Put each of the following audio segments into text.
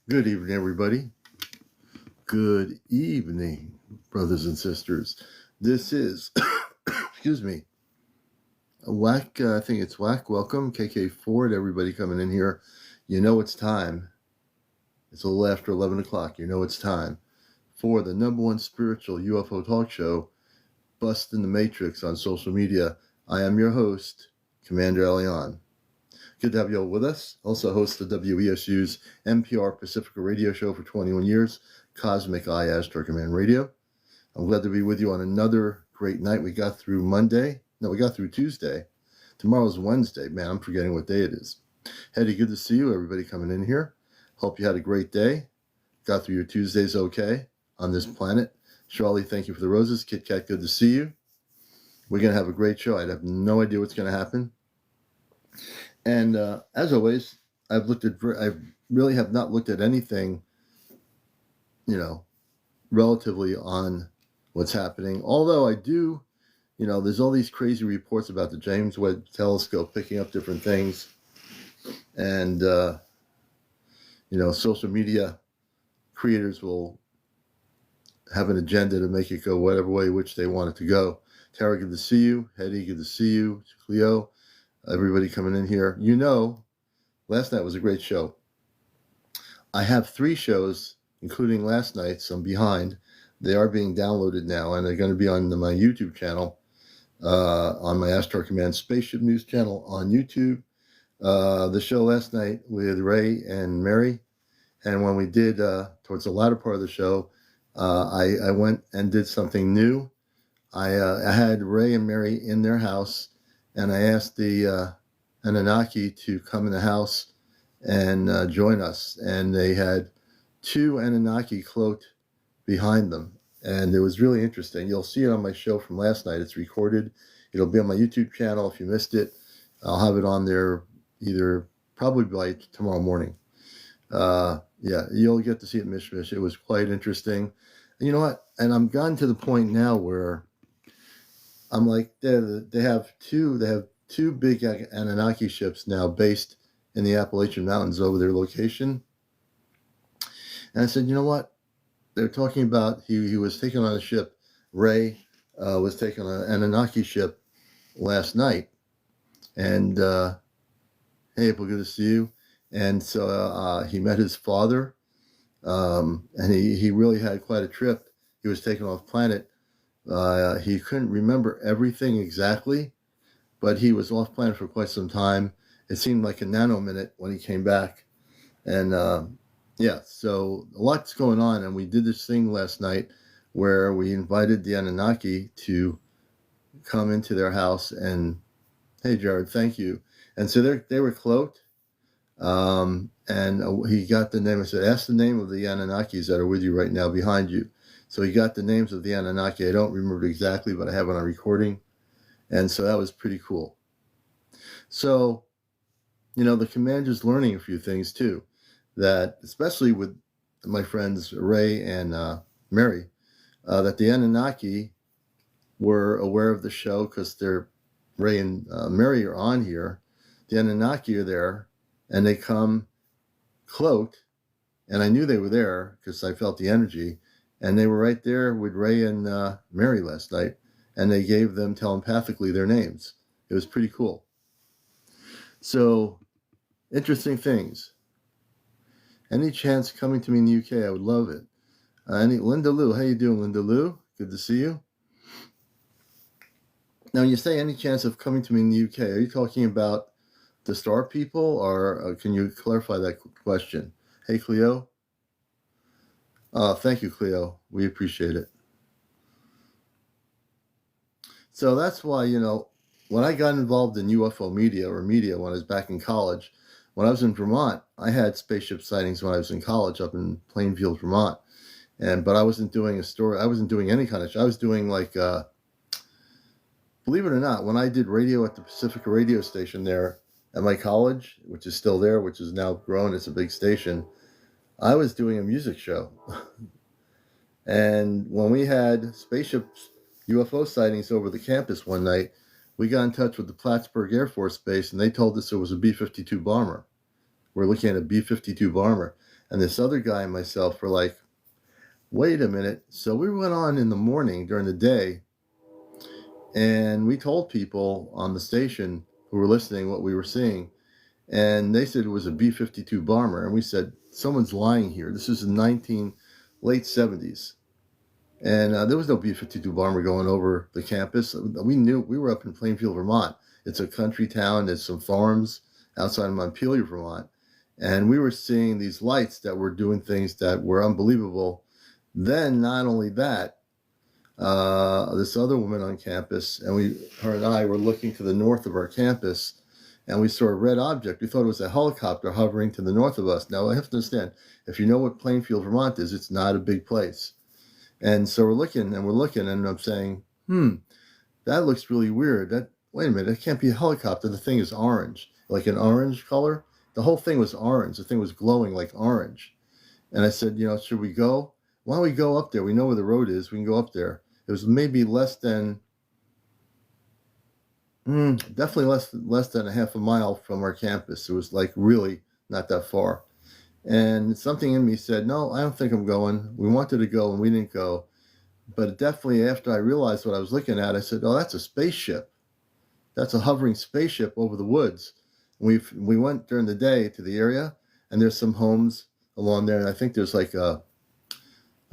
Good evening, everybody. Good evening, brothers and sisters. This is, excuse me, Whack, I think it's Whack. Welcome, KK Ford, everybody coming in here. You know it's time. It's a little after 11 o'clock. You know it's time for the number one spiritual UFO talk show, Bustin' the Matrix on social media. I am your host, CmdrAleon. Good to have you all with us. Also host the WESU's NPR Pacifica radio show for 21 years, Cosmic Eye Aztec Command Radio. I'm glad to be with you on another great night. We got through Monday. No, we got through Tuesday. Tomorrow's Wednesday. Man, I'm forgetting what day it is. Hetty, good to see you. Everybody coming in here. Hope you had a great day. Got through your Tuesdays okay on this planet. Charlie, thank you for the roses. Kit Kat, good to see you. We're going to have a great show. I have no idea what's going to happen. And as always, I really have not looked at anything, relatively on what's happening. Although I do, there's all these crazy reports about the James Webb Telescope picking up different things. And, social media creators will have an agenda to make it go whatever way which they want it to go. Tara, good to see you. Hetty, good to see you. Cleo. Everybody coming in here. Last night was a great show. I have 3 shows, including last night's. I'm behind. They are being downloaded now, and they're going to be on my YouTube channel, on my Astar Command Spaceship News channel on YouTube. The show last night with Ray and Mary, and when we did, towards the latter part of the show, I went and did something new. I had Ray and Mary in their house, and I asked the Anunnaki to come in the house and join us. And they had 2 Anunnaki cloaked behind them. And it was really interesting. You'll see it on my show from last night. It's recorded. It'll be on my YouTube channel. If you missed it, I'll have it on there probably by tomorrow morning. You'll get to see it mishmash. It was quite interesting. And you know what? And I'm gotten to the point now where I'm like, they have two big Anunnaki ships now based in the Appalachian Mountains over their location. And I said, you know what? They're talking about he was taken on a ship. Ray was taken on an Anunnaki ship last night. And hey, April, good to see you. And so he met his father, and he really had quite a trip. He was taken off planet. He couldn't remember everything exactly, but he was off planet for quite some time. It seemed like a nanominute when he came back. And so a lot's going on. And we did this thing last night where we invited the Anunnaki to come into their house. And hey, Jared, thank you. And so they were cloaked. And he got the name. I said, ask the name of the Anunnakis that are with you right now behind you. So he got the names of the Anunnaki. I don't remember it exactly, but I have it on recording. And so that was pretty cool. So, the commander's learning a few things too, that especially with my friends Ray and Mary, that the Anunnaki were aware of the show because Ray and Mary are on here. The Anunnaki are there, and they come cloaked, and I knew they were there because I felt the energy, and they were right there with Ray and Mary last night, and they gave them telepathically their names. It was pretty cool. So, interesting things. Any chance coming to me in the UK, I would love it. Linda Lou, how you doing, Linda Lou? Good to see you. Now, when you say any chance of coming to me in the UK, are you talking about the star people, or can you clarify that question? Hey, Cleo. Thank you, Cleo. We appreciate it. So that's why, when I got involved in UFO media when I was back in college, when I was in Vermont, I had spaceship sightings when I was in college up in Plainfield, Vermont. But I wasn't doing a story. I wasn't doing any kind of show. I was doing believe it or not, when I did radio at the Pacifica radio station there at my college, which is still there, which is now grown, it's a big station, I was doing a music show. And when we had spaceships, UFO sightings over the campus one night, we got in touch with the Plattsburgh Air Force Base, and they told us it was a B-52 bomber. We're looking at a B-52 bomber. And this other guy and myself were like, wait a minute. So we went on in the morning during the day, and we told people on the station who were listening what we were seeing. And they said it was a B-52 bomber. And we said, someone's lying here. This is in late 70s. And there was no B-52 bomber going over the campus. We knew we were up in Plainfield, Vermont. It's a country town. There's some farms outside of Montpelier, Vermont. And we were seeing these lights that were doing things that were unbelievable. Then, not only that, this other woman on campus, and her and I were looking to the north of our campus, and we saw a red object. We thought it was a helicopter hovering to the north of us. Now, I have to understand, if you know what Plainfield, Vermont is, it's not a big place. And so we're looking, and I'm saying, that looks really weird. Wait a minute, it can't be a helicopter. The thing is orange, like an orange color. The whole thing was orange. The thing was glowing like orange. And I said, should we go? Why don't we go up there? We know where the road is. We can go up there. It was maybe definitely less than a half a mile from our campus. It was like really not that far. And something in me said, no, I don't think I'm going. We wanted to go and we didn't go. But definitely after I realized what I was looking at, I said, oh, that's a spaceship. That's a hovering spaceship over the woods. We went during the day to the area, and there's some homes along there. And I think there's like a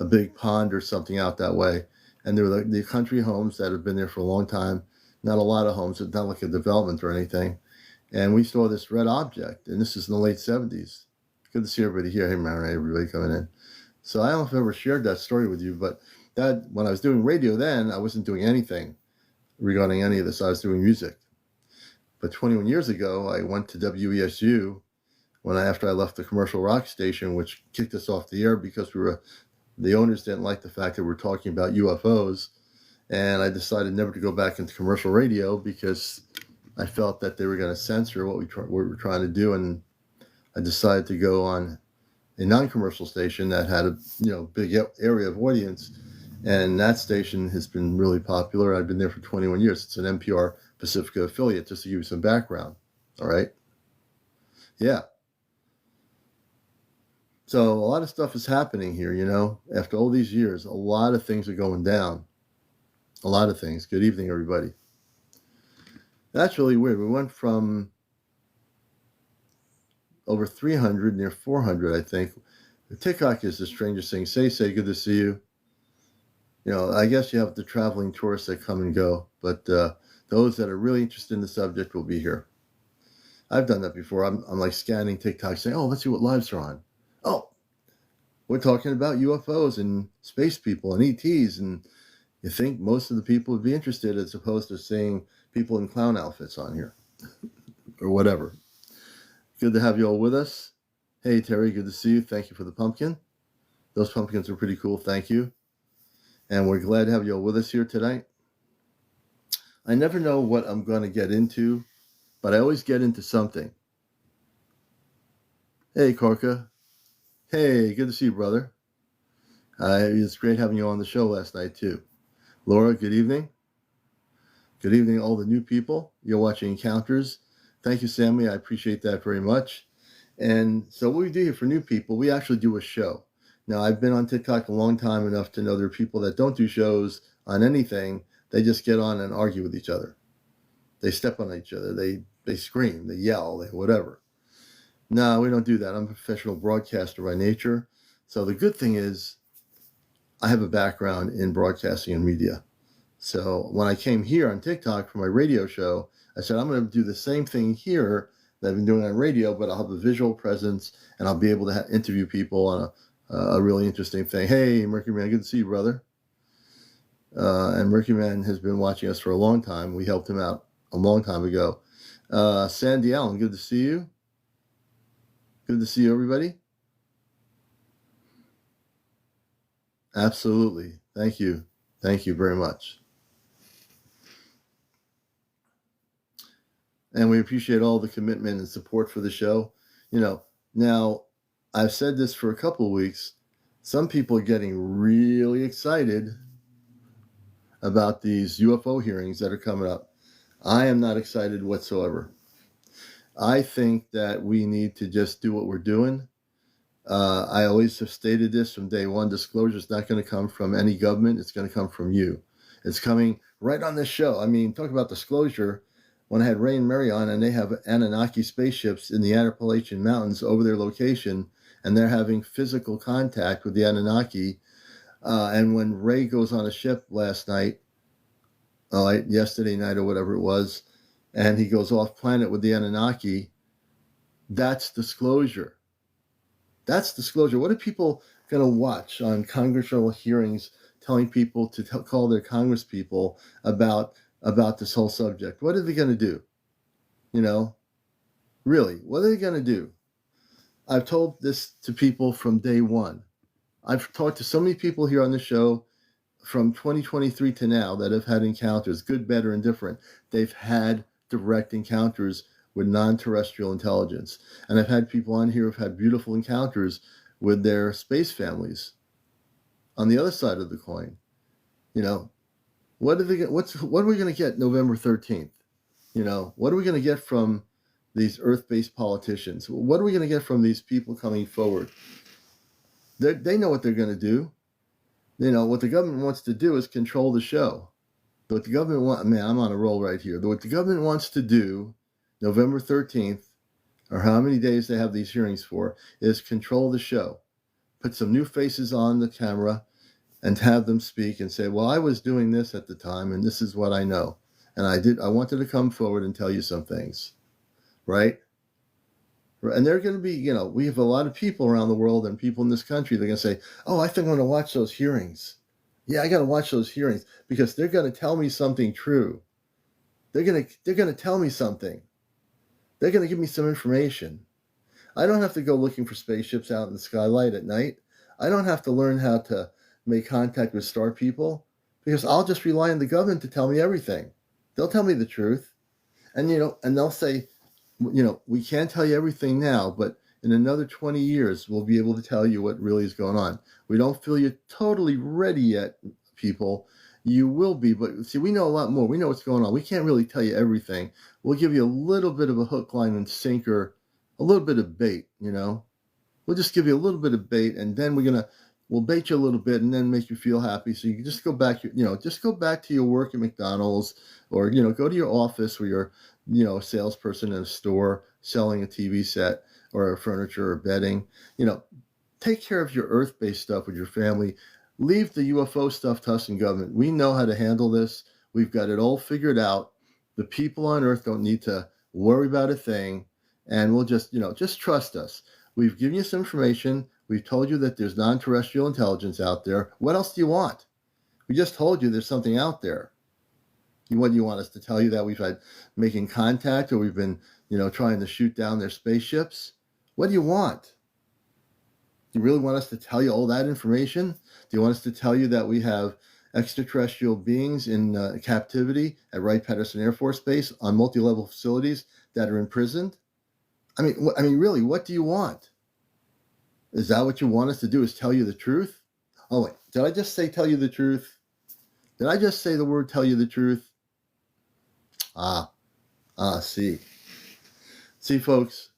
big pond or something out that way. And there were the country homes that have been there for a long time. Not a lot of homes. It's not like a development or anything. And we saw this red object, and this is in the late 70s. Good to see everybody here. Hey, man, everybody coming in. So I don't know if I ever shared that story with you, but that when I was doing radio then, I wasn't doing anything regarding any of this. I was doing music. But 21 years ago, I went to WESU after I left the commercial rock station, which kicked us off the air because the owners didn't like the fact that we're talking about UFOs. And I decided never to go back into commercial radio because I felt that they were going to censor what we were trying to do. And I decided to go on a non-commercial station that had a big area of audience. And that station has been really popular. I've been there for 21 years. It's an NPR Pacifica affiliate, just to give you some background. All right. Yeah. So a lot of stuff is happening here, After all these years, a lot of things are going down. A lot of things. Good evening, everybody. That's really weird. We went from over 300, near 400, I think. The TikTok is the strangest thing. Say, good to see you. I guess you have the traveling tourists that come and go, but those that are really interested in the subject will be here. I've done that before. I'm like scanning TikTok saying, oh, let's see what lives are on. Oh, we're talking about UFOs and space people and ETs, and you think most of the people would be interested as opposed to seeing people in clown outfits on here or whatever. Good to have you all with us. Hey, Terry, good to see you. Thank you for the pumpkin. Those pumpkins are pretty cool. Thank you. And we're glad to have you all with us here tonight. I never know what I'm going to get into, but I always get into something. Hey, Korka. Hey, good to see you, brother. It's great having you on the show last night, too. Laura, good evening. Good evening, all the new people. You're watching Encounters. Thank you, Sammy. I appreciate that very much. And so what we do here for new people, we actually do a show. Now, I've been on TikTok a long time enough to know there are people that don't do shows on anything. They just get on and argue with each other. They step on each other. They scream. They yell. Whatever. No, we don't do that. I'm a professional broadcaster by nature. So the good thing is I have a background in broadcasting and media. So when I came here on TikTok for my radio show, I said, I'm going to do the same thing here that I've been doing on radio, but I'll have a visual presence and I'll be able to interview people on a really interesting thing. Hey, Mercury Man, good to see you, brother. And Mercury Man has been watching us for a long time. We helped him out a long time ago. CmdrAleon, good to see you. Good to see you, everybody. Absolutely. Thank you. Thank you very much. And we appreciate all the commitment and support for the show. Now, I've said this for a couple of weeks. Some people are getting really excited about these UFO hearings that are coming up. I am not excited whatsoever. I think that we need to just do what we're doing. I always have stated this from day one. Disclosure is not going to come from any government. It's going to come from you. It's coming right on this show. I mean, talk about disclosure. When I had Ray and Mary on, and they have Anunnaki spaceships in the Appalachian Mountains over their location, and they're having physical contact with the Anunnaki. And when Ray goes on a ship last night, yesterday night or whatever it was, and he goes off planet with the Anunnaki, that's disclosure. That's disclosure. What are people going to watch on congressional hearings telling people to call their congresspeople about this whole subject? What are they going to do? You know, really, what are they going to do? I've told this to people from day one. I've talked to so many people here on the show from 2023 to now that have had encounters, good, better, and different. They've had direct encounters with non-terrestrial intelligence. And I've had people on here who've had beautiful encounters with their space families. On the other side of the coin, you know, what are we going to get November 13th? You know, what are we going to get from these Earth-based politicians? What are we going to get from these people coming forward? They know what they're going to do. You know, what the government wants to do is control the show. What the government wants, man, I'm on a roll right here. What the government wants to do November 13th, or how many days they have these hearings for, is control the show. Put some new faces on the camera and have them speak and say, well, I was doing this at the time, and this is what I know. And I wanted to come forward and tell you some things, right? And they're going to be, you know, we have a lot of people around the world and people in this country, they're going to say, oh, I think I'm going to watch those hearings. Yeah, I got to watch those hearings because they're going to tell me something true. They're going to tell me something. They're going to give me some information. I don't have to go looking for spaceships out in the skylight at night. I don't have to learn how to make contact with star people because I'll just rely on the government to tell me everything. They'll tell me the truth. And, you know, and they'll say, you know, we can't tell you everything now, but in another 20 years, we'll be able to tell you what really is going on. We don't feel you're totally ready yet, people. You will be, but see, we know a lot more. We know what's going on. We can't really tell you everything. We'll give you a little bit of a hook, line, and sinker, a little bit of bait, you know. We'll just give you a little bit of bait, and then we'll bait you a little bit and then make you feel happy. So you can just go back, you know, just go back to your work at McDonald's or, you know, go to your office where you're, you know, a salesperson in a store selling a TV set or furniture or bedding. You know, take care of your earth-based stuff with your family. Leave the UFO stuff to us in government. We know how to handle this. We've got it all figured out. The people on Earth don't need to worry about a thing. And we'll just, you know, just trust us. We've given you some information. We've told you that there's non-terrestrial intelligence out there. What else do you want? We just told you there's something out there. What do you want us to tell you, that we've had making contact or we've been, you know, trying to shoot down their spaceships? What do you want? Do you really want us to tell you all that information? Do you want us to tell you that we have extraterrestrial beings in captivity at Wright-Patterson Air Force Base on multi-level facilities that are imprisoned? I mean, really, what do you want? Is that what you want us to do, is tell you the truth? Oh, wait, did I just say tell you the truth? Did I just say the word tell you the truth? See, folks,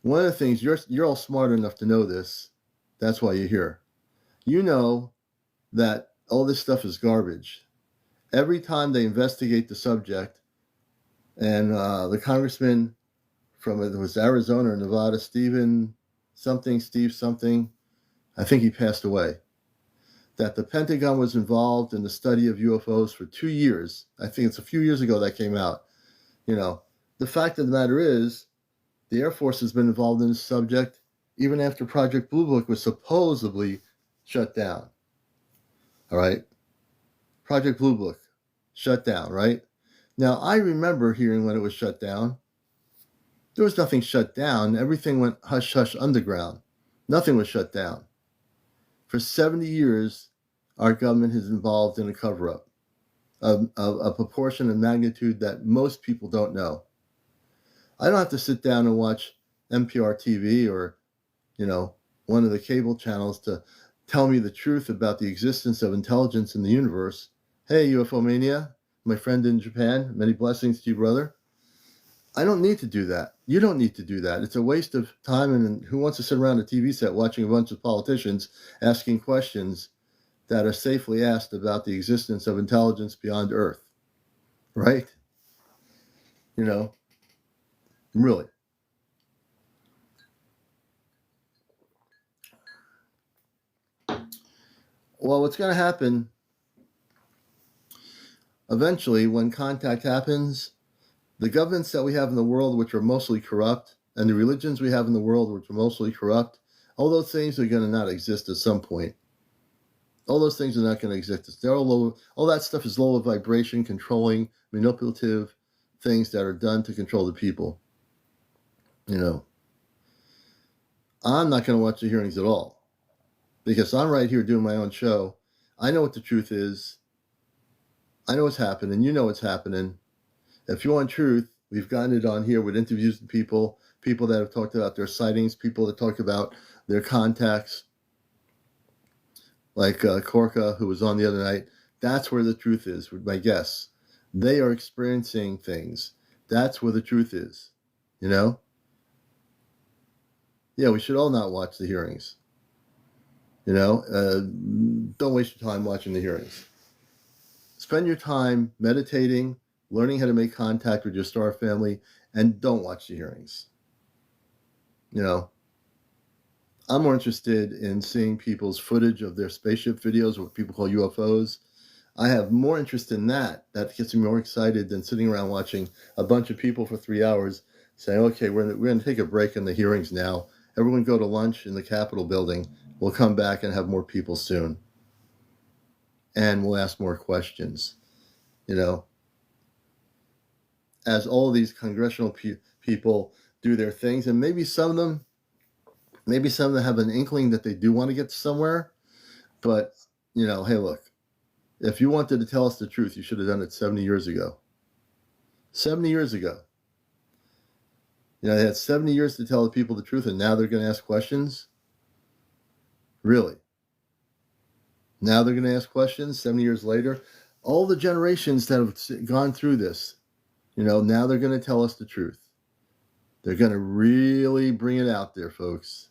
one of the things, you're all smart enough to know this. That's why you're here. You know that all this stuff is garbage. Every time they investigate the subject, and the congressman from, it was Arizona or Nevada, Steve something, I think he passed away, that the Pentagon was involved in the study of UFOs for 2 years. I think it's a few years ago that came out. You know, the fact of the matter is, the Air Force has been involved in this subject even after Project Blue Book was supposedly shut down. All right? Project Blue Book shut down, right? Now, I remember hearing when it was shut down, there was nothing shut down. Everything went hush-hush underground. Nothing was shut down. For 70 years, our government has involved in a cover-up of a proportion and magnitude that most people don't know. I don't have to sit down and watch NPR TV or, you know, one of the cable channels to tell me the truth about the existence of intelligence in the universe. Hey, UFO Mania, my friend in Japan, many blessings to you, brother. I don't need to do that. You don't need to do that. It's a waste of time. And who wants to sit around a TV set watching a bunch of politicians asking questions that are safely asked about the existence of intelligence beyond Earth? Right? You know, really. Well, what's going to happen eventually when contact happens, the governments that we have in the world, which are mostly corrupt, and the religions we have in the world, which are mostly corrupt, all those things are going to not exist at some point. All those things are not going to exist. They're all low, all that stuff is lower vibration, controlling, manipulative things that are done to control the people. You know, I'm not going to watch the hearings at all because I'm right here doing my own show. I know what the truth is. I know what's happening. You know what's happening. If you want truth, we've gotten it on here with interviews with people that have talked about their sightings, people that talk about their contacts, like Korka, who was on the other night. That's where the truth is, with my guests. They are experiencing things. That's where the truth is, you know? Yeah, we should all not watch the hearings. You know, don't waste your time watching the hearings. Spend your time meditating, learning how to make contact with your star family, and don't watch the hearings. You know, I'm more interested in seeing people's footage of their spaceship videos, what people call UFOs. I have more interest in that. That gets me more excited than sitting around watching a bunch of people for 3 hours saying, okay, we're going to take a break in the hearings now. Everyone go to lunch in the Capitol building. We'll come back and have more people soon. And we'll ask more questions. You know, as all these congressional people do their things, and maybe some of them have an inkling that they do want to get somewhere. But, you know, hey, look, if you wanted to tell us the truth, you should have done it 70 years ago. 70 years ago. You know, they had 70 years to tell the people the truth, and now they're going to ask questions? Really? Now they're going to ask questions 70 years later? All the generations that have gone through this, you know, now they're going to tell us the truth. They're going to really bring it out there, folks.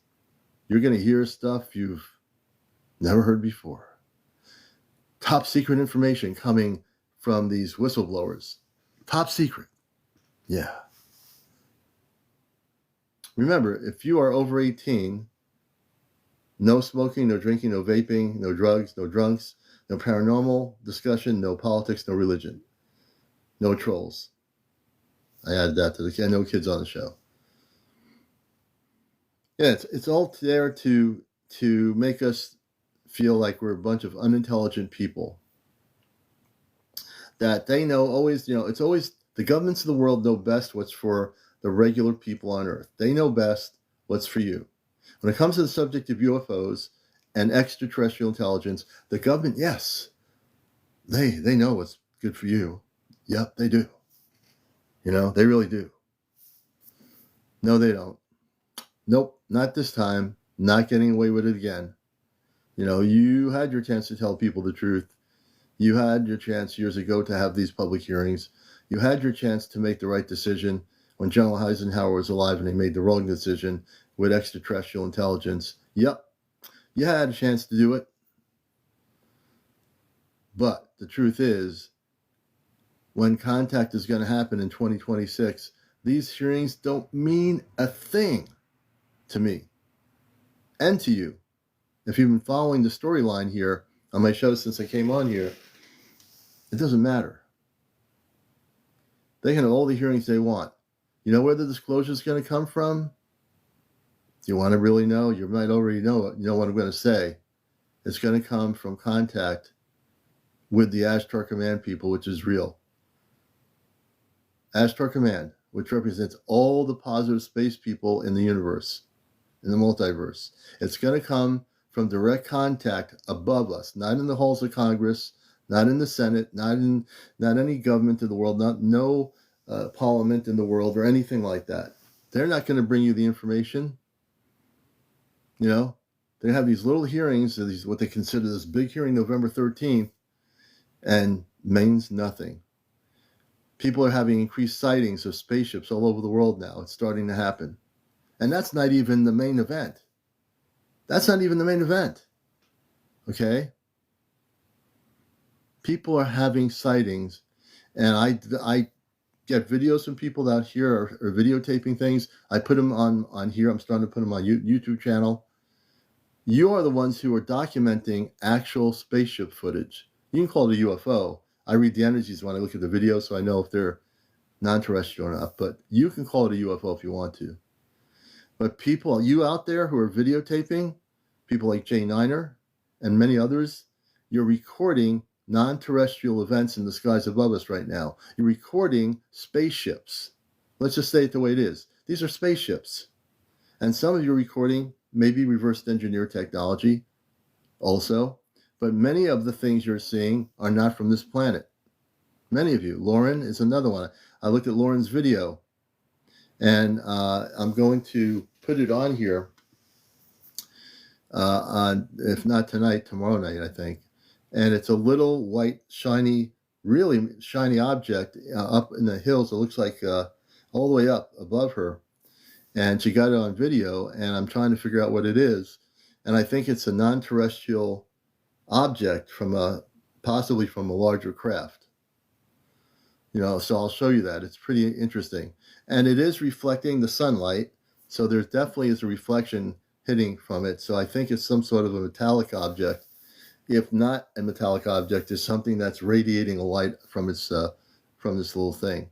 You're going to hear stuff you've never heard before. Top secret information coming from these whistleblowers. Top secret. Yeah. Remember, if you are over 18, no smoking, no drinking, no vaping, no drugs, no drunks, no paranormal discussion, no politics, no religion, no trolls. I added that to the no kids on the show. Yeah, it's all there to make us feel like we're a bunch of unintelligent people. That they know always, you know, it's always the governments of the world know best what's for the regular people on Earth. They know best what's for you. When it comes to the subject of UFOs and extraterrestrial intelligence, the government, yes, they know what's good for you. Yep, they do. You know, they really do. No, they don't. Nope, not this time. Not getting away with it again. You know, you had your chance to tell people the truth. You had your chance years ago to have these public hearings. You had your chance to make the right decision when General Eisenhower was alive and he made the wrong decision with extraterrestrial intelligence. Yep, you had a chance to do it. But the truth is, when contact is going to happen in 2026, these hearings don't mean a thing to me and to you. If you've been following the storyline here on my show since I came on here, it doesn't matter. They can have all the hearings they want. You know where the disclosure is going to come from? You want to really know? You might already know it. You know what I'm going to say. It's going to come from contact with the Ashtar Command people, which is real. Ashtar Command, which represents all the positive space people in the universe, in the multiverse. It's going to come from direct contact above us, not in the halls of Congress, not in the Senate, not any government in the world, no parliament in the world or anything like that. They're not going to bring you the information. You know, they have these little hearings, these what they consider this big hearing November 13th, and means nothing. People are having increased sightings of spaceships all over the world now. It's starting to happen. And that's not even the main event. That's not even the main event. Okay? People are having sightings, and I get videos from people out here are videotaping things. I put them on here. I'm starting to put them on YouTube channel. You are the ones who are documenting actual spaceship footage. You can call it a UFO. I read the energies when I look at the video, so I know if they're non-terrestrial or not. But you can call it a UFO if you want to. But people, you out there who are videotaping, people like Jay Niner and many others, you're recording non-terrestrial events in the skies above us right now. You're recording spaceships. Let's just say it the way it is. These are spaceships. And some of you are recording maybe reverse engineer technology also. But many of the things you're seeing are not from this planet. Many of you. Lauren is another one. I looked at Lauren's video, and I'm going to put it on here, if not tonight, tomorrow night, I think. And it's a little white, shiny, really shiny object up in the hills. It looks like all the way up above her. And she got it on video, and I'm trying to figure out what it is. And I think it's a non-terrestrial object possibly from a larger craft. So I'll show you that. It's pretty interesting. And it is reflecting the sunlight, so there definitely is a reflection hitting from it. So I think it's some sort of a metallic object. If not a metallic object, it's something that's radiating a light from this little thing.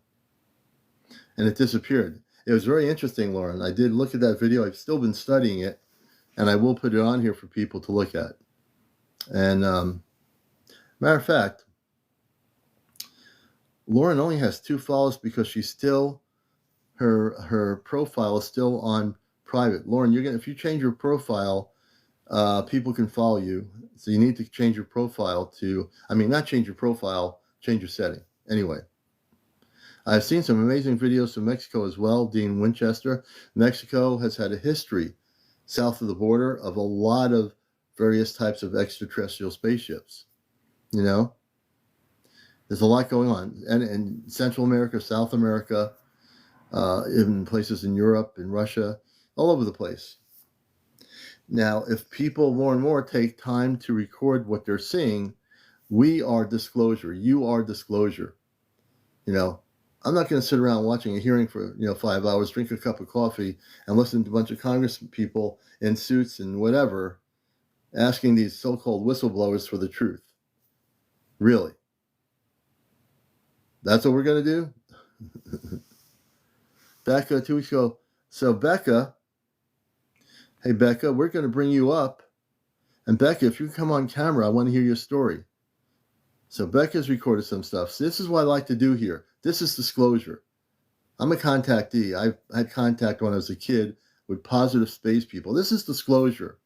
And it disappeared. It was very interesting, Lauren. I did look at that video. I've still been studying it, and I will put it on here for people to look at. And matter of fact, Lauren only has 2 followers because she's still, her profile is still on private. Lauren, if you change your profile, people can follow you. So you need to change your profile not change your profile, change your setting. Anyway, I've seen some amazing videos from Mexico as well. Dean Winchester. Mexico has had a history south of the border of a lot of various types of extraterrestrial spaceships. There's a lot going on. And in Central America, South America, in places in Europe, in Russia, all over the place. Now, if people more and more take time to record what they're seeing, we are disclosure. You are disclosure. I'm not going to sit around watching a hearing for 5 hours, drink a cup of coffee, and listen to a bunch of Congress people in suits and whatever asking these so-called whistleblowers for the truth. Really? That's what we're going to do? Becca, 2 weeks ago. So Becca, hey Becca, we're going to bring you up. And Becca, if you come on camera, I want to hear your story. So Becca's recorded some stuff. So this is what I like to do here. This is disclosure. I'm a contactee. I had contact when I was a kid with positive space people. This is disclosure.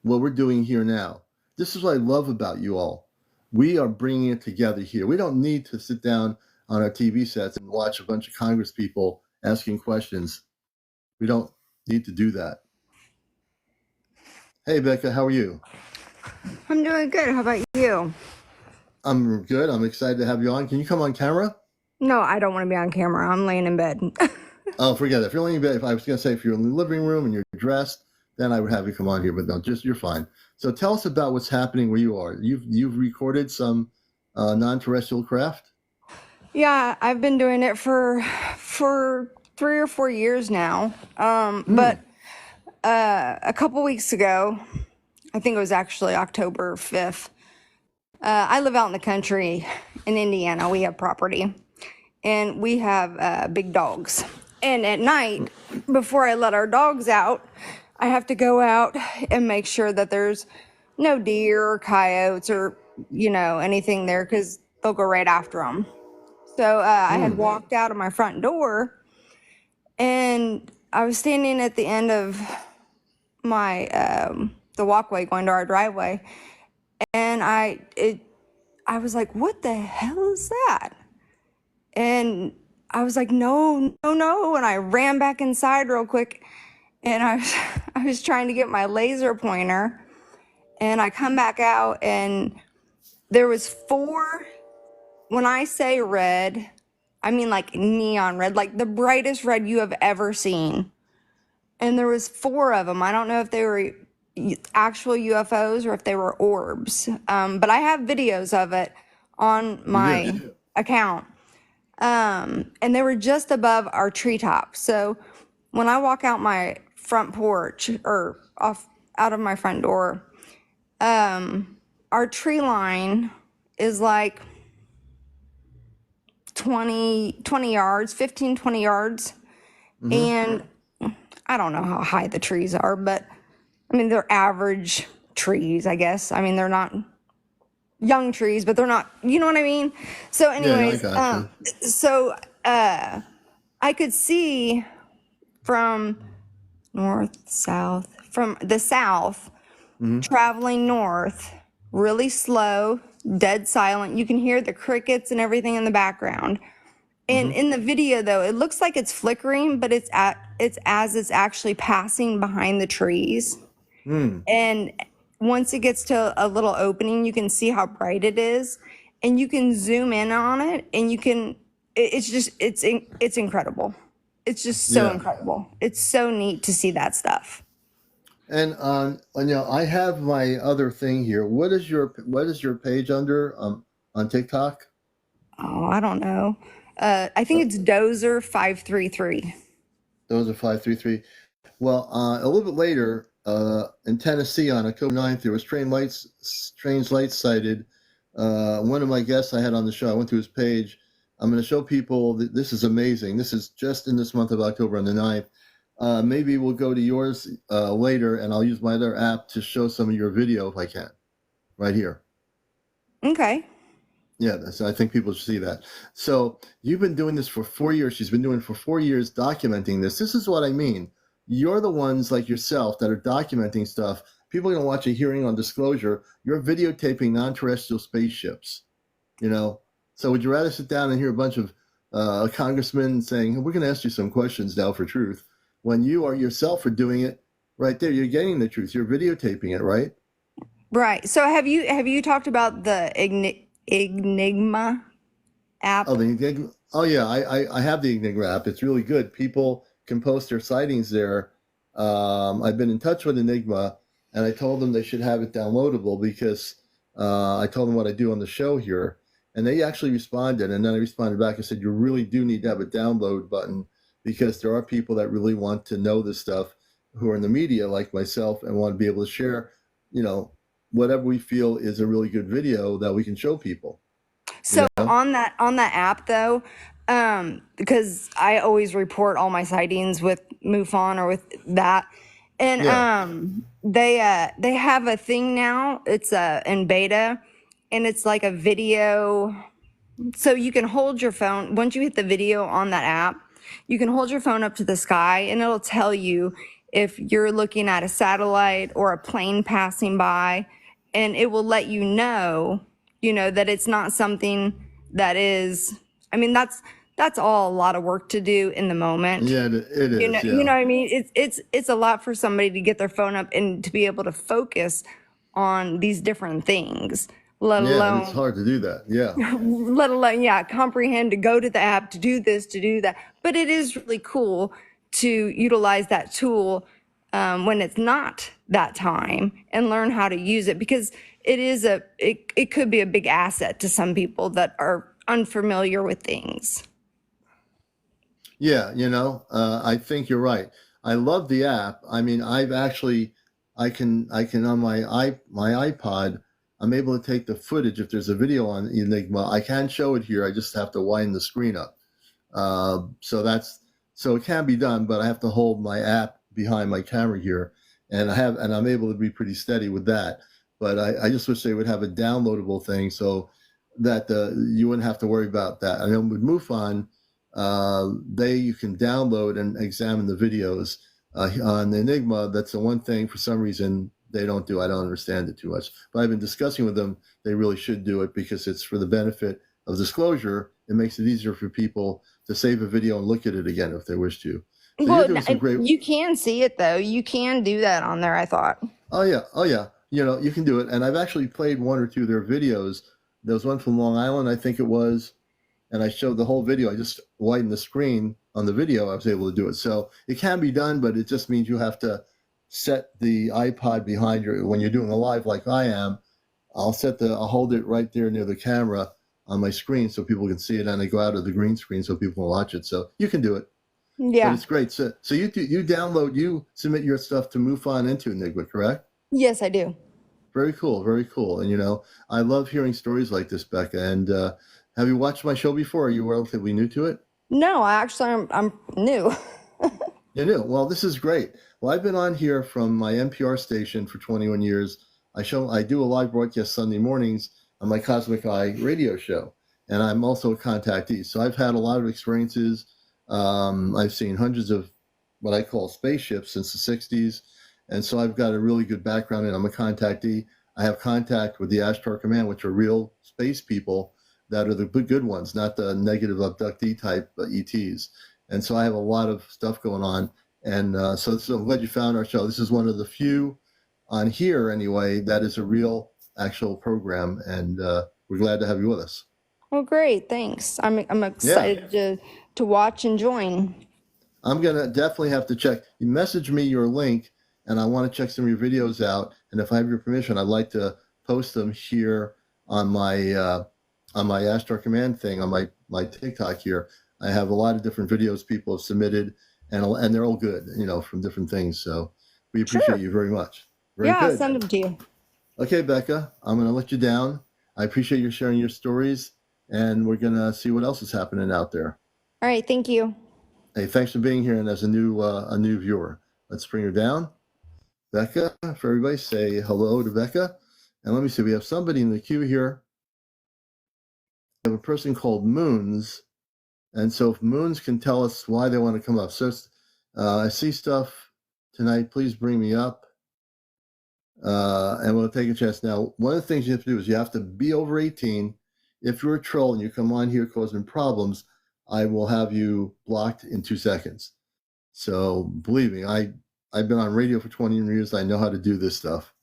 What we're doing here now. This is what I love about you all. We are bringing it together here. We don't need to sit down on our TV sets and watch a bunch of Congress people asking questions. We don't need to do that. Hey, Becca, how are you? I'm doing good. How about you? I'm good. I'm excited to have you on. Can you come on camera? No, I don't want to be on camera. I'm laying in bed. Oh, forget it. If you're laying in bed, if I was going to say if you're in the living room and you're dressed, then I would have you come on here. But no, you're fine. So tell us about what's happening where you are. You've recorded some non-terrestrial craft? Yeah, I've been doing it for 3 or 4 years now. But a couple weeks ago, I think it was actually October 5th, I live out in the country in Indiana. We have property, and we have big dogs. And at night, before I let our dogs out, I have to go out and make sure that there's no deer or coyotes or, anything there, because they'll go right after them. So I had walked out of my front door, and I was standing at the end of my the walkway going to our driveway, and I was like, what the hell is that? And I was like, no, no, no. And I ran back inside real quick, and I was trying to get my laser pointer, and I come back out, and there was 4, when I say red, I mean, like neon red, like the brightest red you have ever seen. And there was 4 of them. I don't know if they were actual UFOs or if they were orbs. But I have videos of it on You do. my account. And they were just above our treetop. So when I walk out my front porch or off out of my front door, our tree line is like 20 yards, 15, 20 yards. And I don't know how high the trees are, but I mean, they're average trees, I guess. I mean, they're not young trees, but they're not, you know what I mean? So Yeah, I anyways, got you. so I could see from north, south, from the south, traveling north, really slow, dead silent. You can hear the crickets and everything in the background. And in the video, though, it looks like it's flickering, but it's as it's actually passing behind the trees. And once it gets to a little opening, you can see how bright it is, and you can zoom in on it, and you can. It's just it's incredible. It's just so Yeah. incredible. It's so neat to see that stuff. And I have my other thing here. What is your page under on TikTok? Oh, I don't know. I think it's Dozer 533. Those are 533. Well, a little bit later, in Tennessee on October 9th, there was strange lights sighted. One of my guests I had on the show, I went to his page. I'm going to show people that this is amazing. This is just in this month of October on the 9th. Maybe we'll go to yours later, and I'll use my other app to show some of your video if I can, right here. Okay. Yeah, I think people should see that. So you've been doing this for 4 years. She's been doing it for 4 years, documenting this. This is what I mean. You're the ones like yourself that are documenting stuff. People are going to watch a hearing on disclosure. You're videotaping non-terrestrial spaceships, you know? So would you rather sit down and hear a bunch of congressmen saying, we're going to ask you some questions now for truth, when you are yourself are doing it right there? You're getting the truth. You're videotaping it, right? Right. So have you talked about the Enigma app? Oh, the Enigma. Oh, yeah. I have the Enigma app. It's really good. People can post their sightings there. I've been in touch with Enigma, and I told them they should have it downloadable because I told them what I do on the show here, and they actually responded. And then I responded back and said, you really do need to have a download button because there are people that really want to know this stuff who are in the media like myself and want to be able to share, whatever we feel is a really good video that we can show people. So Yeah. on that app though, because I always report all my sightings with MUFON or with that, and Yeah. they have a thing now. It's in beta, and it's like a video. So you can hold your phone once you hit the video on that app. You can hold your phone up to the sky, and it'll tell you if you're looking at a satellite or a plane passing by, and it will let you know, that it's not something that is. I mean, that's all a lot of work to do in the moment. Yeah, it is. You know Yeah. what I mean? It's a lot for somebody to get their phone up and to be able to focus on these different things, let Yeah, and it's alone hard to do that. Yeah. comprehend, to go to the app, to do this, to do that. But it is really cool to utilize that tool when it's not that time and learn how to use it, because it could be a big asset to some people that are unfamiliar with things. Yeah, I think you're right. I love the app. I mean, I can on my iPod, I'm able to take the footage. If there's a video on Enigma, I can show it here. I just have to wind the screen up. So it can be done, but I have to hold my app behind my camera here, and I'm able to be pretty steady with that. But I just wish they would have a downloadable thing so that you wouldn't have to worry about that. I know with MUFON, you can download and examine the videos. On the Enigma, that's the one thing for some reason they don't do. I don't understand it too much. But I've been discussing with them, they really should do it because it's for the benefit of disclosure. It makes it easier for people to save a video and look at it again if they wish to. So you're Well, doing some great. you can see it though. You can do that on there, I thought. Oh yeah, oh yeah. You can do it. And I've actually played one or two of their videos. There was one from Long Island, I think it was. and I showed the whole video. I just widened the screen on the video. I was able to do it. So it can be done, but it just means you have to set the iPod behind you when you're doing a live like I am. I'll hold it right there near the camera on my screen so people can see it, and I go out of the green screen so people can watch it. So you can do it, but Yeah. it's great. So you submit your stuff to MUFON into Enigma, correct? Yes, I do. Very cool, very cool. And I love hearing stories like this, Becca. And have you watched my show before? Are you relatively new to it? No, I'm new. You knew. Well, this is great. Well, I've been on here from my NPR station for 21 years. I do a live broadcast Sunday mornings on my Cosmic Eye radio show, and I'm also a contactee. So I've had a lot of experiences. I've seen hundreds of what I call spaceships since the 60s, and so I've got a really good background, and I'm a contactee. I have contact with the Ashtar Command, which are real space people that are the good ones, not the negative abductee type ETs. And so I have a lot of stuff going on. And so I'm glad you found our show. This is one of the few on here, anyway, that is a real, actual program. And we're glad to have you with us. Oh, great. Thanks. I'm Yeah, excited to watch and join. I'm going to definitely have to check. You message me your link, and I want to check some of your videos out. And if I have your permission, I'd like to post them here on my Ashtar Command thing, on my TikTok here. I have a lot of different videos people have submitted, and they're all good, from different things. So we appreciate Sure. you very much. Very Yeah, I'll good. send them to you. Okay, Becca, I'm going to let you down. I appreciate you sharing your stories, and we're going to see what else is happening out there. All right. Thank you. Hey, thanks for being here, and as a new viewer, let's bring her down. Becca, for everybody, say hello to Becca. And let me see, we have somebody in the queue here. We have a person called Moons. And so if Moons can tell us why they want to come up. So I see stuff tonight. Please bring me up. And we'll take a chance. Now, one of the things you have to do is you have to be over 18. If you're a troll and you come on here causing problems, I will have you blocked in 2 seconds. So believe me, I've been on radio for 20 years. I know how to do this stuff.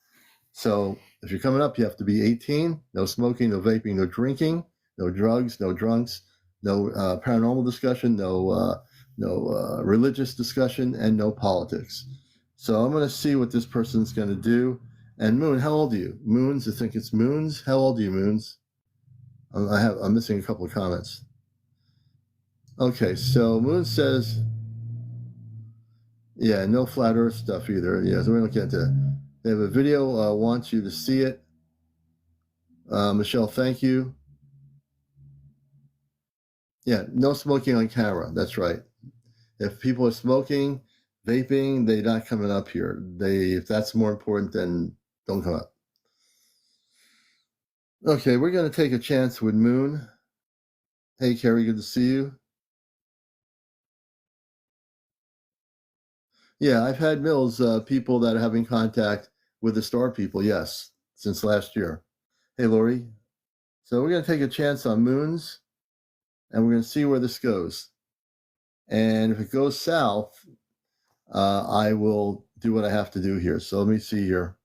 So if you're coming up, you have to be 18. No smoking, no vaping, no drinking, no drugs, no drunks, no paranormal discussion, no religious discussion, and no politics. So I'm going to see what this person's going to do. And Moon, how old are you? Moons, I think it's Moons. How old are you, Moons? I'm missing a couple of comments. Okay, so Moon says, yeah, no flat Earth stuff either. Yeah, so we're going to get into. They have a video. Wants you to see it. Michelle, thank you. Yeah, no smoking on camera. That's right. If people are smoking, vaping, they're not coming up here. If that's more important, then don't come up. Okay, we're going to take a chance with Moon. Hey, Carrie, good to see you. Yeah, I've had people that are having contact with the star people, yes, since last year. Hey, Lori. So we're going to take a chance on Moons, and we're going to see where this goes. And if it goes south, I will do what I have to do here. So let me see here.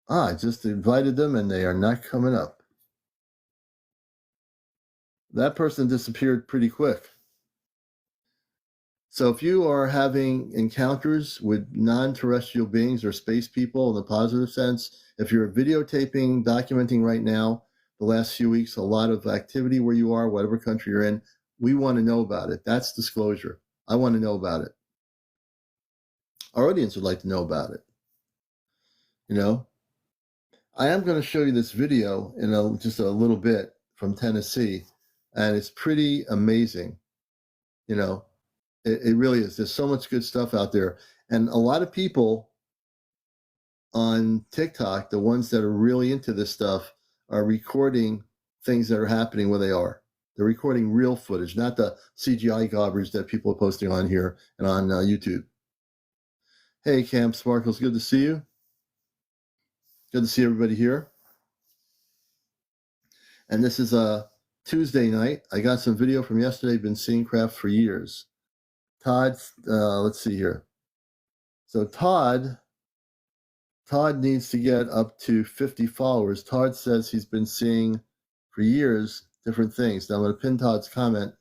Oh, I just invited them and they are not coming up. That person disappeared pretty quick. So if you are having encounters with non-terrestrial beings or space people in the positive sense, if you're videotaping, documenting right now, the last few weeks, a lot of activity where you are, whatever country you're in, we want to know about it. That's disclosure. I want to know about it. Our audience would like to know about it. I am going to show you this video in just a little bit from Tennessee, and it's pretty amazing. It really is. There's so much good stuff out there. And a lot of people on TikTok, the ones that are really into this stuff, are recording things that are happening where they are. They're recording real footage, not the CGI garbage that people are posting on here and on YouTube. Hey, Cam Sparkles, good to see you. Good to see everybody here. And this is a Tuesday night. I got some video from yesterday. Been seeing craft for years. Todd, let's see here. So Todd needs to get up to 50 followers. Todd says he's been seeing for years, different things. Now I'm going to pin Todd's comment.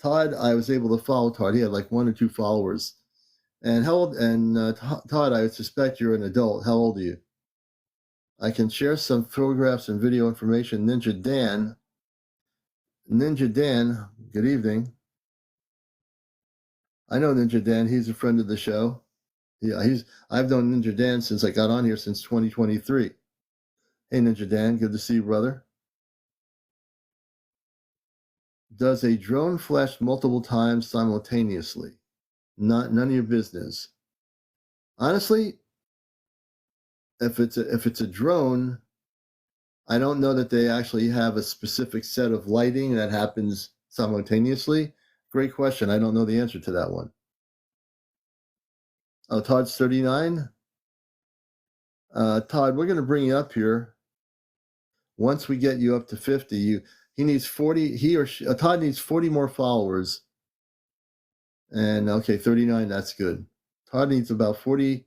Todd, I was able to follow Todd. He had like 1 or 2 followers. And how old? And Todd, I would suspect you're an adult. How old are you? I can share some photographs and video information. Ninja Dan, good evening. I know Ninja Dan. He's a friend of the show. Yeah, I've known Ninja Dan since I got on here since 2023. Hey, Ninja Dan, good to see you, brother. Does a drone flash multiple times simultaneously? None of your business. Honestly, if it's a drone, I don't know that they actually have a specific set of lighting that happens simultaneously. Great question. I don't know the answer to that one. Oh, Todd's 39. Todd, we're going to bring you up here. Once we get you up to 50, he needs 40. Todd needs 40 more followers. And okay, 39. That's good. Todd needs about 49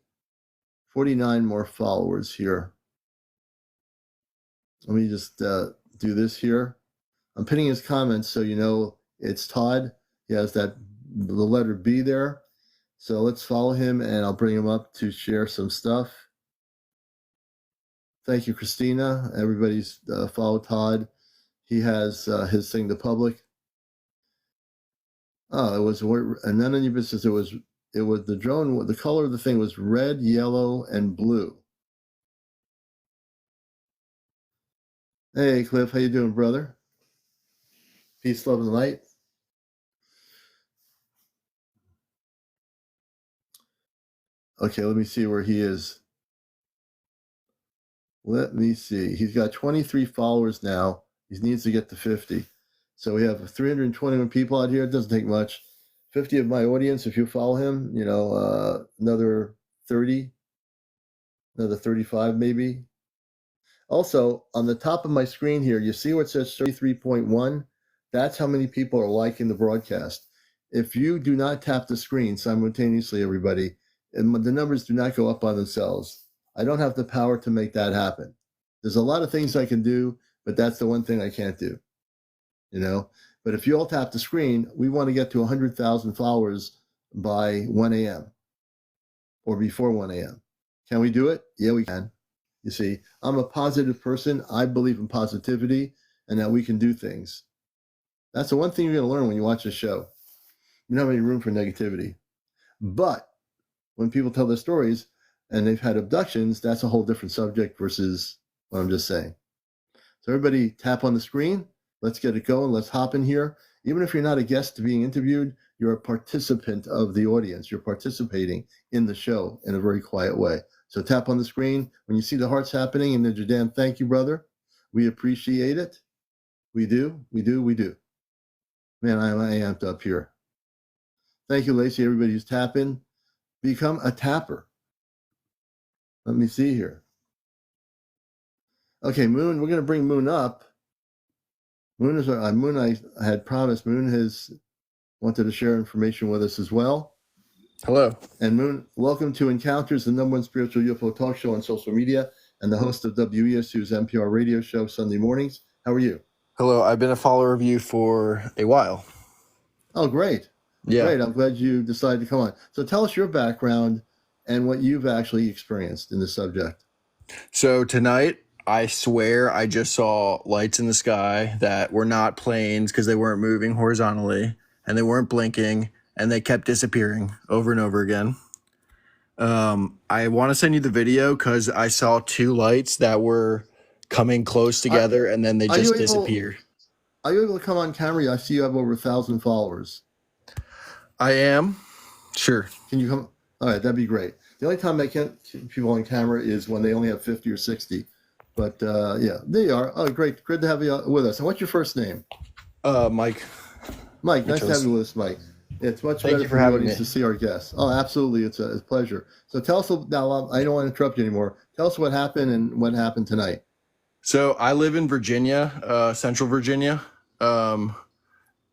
more followers here. Let me just do this here. I'm pinning his comments so you know it's Todd. He has the letter B there. So let's follow him, and I'll bring him up to share some stuff. Thank you, Christina. Everybody's follow Todd. He has his thing to public. Oh, it was, and none of your business. It was the drone. The color of the thing was red, yellow, and blue. Hey, Cliff, how you doing, brother? Peace, love, and light. Okay, let me see where he is. Let me see. He's got 23 followers now. He needs to get to 50. So we have 321 people out here. It doesn't take much. 50 of my audience, if you follow him, another 30, another 35 maybe. Also, on the top of my screen here, you see where it says 33.1? That's how many people are liking the broadcast. If you do not tap the screen simultaneously, everybody, and the numbers do not go up on themselves. I don't have the power to make that happen. There's a lot of things I can do, but that's the one thing I can't do. But if you all tap the screen, we want to get to 100,000 followers by 1 a.m. or before 1 a.m. Can we do it? Yeah, we can. You see, I'm a positive person. I believe in positivity and that we can do things. That's the one thing you're going to learn when you watch this show. You don't have any room for negativity. But when people tell their stories and they've had abductions, that's a whole different subject versus what I'm just saying. So everybody tap on the screen. Let's get it going. Let's hop in here. Even if you're not a guest being interviewed, you're a participant of the audience. You're participating in the show in a very quiet way. So tap on the screen. When you see the hearts happening, and Ninja Dan, thank you, brother. We appreciate it. We do. Man, I amped up here. Thank you, Lacey. Everybody who's tapping. Become a tapper. Let me see here. Okay, Moon, we're going to bring Moon up. Moon, I had promised. Moon has wanted to share information with us as well. Hello. And Moon, welcome to Encounters, the #1 spiritual UFO talk show on social media, and the host of WESU's NPR radio show Sunday mornings. How are you? Hello. I've been a follower of you for a while. Oh, great. Yeah. Great. I'm glad you decided to come on. So tell us your background and what you've actually experienced in this subject. So tonight, I swear I just saw lights in the sky that were not planes because they weren't moving horizontally and they weren't blinking and they kept disappearing over and over again. I want to send you the video because I saw 2 lights that were coming close together and then they just disappeared. Are you able to come on camera? I see you have over 1,000 followers. I am. Sure. Can you come? All right, that'd be great. The only time I can't keep people on camera is when they only have 50 or 60. But yeah, there you are. Oh, great. Great to have you with us. And what's your first name? Mike. Mike, nice to have you with us, Mike. It's much better for the audience to see our guests. Oh, absolutely. It's a pleasure. So tell us, now I don't want to interrupt you anymore. Tell us what happened and what happened tonight. So I live in Virginia, Central Virginia. And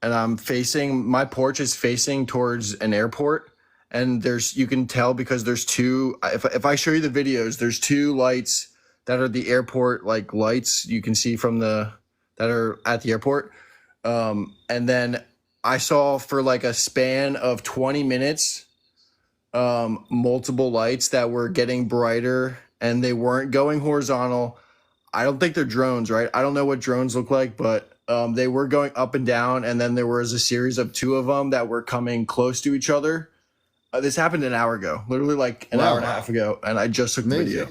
my porch is facing towards an airport. And you can tell because there's 2, if I show you the videos, there's 2 lights that are the airport like lights you can see from the that are at the airport. And then I saw for like a span of 20 minutes, multiple lights that were getting brighter and they weren't going horizontal. I don't think they're drones, right? I don't know what drones look like, but they were going up and down. And then there was a series of 2 of them that were coming close to each other. This happened an hour ago, literally like an hour and a half ago. And I just took the video.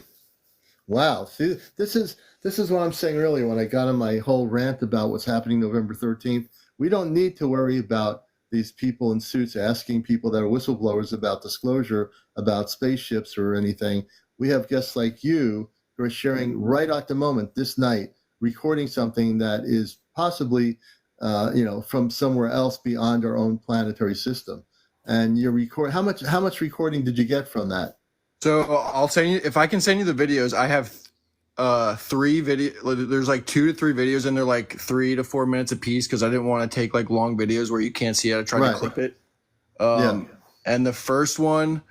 Wow. See, this is what I'm saying earlier when I got on my whole rant about what's happening November 13th. We don't need to worry about these people in suits asking people that are whistleblowers about disclosure about spaceships or anything. We have guests like you who are sharing right at the moment, this night, recording something that is possibly, from somewhere else beyond our own planetary system. And you record. How much recording did you get from that? So I'll send you, if I can send you the videos. I have 3 video. There's like 2 to 3 videos, and they're like 3 to 4 minutes a piece because I didn't want to take like long videos where you can't see it. I tried to clip it. And the first one,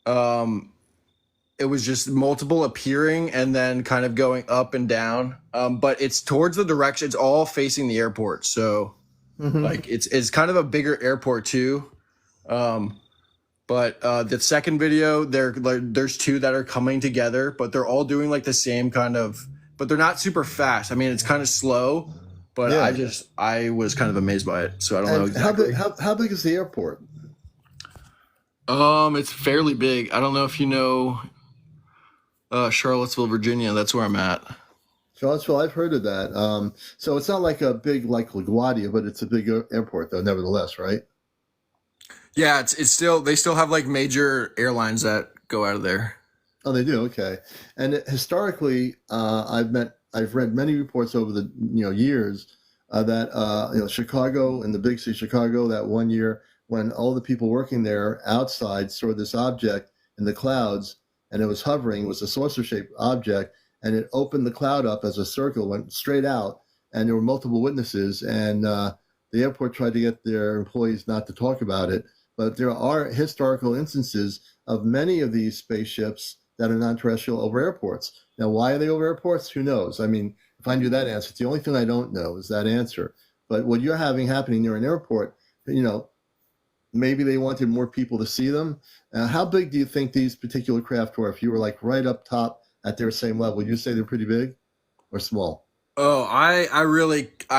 it was just multiple appearing and then kind of going up and down. But it's towards the direction. It's all facing the airport. So like it's kind of a bigger airport too. But the second video, there's 2 that are coming together, but they're all doing like the same kind of, but they're not super fast. I mean, it's kind of slow, but I was kind of amazed by it. So I don't know exactly. How big is the airport? It's fairly big. I don't know if you know Charlottesville, Virginia. That's where I'm at. Charlottesville, I've heard of that. So it's not like a big like LaGuardia, but it's a big airport though, nevertheless, right? Yeah, it's still, they still have like major airlines that go out of there. Oh, they do. Okay. And historically, I've read many reports over the years that Chicago, in the big city Chicago, that one year when all the people working there outside saw this object in the clouds and it was hovering, it was a saucer-shaped object, and it opened the cloud up as a circle, went straight out, and there were multiple witnesses, and the airport tried to get their employees not to talk about it. But there are historical instances of many of these spaceships that are non-terrestrial over airports. Now, why are they over airports? Who knows? I mean, if I knew that answer, it's the only thing I don't know is that answer. But what you're having happening near an airport, maybe they wanted more people to see them. How big do you think these particular craft were? If you were like right up top at their same level, would you say they're pretty big or small? Oh, I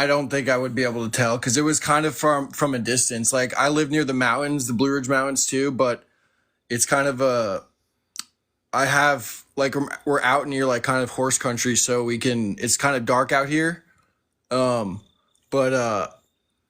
don't think I would be able to tell because it was kind of from a distance. Like I live near the mountains, the Blue Ridge Mountains too, but it's kind of I have like, we're out near like kind of horse country, so it's kind of dark out here. But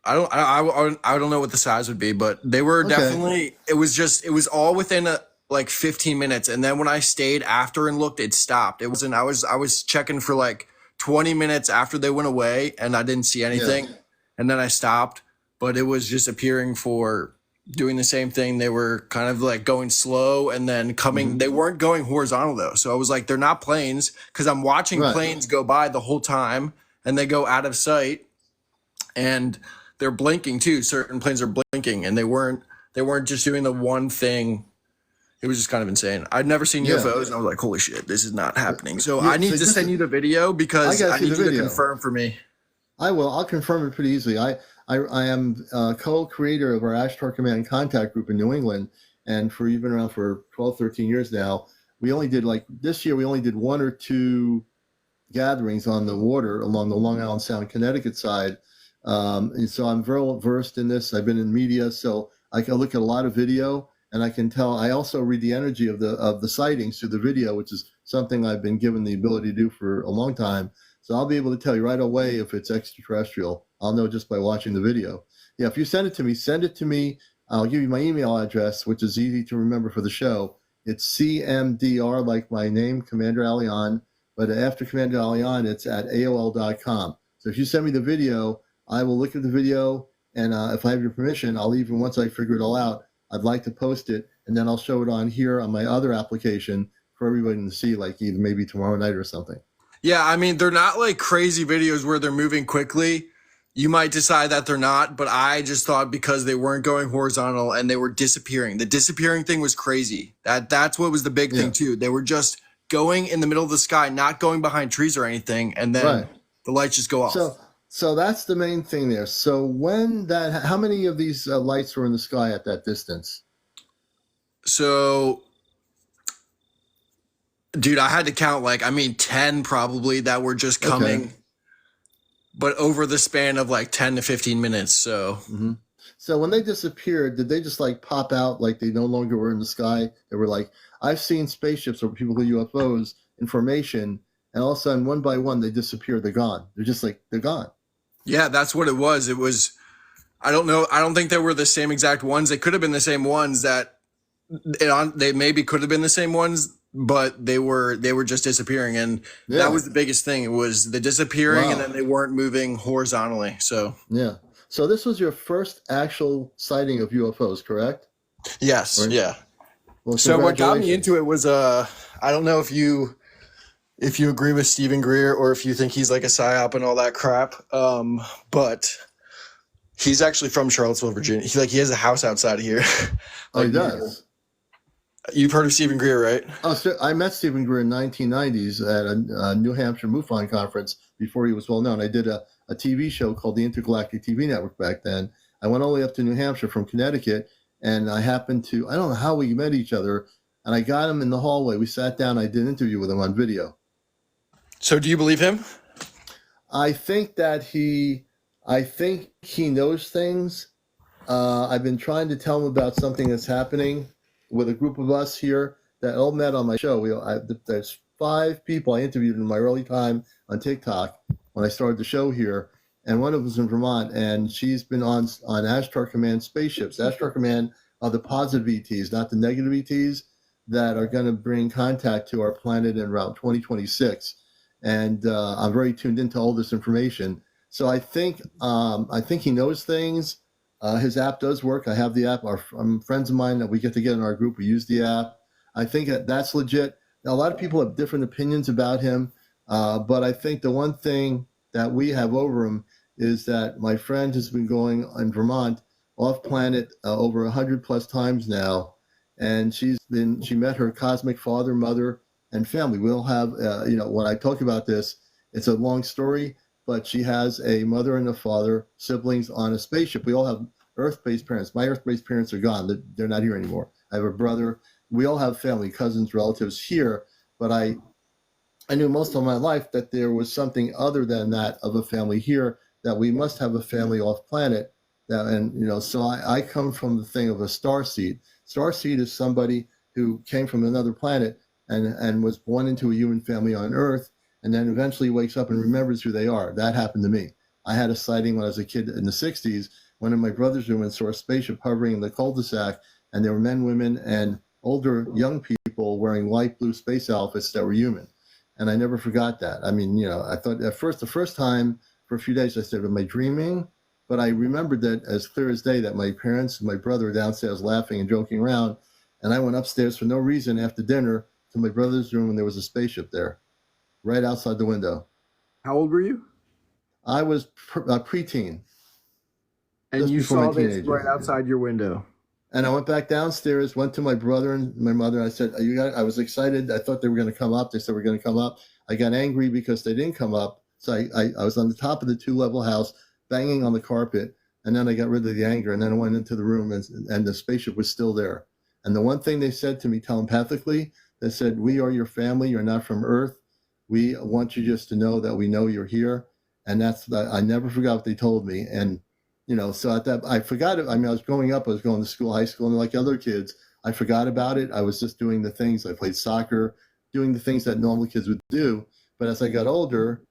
I don't know what the size would be, but they were definitely, it was all within like 15 minutes. And then when I stayed after and looked, it stopped. It wasn't, I was checking for like 20 minutes after they went away and I didn't see anything. Yeah. And then I stopped, but it was just appearing for doing the same thing. They were kind of like going slow and then coming. They weren't going horizontal though. So I was like, they're not planes, because I'm watching planes go by the whole time and they go out of sight and they're blinking too. Certain planes are blinking and they weren't just doing the one thing. It was just kind of insane. I'd never seen UFOs, and I was like, holy shit, this is not happening. So I need to send you the video because I need you to confirm for me. I will. I'll confirm it pretty easily. I am co-creator of our Ashtar Command contact group in New England, and you've been around for 12, 13 years now. We only did this year, we only did 1 or 2 gatherings on the water along the Long Island Sound, Connecticut side. And so I'm very well versed in this. I've been in media, so I can look at a lot of video. And I can tell. I also read the energy of the sightings through the video, which is something I've been given the ability to do for a long time. So I'll be able to tell you right away if it's extraterrestrial. I'll know just by watching the video. Yeah, if you send it to me. I'll give you my email address, which is easy to remember for the show. It's CmdR, like my name, CmdrAleon. But after CmdrAleon, it's at AOL.com. So if you send me the video, I will look at the video. And if I have your permission, I'll even, once I figure it all out, I'd like to post it, and then I'll show it on here on my other application for everybody to see, like either maybe tomorrow night or something. Yeah, I mean, they're not like crazy videos where they're moving quickly. You might decide that they're not, but I just thought because they weren't going horizontal and they were disappearing. The disappearing thing was crazy. That's what was the big thing too. They were just going in the middle of the sky, not going behind trees or anything, and then The lights just go off. So that's the main thing there. So how many of these lights were in the sky at that distance? So, dude, I had to count 10 probably that were just coming. Okay. But over the span of 10 to 15 minutes. So. Mm-hmm. So when they disappeared, did they just pop out like they no longer were in the sky? They were like, I've seen spaceships or people with UFOs in formation, and all of a sudden, one by one, they disappear. They're gone. They're just they're gone. Yeah, that's what it was. It was, I don't know. I don't think they were the same exact ones. They could have been the same ones they maybe could have been the same ones, but they were just disappearing. And that was the biggest thing. It was the disappearing, and then they weren't moving horizontally. So, yeah. So this was your first actual sighting of UFOs, correct? Yes. Right? Yeah. Well, so what got me into it was, I don't know if you agree with Stephen Greer or if you think he's like a psyop and all that crap. But he's actually from Charlottesville, Virginia. He has a house outside of here. Oh, he does. You've heard of Stephen Greer, right? Oh, so I met Stephen Greer in 1990s at a New Hampshire MUFON conference before he was well known. I did a TV show called the Intergalactic TV Network back then. I went all the way up to New Hampshire from Connecticut, and I happened to, I don't know how we met each other, and I got him in the hallway. We sat down. I did an interview with him on video. So do you believe him? I think he knows things. I've been trying to tell him about something that's happening with a group of us here that all met on my show. There's 5 people I interviewed in my early time on TikTok when I started the show here, and one of them was in Vermont, and she's been on Ashtar Command spaceships. Ashtar Command are the positive ETs, not the negative ETs, that are going to bring contact to our planet in around 2026. And I'm very tuned into all this information. So I think he knows things. His app does work. I have the app. Friends of mine that we get together in our group, we use the app. I think that's legit. Now, a lot of people have different opinions about him, but I think the one thing that we have over him is that my friend has been going in Vermont off planet over 100 plus times now, and she met her cosmic father, mother, and family. We'll have when I talk about this, it's a long story, but she has a mother and a father, siblings on a spaceship. We all have Earth-based parents. My Earth-based parents are gone. They're not here anymore. I have a brother. We all have family, cousins, relatives here, but I knew most of my life that there was something other than that of a family here, that we must have a family off planet. So I come from the thing of a starseed. Starseed is somebody who came from another planet and was born into a human family on Earth, and then eventually wakes up and remembers who they are. That happened to me. I had a sighting when I was a kid in the 60s. One of my brothers and saw a spaceship hovering in the cul-de-sac, and there were men, women, and older young people wearing light blue space outfits that were human. And I never forgot that. I mean, I thought the first time for a few days I said, am I dreaming? But I remembered that as clear as day, that my parents and my brother were downstairs laughing and joking around. And I went upstairs for no reason after dinner to my brother's room, and there was a spaceship there, right outside the window. How old were you? I was preteen. And you saw this right outside your window. And I went back downstairs, went to my brother and my mother, and I said, I was excited. I thought they were going to come up. They said we're going to come up. I got angry because they didn't come up. So I was on the top of the 2-level house, banging on the carpet. And then I got rid of the anger. And then I went into the room, and the spaceship was still there. And the one thing they said to me telepathically, they said, we are your family. You're not from Earth. We want you just to know that we know you're here. And I never forgot what they told me. And so at that, I forgot it. I mean, I was growing up, I was going to school, high school, and like other kids, I forgot about it. I was just doing the things. I played soccer, doing the things that normal kids would do. But as I got older,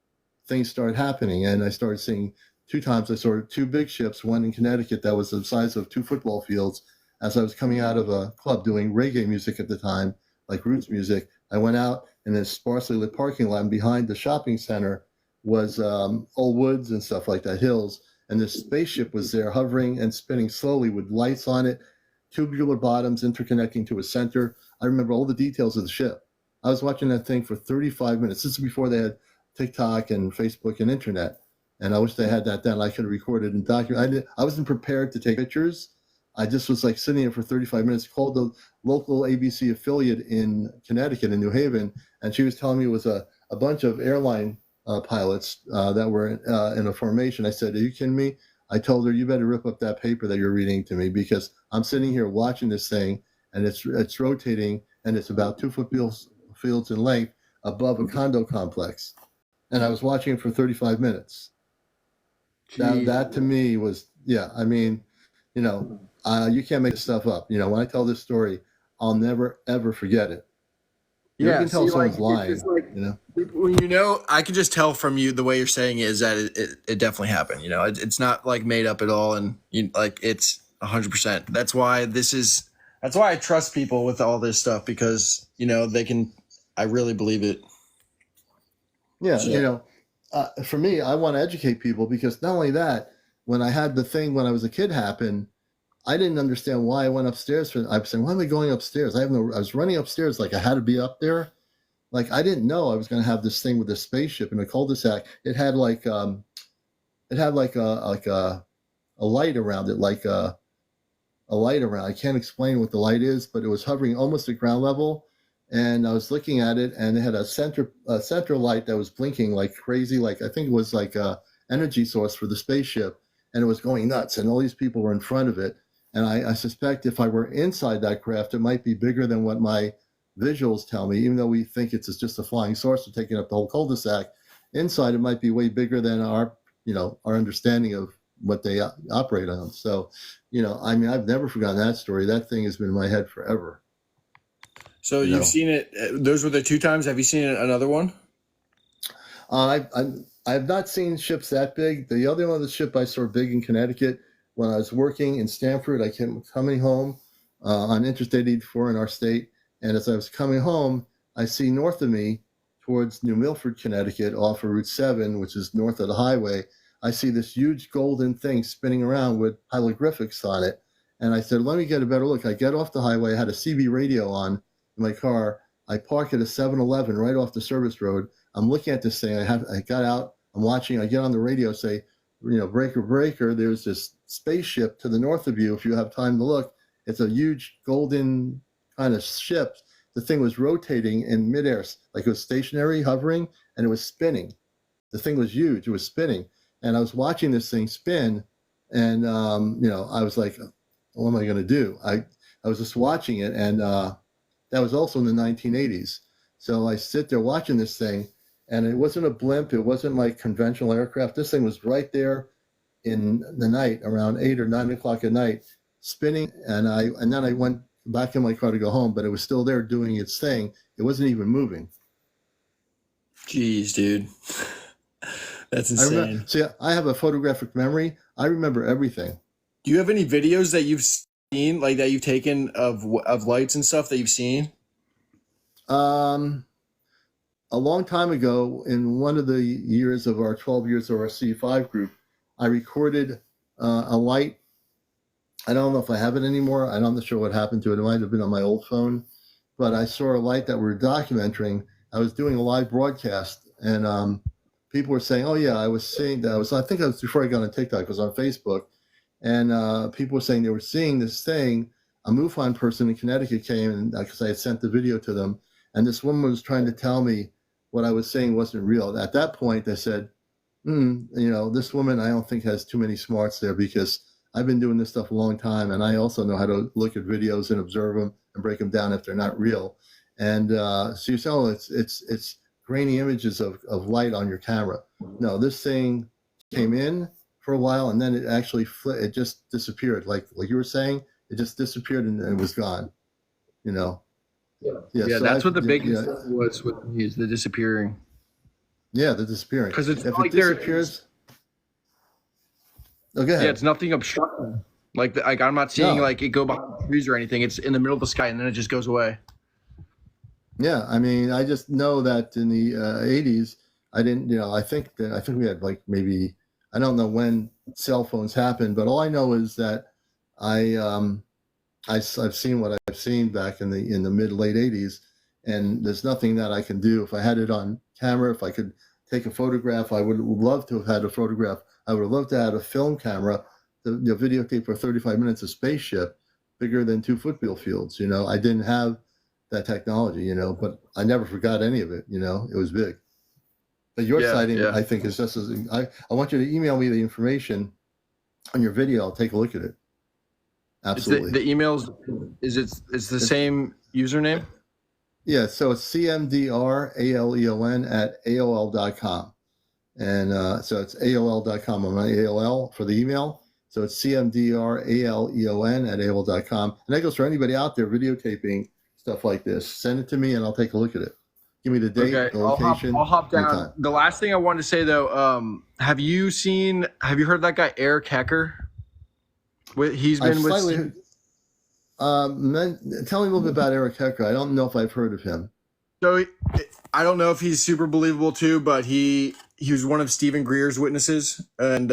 things started happening. And I started seeing 2 times, I saw 2 big ships, one in Connecticut that was the size of 2 football fields. As I was coming out of a club doing reggae music at the time, like roots music, I went out in this sparsely lit parking lot, and behind the shopping center was old woods and stuff like that, hills. And this spaceship was there hovering and spinning slowly with lights on it, tubular bottoms interconnecting to a center. I remember all the details of the ship. I was watching that thing for 35 minutes. This is before they had TikTok and Facebook and internet. And I wish they had that then. I could have recorded and documented. I wasn't prepared to take pictures. I just was sitting there for 35 minutes, called the local ABC affiliate in Connecticut, in New Haven. And she was telling me it was a bunch of airline pilots that were in a formation. I said, "Are you kidding me?" I told her, "You better rip up that paper that you're reading to me, because I'm sitting here watching this thing, and it's rotating, and it's about 2 football fields in length above a condo complex, and I was watching it for 35 minutes." That to me was, yeah. I mean, you can't make this stuff up. When I tell this story, I'll never ever forget it. You Yeah, can tell see, like, someone's lying. it's just like, I can just tell from you the way you're saying it is that it definitely happened. It's not like made up at all, and like it's 100%. That's why I trust people with all this stuff, because they can. I really believe it. Yeah, So, for me, I want to educate people, because not only that, when I had the thing when I was a kid happen, I didn't understand why I went upstairs. I was saying, "Why am I going upstairs?" I was running upstairs like I had to be up there. Like, I didn't know I was going to have this thing with a spaceship in a cul-de-sac. It had like a light around it, like a light around. I can't explain what the light is, but it was hovering almost at ground level. And I was looking at it, and it had a center light that was blinking like crazy. Like, I think it was like a energy source for the spaceship, and it was going nuts. And all these people were in front of it. And I suspect if I were inside that craft, it might be bigger than what my visuals tell me. Even though we think it's just a flying saucer taking up the whole cul-de-sac, inside it might be way bigger than our understanding of what they operate on. So, I mean, I've never forgotten that story. That thing has been in my head forever. so you've seen it. Those were the 2 times. Have you seen another one? I have not seen ships that big. The other ship I saw big in Connecticut when I was working in Stamford. I came coming home on Interstate 84 in our state, and as I was coming home, I see north of me towards New Milford, Connecticut, off of Route 7, which is north of the highway. I see this huge golden thing spinning around with hieroglyphics on it. And I said, "Let me get a better look." I get off the highway. I had a CB radio on in my car. I park at a 7-Eleven right off the service road. I'm looking at this thing. I got out. I'm watching. I get on the radio, say, "Breaker, breaker, there's this spaceship to the north of you if you have time to look." It's a huge golden kind of ship. The thing was rotating in midair, like it was stationary, hovering, and it was spinning. The thing was huge. It was spinning. And I was watching this thing spin, and I was like, "What am I going to do?" I was just watching it, and that was also in the 1980s. So I sit there watching this thing, and it wasn't a blimp. It wasn't like conventional aircraft. This thing was right there in the night, around 8 or 9 o'clock at night, spinning. And then I went back in my car to go home, but it was still there doing its thing. It wasn't even moving. Jeez, dude. That's insane. I have a photographic memory. I remember everything. Do you have any videos that you've seen, like that you've taken of lights and stuff that you've seen? A long time ago, in one of the years of our 12 years of our C5 group, I recorded a light. I don't know if I have it anymore. I'm not sure what happened to it. It might have been on my old phone, but I saw a light that we were documenting. I was doing a live broadcast, and people were saying, "Oh yeah, I was seeing that." I think it was before I got on TikTok. It was on Facebook, and people were saying they were seeing this thing. A MUFON person in Connecticut came, and because I had sent the video to them, and this woman was trying to tell me what I was saying wasn't real. At that point, they said, "This woman, I don't think has too many smarts there, because I've been doing this stuff a long time, and I also know how to look at videos and observe them and break them down if they're not real." And so you say, "Oh, it's grainy images of light on your camera." No, this thing came in for a while, and then it actually it just disappeared. Like you were saying, it just disappeared and it was gone. Yeah, so that's what the biggest was with me, is the disappearing. Yeah, the disappearing. Because it's if like it disappears. Oh, go ahead. Yeah, it's nothing obstructing. Like I'm not seeing like it go behind trees or anything. It's in the middle of the sky, and then it just goes away. Yeah, I mean, I just know that in the 80s, I didn't. I think we had like maybe, I don't know when cell phones happened, but all I know is that I've seen what I've seen back in the mid late 80s, and there's nothing that I can do. If I had it on camera, if I could take a photograph, I would love to have had a photograph. I would love to have a film camera, the videotape for 35 minutes of spaceship bigger than 2 football fields. I didn't have that technology, but I never forgot any of it. It was big. But your sighting, yeah. I think, is just as I want you to email me the information on your video. I'll take a look at it. Absolutely. The emails it's the same username? Yeah, so it's CmdrAleon at AOL.com. And so it's AOL.com on my AOL for the email. So it's CmdrAleon at AOL.com. And that goes for anybody out there videotaping stuff like this. Send it to me and I'll take a look at it. Give me the date, Okay, the location. I'll hop and the down. time. The last thing I wanted to say though, have you heard that guy Eric Hecker? He's been with Tell me a little bit about Eric Hecker. I don't know if I've heard of him. So I don't know if he's super believable too, but he was one of Stephen Greer's witnesses, and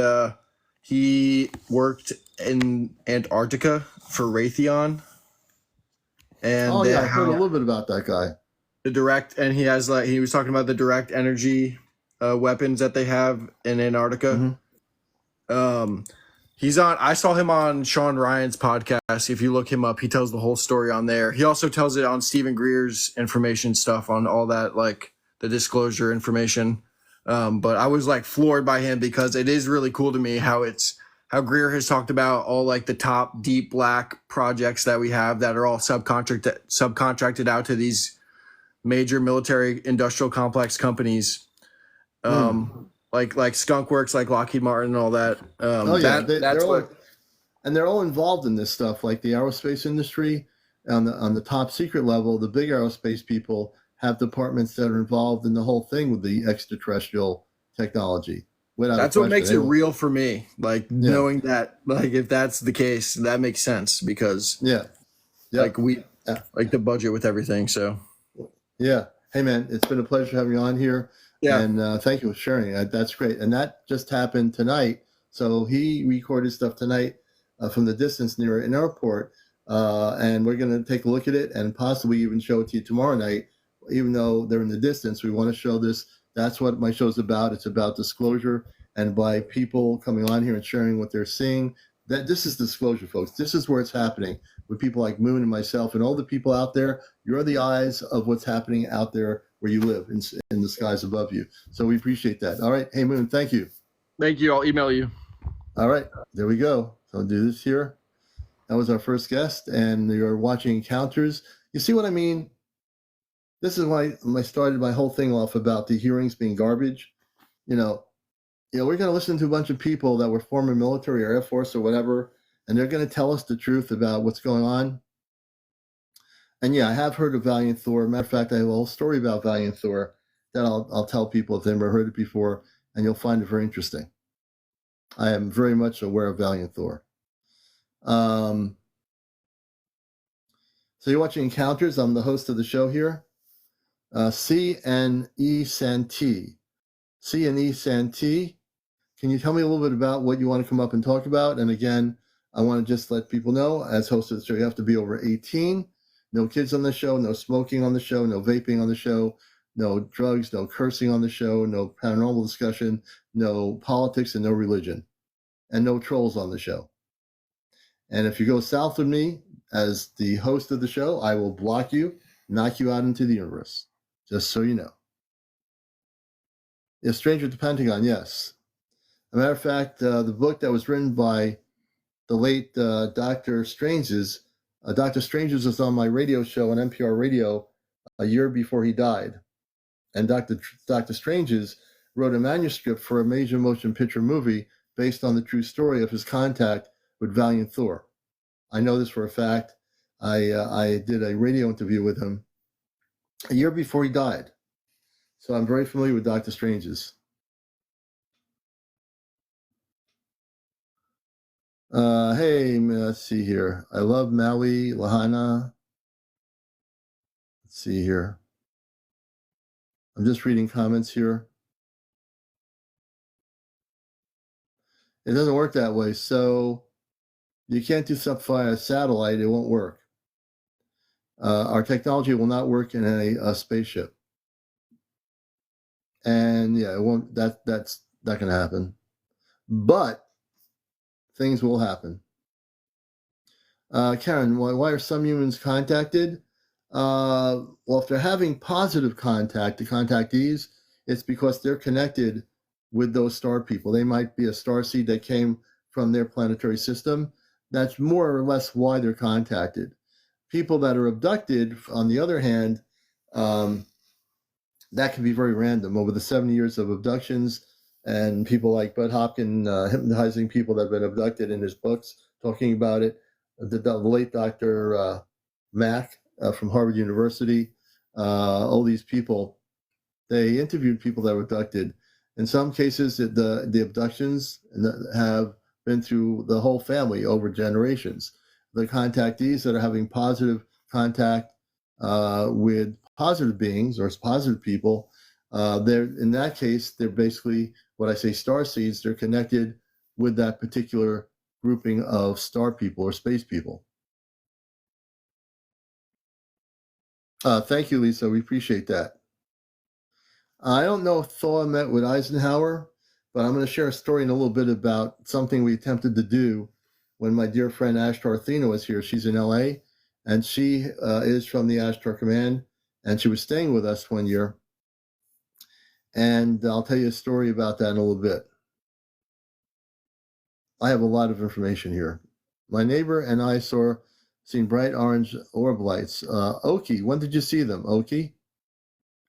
he worked in Antarctica for Raytheon. And I heard a little bit about that guy. He was talking about the direct energy weapons that they have in Antarctica. Mm-hmm. I saw him on Sean Ryan's podcast. If you look him up, he tells the whole story on there. He also tells it on Stephen Greer's information stuff on all that, like the disclosure information. But I was like floored by him because it is really cool to me how Greer has talked about all like the top deep black projects that we have that are all subcontracted out to these major military industrial complex companies. Like Skunk Works, like Lockheed Martin and all that. They're all involved in this stuff, like the aerospace industry on the top secret level. The big aerospace people have departments that are involved in the whole thing with the extraterrestrial technology. That's what makes it real for me. Like knowing that, like if that's the case, that makes sense because like the budget with everything. So hey man, it's been a pleasure having you on here. Yeah. And thank you for sharing. That's great. And that just happened tonight. So he recorded stuff tonight from the distance near an airport. And we're going to take a look at it and possibly even show it to you tomorrow night. Even though they're in the distance, we want to show this. That's what my show's about. It's about disclosure. And by people coming on here and sharing what they're seeing, this is disclosure, folks. This is where it's happening with people like Moon and myself and all the people out there. You're the eyes of what's happening out there where you live in the skies above you. So we appreciate that. All right. Hey, Moon, thank you. Thank you. I'll email you. All right. There we go. So I'll do this here. That was our first guest, and you're watching Encounters. You see what I mean? This is why I started my whole thing off about the hearings being garbage. We're going to listen to a bunch of people that were former military or Air Force or whatever, and they're going to tell us the truth about what's going on. And I have heard of Valiant Thor. Matter of fact, I have a whole story about Valiant Thor that I'll tell people if they've never heard it before, and you'll find it very interesting. I am very much aware of Valiant Thor. So you're watching Encounters. I'm the host of the show here. CNE Santee. CNE Santee. Can you tell me a little bit about what you want to come up and talk about? And again, I want to just let people know, as host of the show, you have to be over 18. No kids on the show, no smoking on the show, no vaping on the show, no drugs, no cursing on the show, no paranormal discussion, no politics, and no religion, and no trolls on the show. And if you go south of me as the host of the show, I will block you, knock you out into the universe, just so you know. Stranger at the Pentagon, yes. As a matter of fact, the book that was written by the late Dr. Stranges, Dr. Stranges was on my radio show on NPR radio a year before he died. And Dr. Stranges wrote a manuscript for a major motion picture movie based on the true story of his contact with Valiant Thor. I know this for a fact. I did a radio interview with him a year before he died. So I'm very familiar with Dr. Stranges. Hey, let's see here. I love Maui, Lahana. Let's see here. I'm just reading comments here. It doesn't work that way. So you can't do stuff via satellite. It won't work. Our technology will not work in a spaceship. And it won't. That's not going to happen. But things will happen. Karen, why are some humans contacted? Well, if they're having positive contact, the contactees, it's because they're connected with those star people. They might be a star seed that came from their planetary system. That's more or less why they're contacted. People that are abducted, on the other hand, that can be very random. Over the 70 years of abductions, and people like Bud Hopkins hypnotizing people that have been abducted in his books, talking about it, the late Dr. Mack from Harvard University, all these people, they interviewed people that were abducted. In some cases, the abductions have been through the whole family over generations. The contactees that are having positive contact with positive beings or positive people, they're, in that case, they're basically what I say star seeds. They're connected with that particular grouping of star people or space people. Thank you, Lisa. We appreciate that. I don't know if Thaw met with Eisenhower, but I'm going to share a story in a little bit about something we attempted to do when my dear friend Ashtar Athena was here. She's in LA, and she is from the Ashtar Command, and she was staying with us one year. And I'll tell you a story about that in a little bit. I have a lot of information here. My neighbor and I seen bright orange orb lights. Oki, when did you see them, Oki?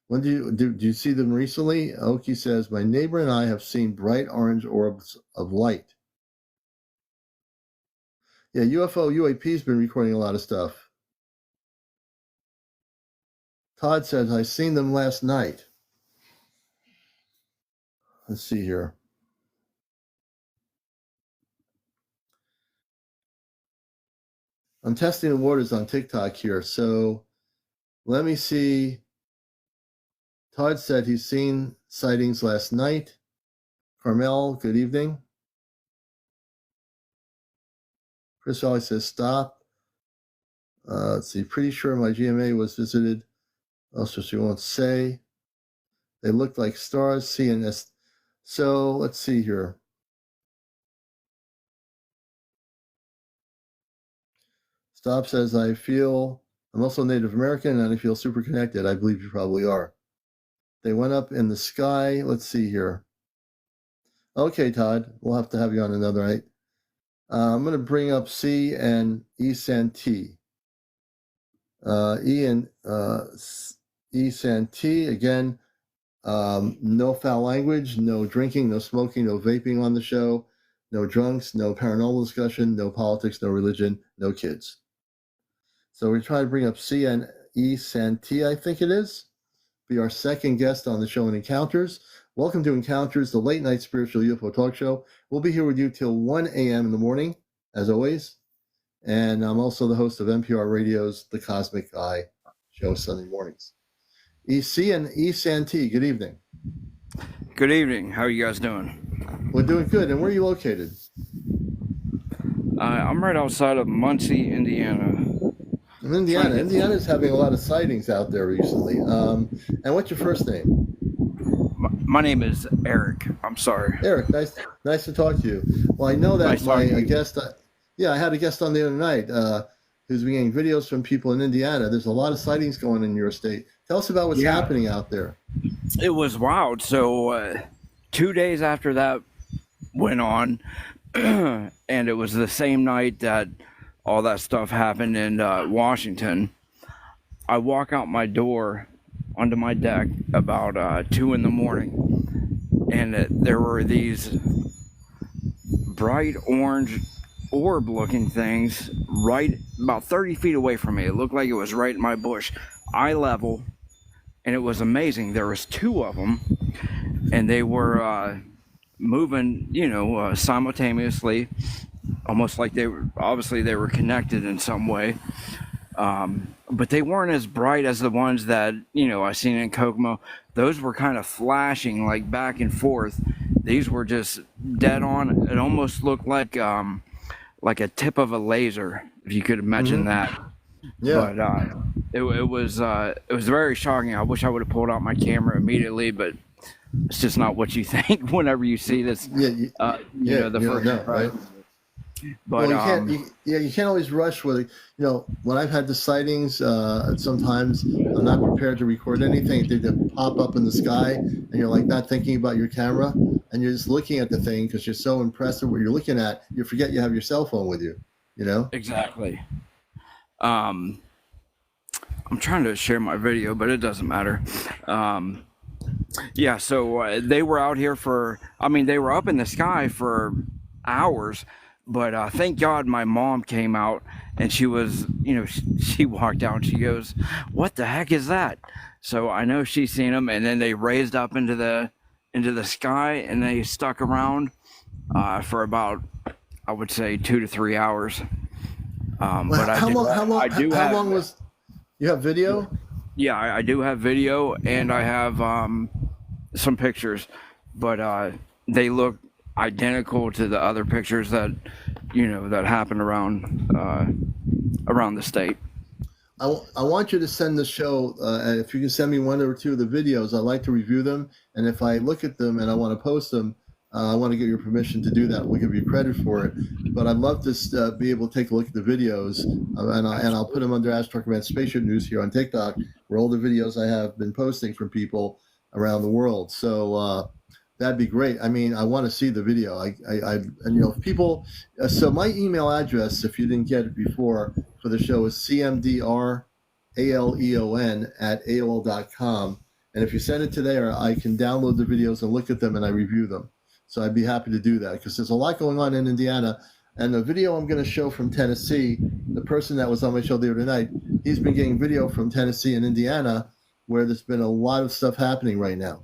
When did you see them recently? Oki says, my neighbor and I have seen bright orange orbs of light. Yeah, UFO, UAP's been recording a lot of stuff. Todd says, I seen them last night. Let's see here. I'm testing the waters on TikTok here. So let me see. Todd said he's seen sightings last night. Carmel, good evening. Chris always says stop. Let's see. Pretty sure my GMA was visited. Also, she won't say. They looked like stars. CNS. So let's see here. Stop says, I'm also Native American and I feel super connected. I believe you probably are. They went up in the sky. Let's see here. Okay, Todd, we'll have to have you on another night. I'm going to bring up C and E Santee. E Santee, again, no foul language, no drinking, no smoking, no vaping on the show, no drunks, no paranormal discussion, no politics, no religion, no kids. So we're trying to bring up C and E Santee, I think it is. Be our second guest on the show in Encounters. Welcome to Encounters, the late night spiritual UFO talk show. We'll be here with you till 1 a.m. in the morning, as always. And I'm also the host of NPR Radio's The Cosmic Eye show Sunday mornings. EC and E Santee, good evening. Good evening. How are you guys doing? We're doing good. And where are you located? I'm right outside of Muncie, Indiana. I'm in Indiana. Indiana's having a lot of sightings out there recently. And what's your first name? My name is Eric. I'm sorry. Eric, nice to talk to you. Well, I know that Nice talking to you. guest, I had a guest on the other night who's been getting videos from people in Indiana. There's a lot of sightings going in your state. Tell us about what's happening out there. It was wild. So 2 days after that went on, and it was the same night that all that stuff happened in Washington, I walk out my door onto my deck about 2 in the morning, and there were these bright orange orb looking things right about 30 feet away from me. It looked like it was right in my bush, eye level, and it was amazing. There was 2 of them, and they were moving, simultaneously, almost like they were connected in some way. But they weren't as bright as the ones that, I seen in Kokomo. Those were kind of flashing like back and forth. These were just dead on. It almost looked like a tip of a laser, if you could imagine that. Yeah. But it was very shocking. I wish I would have pulled out my camera immediately, but it's just not what you think whenever you see this. The first right? But you can't. You can't always rush with it. When I've had the sightings, sometimes I'm not prepared to record anything. They just pop up in the sky, and you're like not thinking about your camera, and you're just looking at the thing because you're so impressed with what you're looking at. You forget you have your cell phone with you. exactly. Um, I'm trying to share my video, but it doesn't matter. Yeah, so they were out here they were up in the sky for hours, but thank God my mom came out and she was, she walked out and she goes, "What the heck is that?" So I know she's seen them, and then they raised up into the sky and they stuck around for about, I would say, 2 to 3 hours. But How long? How long have, was? You have video? yeah, I do have video and I have some pictures, but they look identical to the other pictures that that happened around the state. I want you to send the show. If you can send me one or two of the videos, I'd like to review them. And if I look at them and I want to post them, I want to get your permission to do that. We'll give you credit for it. But I'd love to be able to take a look at the videos, and I'll put them under Ask Talking About Spaceship News here on TikTok, where all the videos I have been posting from people around the world. So that'd be great. I mean, I want to see the video. People. So my email address, if you didn't get it before, for the show is CmdrAleon at AOL.com. And if you send it to there, I can download the videos and look at them and I review them. So I'd be happy to do that because there's a lot going on in Indiana. And the video I'm going to show from Tennessee, the person that was on my show the other night, he's been getting video from Tennessee and Indiana where there's been a lot of stuff happening right now.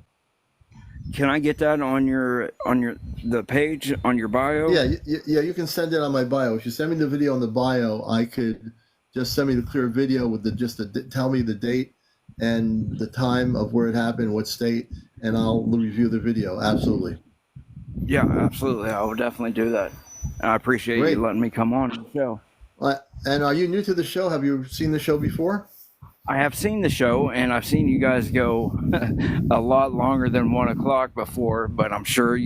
Can I get that on the page on your bio? Yeah, you can send it on my bio. If you send me the video on the bio, I could just send me the clear video with tell me the date and the time of where it happened, what state, and I'll review the video. Absolutely. Yeah, absolutely. I will definitely do that. I appreciate Great. you letting me come on the show. And are you new to the show? Have you seen the show before? I have seen the show, and I've seen you guys go a lot longer than 1 o'clock before, but I'm sure,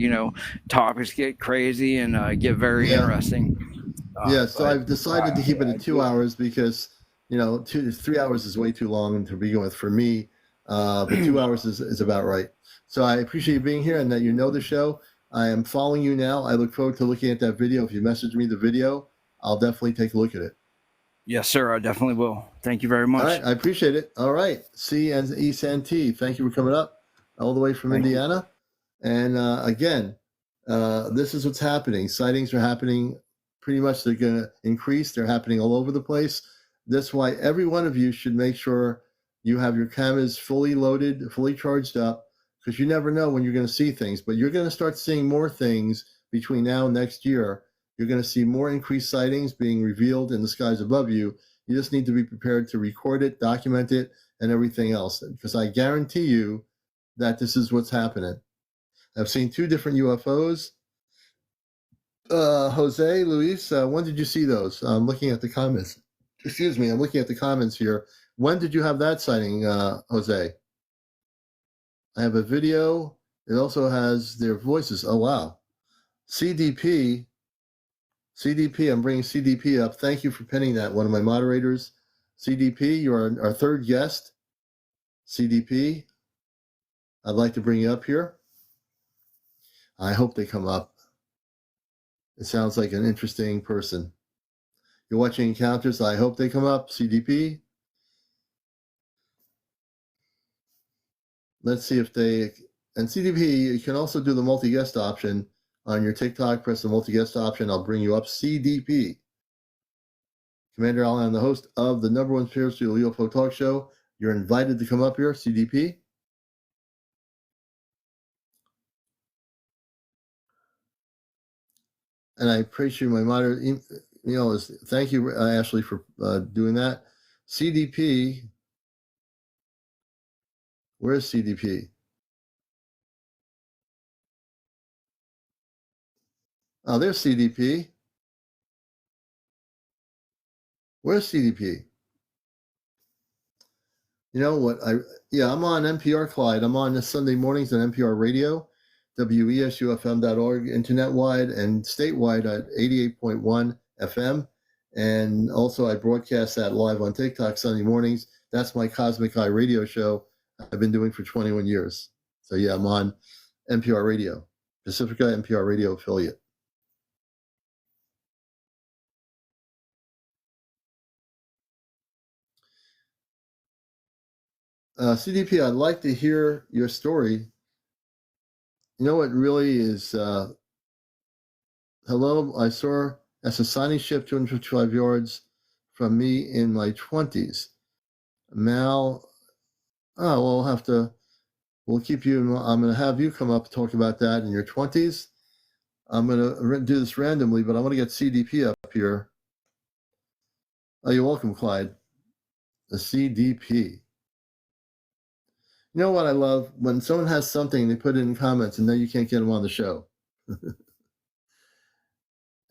topics get crazy and get very interesting. So I've decided to keep it at 2 hours because, 3 hours is way too long to begin with for me, but 2 hours is about right. So I appreciate you being here and that you know the show. I am following you now. I look forward to looking at that video. If you message me the video, I'll definitely take a look at it. Yes, sir. I definitely will. Thank you very much. All right. I appreciate it. All right. C and East and T. Thank you for coming up all the way from Indiana. And again, this is what's happening. Sightings are happening pretty much. They're going to increase. They're happening all over the place. That's why every one of you should make sure you have your cameras fully loaded, fully charged up, because you never know when you're going to see things. But you're going to start seeing more things between now and next year. You're going to see more increased sightings being revealed in the skies above you. You just need to be prepared to record it, document it, and everything else. Because I guarantee you that this is what's happening. I've seen 2 different UFOs. Jose, Luis, when did you see those? I'm looking at the comments. Excuse me, I'm looking at the comments here. When did you have that sighting, Jose? I have a video. It also has their voices. Oh, wow. CDP, I'm bringing CDP up. Thank you for pinning that, one of my moderators. CDP, you're our third guest. CDP, I'd like to bring you up here. I hope they come up. It sounds like an interesting person. You're watching Encounters. I hope they come up. CDP. Let's see if they... And CDP, you can also do the multi-guest option on your TikTok. Press the multi-guest option. I'll bring you up. CDP. CmdrAleon, the host of the #1 spiritual UFO talk show. You're invited to come up here, CDP. And I appreciate my moderator. Thank you, Ashley, for doing that. CDP. Where's CDP? Oh, there's CDP. Where's CDP? You know what? I'm on NPR, Clyde. I'm on the Sunday mornings on NPR radio. WESUFM.org, internet-wide and statewide at 88.1 FM. And also I broadcast that live on TikTok Sunday mornings. That's my Cosmic Eye radio show I've been doing for 21 years. So yeah, I'm on NPR Radio, Pacifica NPR Radio affiliate. CDP, I'd like to hear your story. You know what really is, hello, I saw as a signing ship 255 yards from me in my 20s. Mal, we'll keep you, I'm going to have you come up and talk about that in your 20s. I'm going to do this randomly, but I want to get CDP up here. Oh, you're welcome, Clyde. The CDP. You know what I love? When someone has something, they put it in comments, and then you can't get them on the show.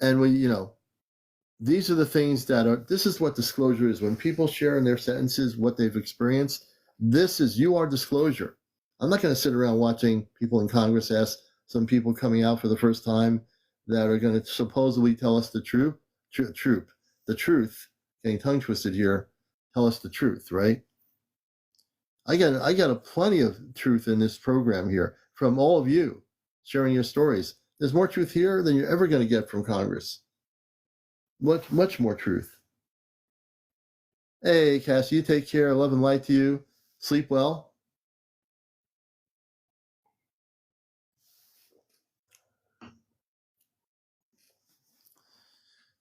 And these are the things this is what disclosure is. When people share in their sentences what they've experienced, you are disclosure. I'm not going to sit around watching people in Congress ask some people coming out for the first time that are going to supposedly tell us the truth, getting tongue twisted here, tell us the truth, right? I got a plenty of truth in this program here from all of you sharing your stories. There's more truth here than you're ever going to get from Congress. Much more truth. Hey, Cassie, you take care. Love and light to you. Sleep well.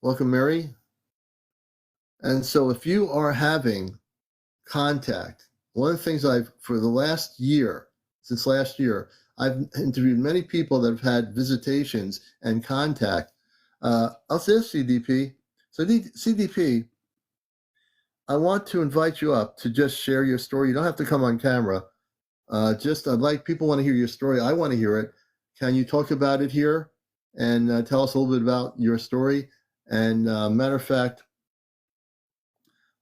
Welcome, Mary. And so if you are having contact, one of the things for the last year, since last year, I've interviewed many people that have had visitations and contact. I'll say CDP. So CDP, I want to invite you up to just share your story. You don't have to come on camera. I'd like people want to hear your story. I want to hear it. Can you talk about it here and tell us a little bit about your story? And matter of fact,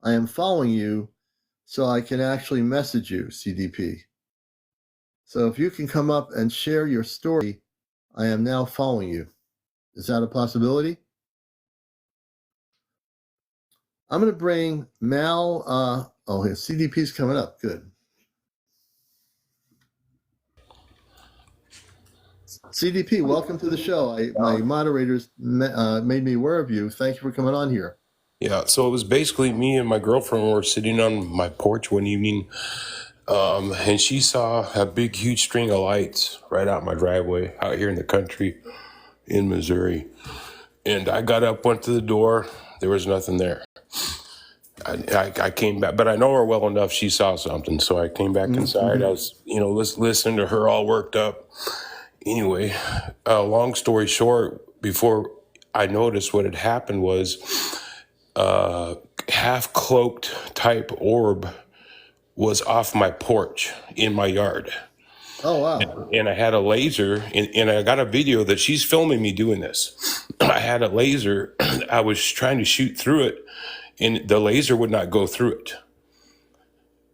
I am following you so I can actually message you, CDP. So if you can come up and share your story, I am now following you. Is that a possibility? I'm going to bring Mal. Here, CDP's coming up. Good. CDP, welcome to the show. My moderators made me aware of you. Thank you for coming on here. Yeah, so it was basically me and my girlfriend were sitting on my porch one evening, and she saw a big, huge string of lights right out my driveway out here in the country in Missouri. And I got up, went to the door. There was nothing there. I came back, but I know her well enough. She saw something, so I came back inside. I was, listening to her all worked up. Anyway, long story short, before I noticed what had happened was half-cloaked type orb was off my porch in my yard. Oh, wow. And I had a laser, and I got a video that she's filming me doing this. I had a laser. I was trying to shoot through it, and the laser would not go through it.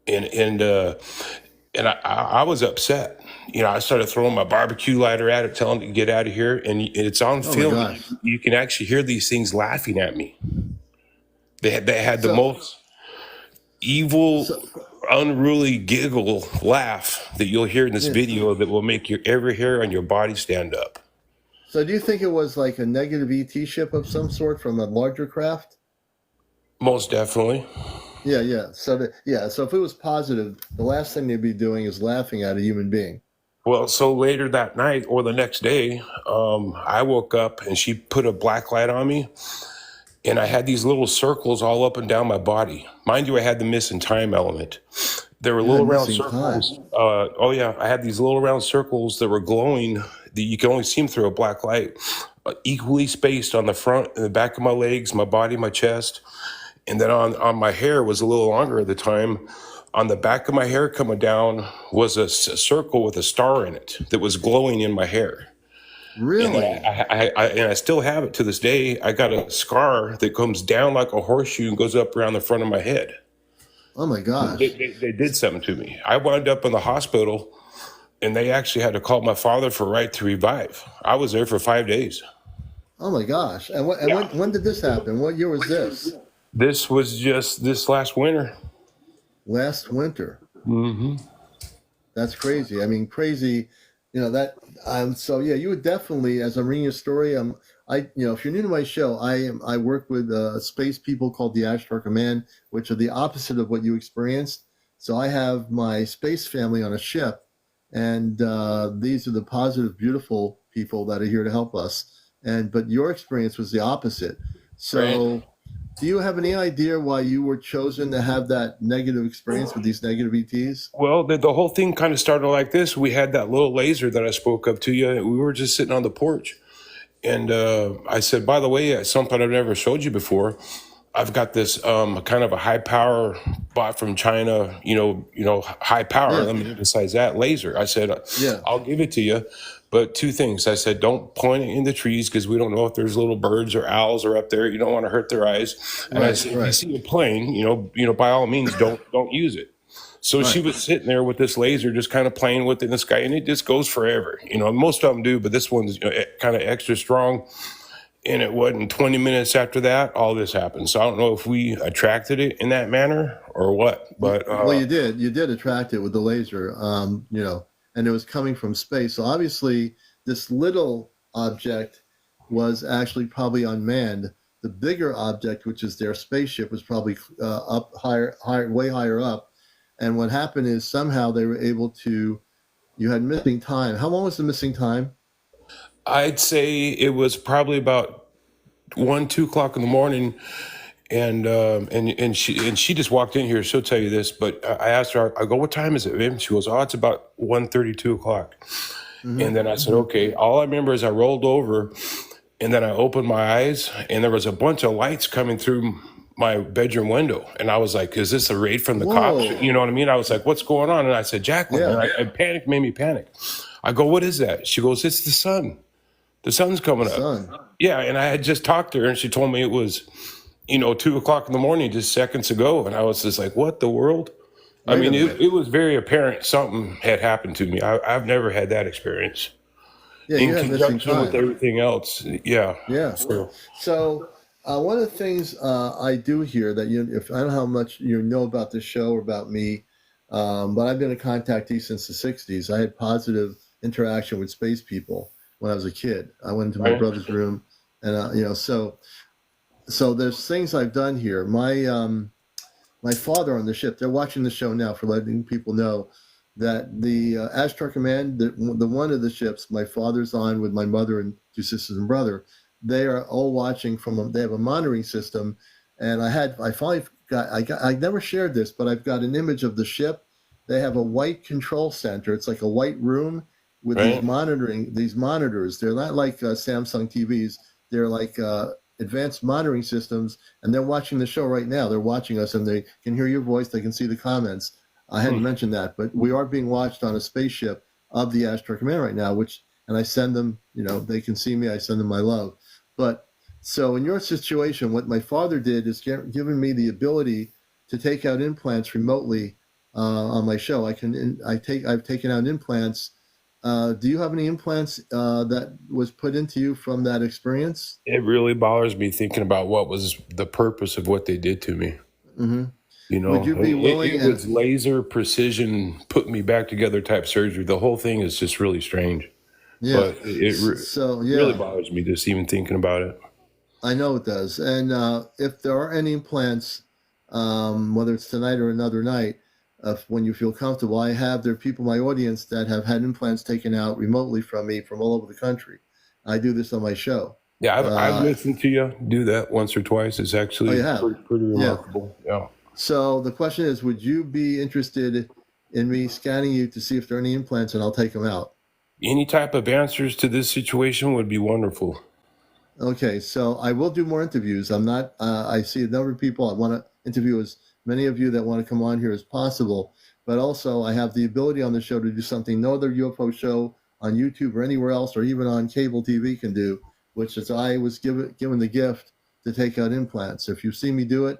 And I was upset. I started throwing my barbecue lighter at it, telling it to get out of here. And it's on film. You can actually hear these things laughing at me. They had the most evil, unruly giggle laugh that you'll hear in this video that will make every hair on your body stand up. So do you think it was like a negative ET ship of some sort from a larger craft? Most definitely. Yeah. So if it was positive, the last thing they'd be doing is laughing at a human being. Well, so later that night or the next day, I woke up and she put a black light on me. And I had these little circles all up and down my body. Mind you, I had the missing time element. There were little round circles. I had these little round circles that were glowing that you can only see them through a black light, equally spaced on the front and the back of my legs, my body, my chest. And then on my hair was a little longer at the time. On the back of my hair coming down was a circle with a star in it that was glowing in my hair. Really? And I still have it to this day. I got a scar that comes down like a horseshoe and goes up around the front of my head. Oh my gosh. They did something to me. I wound up in the hospital and they actually had to call my father for right to revive. I was there for 5 days. Oh my gosh! And Yeah. when did this happen? What year was this? This was just this last winter. Last winter. Hmm. That's crazy. I mean, crazy. You know that. So yeah, you would definitely, as I'm reading your story, if you're new to my show, I work with space people called the Ashtar Command, which are the opposite of what you experienced. So I have my space family on a ship, and these are the positive, beautiful people that are here to help us. But your experience was the opposite. Right. So, do you have any idea why you were chosen to have that negative experience with these negative ETs? Well, the whole thing kind of started like this. We had that little laser that I spoke of to you. We were just sitting on the porch. And I said, by the way, something I've never showed you before. I've got this kind of a high power bought from China, high power. Yeah, Let me emphasize that laser. I said, yeah, I'll give it to you. But two things. I said, don't point it in the trees because we don't know if there's little birds or owls are up there. You don't want to hurt their eyes. And I right, said, if you right, see a plane, by all means, don't use it. So she right. was sitting there with this laser, just kind of playing with it in the sky, and it just goes forever. Most of them do, but this one's kind of extra strong. And it wasn't 20 minutes after that, all this happened. So I don't know if we attracted it in that manner or what, but Well, you did. You did attract it with the laser, and it was coming from space. So obviously, this little object was actually probably unmanned. The bigger object, which is their spaceship, was probably up higher, way higher up. And what happened is somehow they were able to. You had missing time. How long was the missing time? I'd say it was probably about 1, 2 o'clock in the morning. And she just walked in here. She'll tell you this, but I asked her. I go, "What time is it, babe?" She goes, "Oh, it's about 1:30, 2 o'clock." Mm-hmm. And then I said, "Okay." All I remember is I rolled over, and then I opened my eyes, and there was a bunch of lights coming through my bedroom window, and I was like, "Is this a raid from the cops?" Whoa! You know what I mean? I was like, "What's going on?" And I said, "Jacqueline," and Yeah, I panicked, made me panic. I go, "What is that?" She goes, "It's the sun. The sun's the coming up." sun. Yeah, and I had just talked to her, and she told me it was 2 o'clock in the morning just seconds ago. And I was just like, what the world? I Wait a mean, minute. it was very apparent something had happened to me. I've never had that experience Yeah, in you had missing conjunction with time. everything else. Yeah. Yeah. So, So one of the things I do here that if I don't know how much you know about this show or about me, but I've been a contactee since the '60s. I had positive interaction with space people when I was a kid. I went into my right. brother's room, and so there's things I've done here. My father on the ship. They're watching the show now for letting people know that the Ashtar Command, the one of the ships, my father's on with my mother and two sisters and brother. They are all watching they have a monitoring system, and I finally I never shared this, but I've got an image of the ship. They have a white control center. It's like a white room with Right. these monitors. They're not like Samsung TVs. They're like advanced monitoring systems, and they're watching the show right now. They're watching us, and they can hear your voice. They can see the comments. I hadn't Hmm. mentioned that, but we are being watched on a spaceship of the Ashtar Command right now, and I send them, they can see me. I send them my love. But so in your situation, what my father did is given me the ability to take out implants remotely on my show. I've taken out implants. Do you have any implants that was put into you from that experience? It really bothers me thinking about what was the purpose of what they did to me. Hmm. Would you be willing? It was laser precision, put me back together type surgery. The whole thing is just really strange, Yeah. but it So really yeah, bothers me just even thinking about it. I know it does. And if there are any implants, whether it's tonight or another night, when you feel comfortable, there are people in my audience that have had implants taken out remotely from me from all over the country. I do this on my show. Yeah, I've Uh, listened to you do that once or twice. It's oh, actually you have? pretty Yeah. remarkable. Yeah. So the question is, would you be interested in me scanning you to see if there are any implants, and I'll take them out? Any type of answers to this situation would be wonderful. Okay, so I will do more interviews. I'm not. I see a number of people. I want to interview as many of you that want to come on here as possible. But also, I have the ability on the show to do something no other UFO show on YouTube or anywhere else, or even on cable TV can do, which is I was given the gift to take out implants. If you see me do it,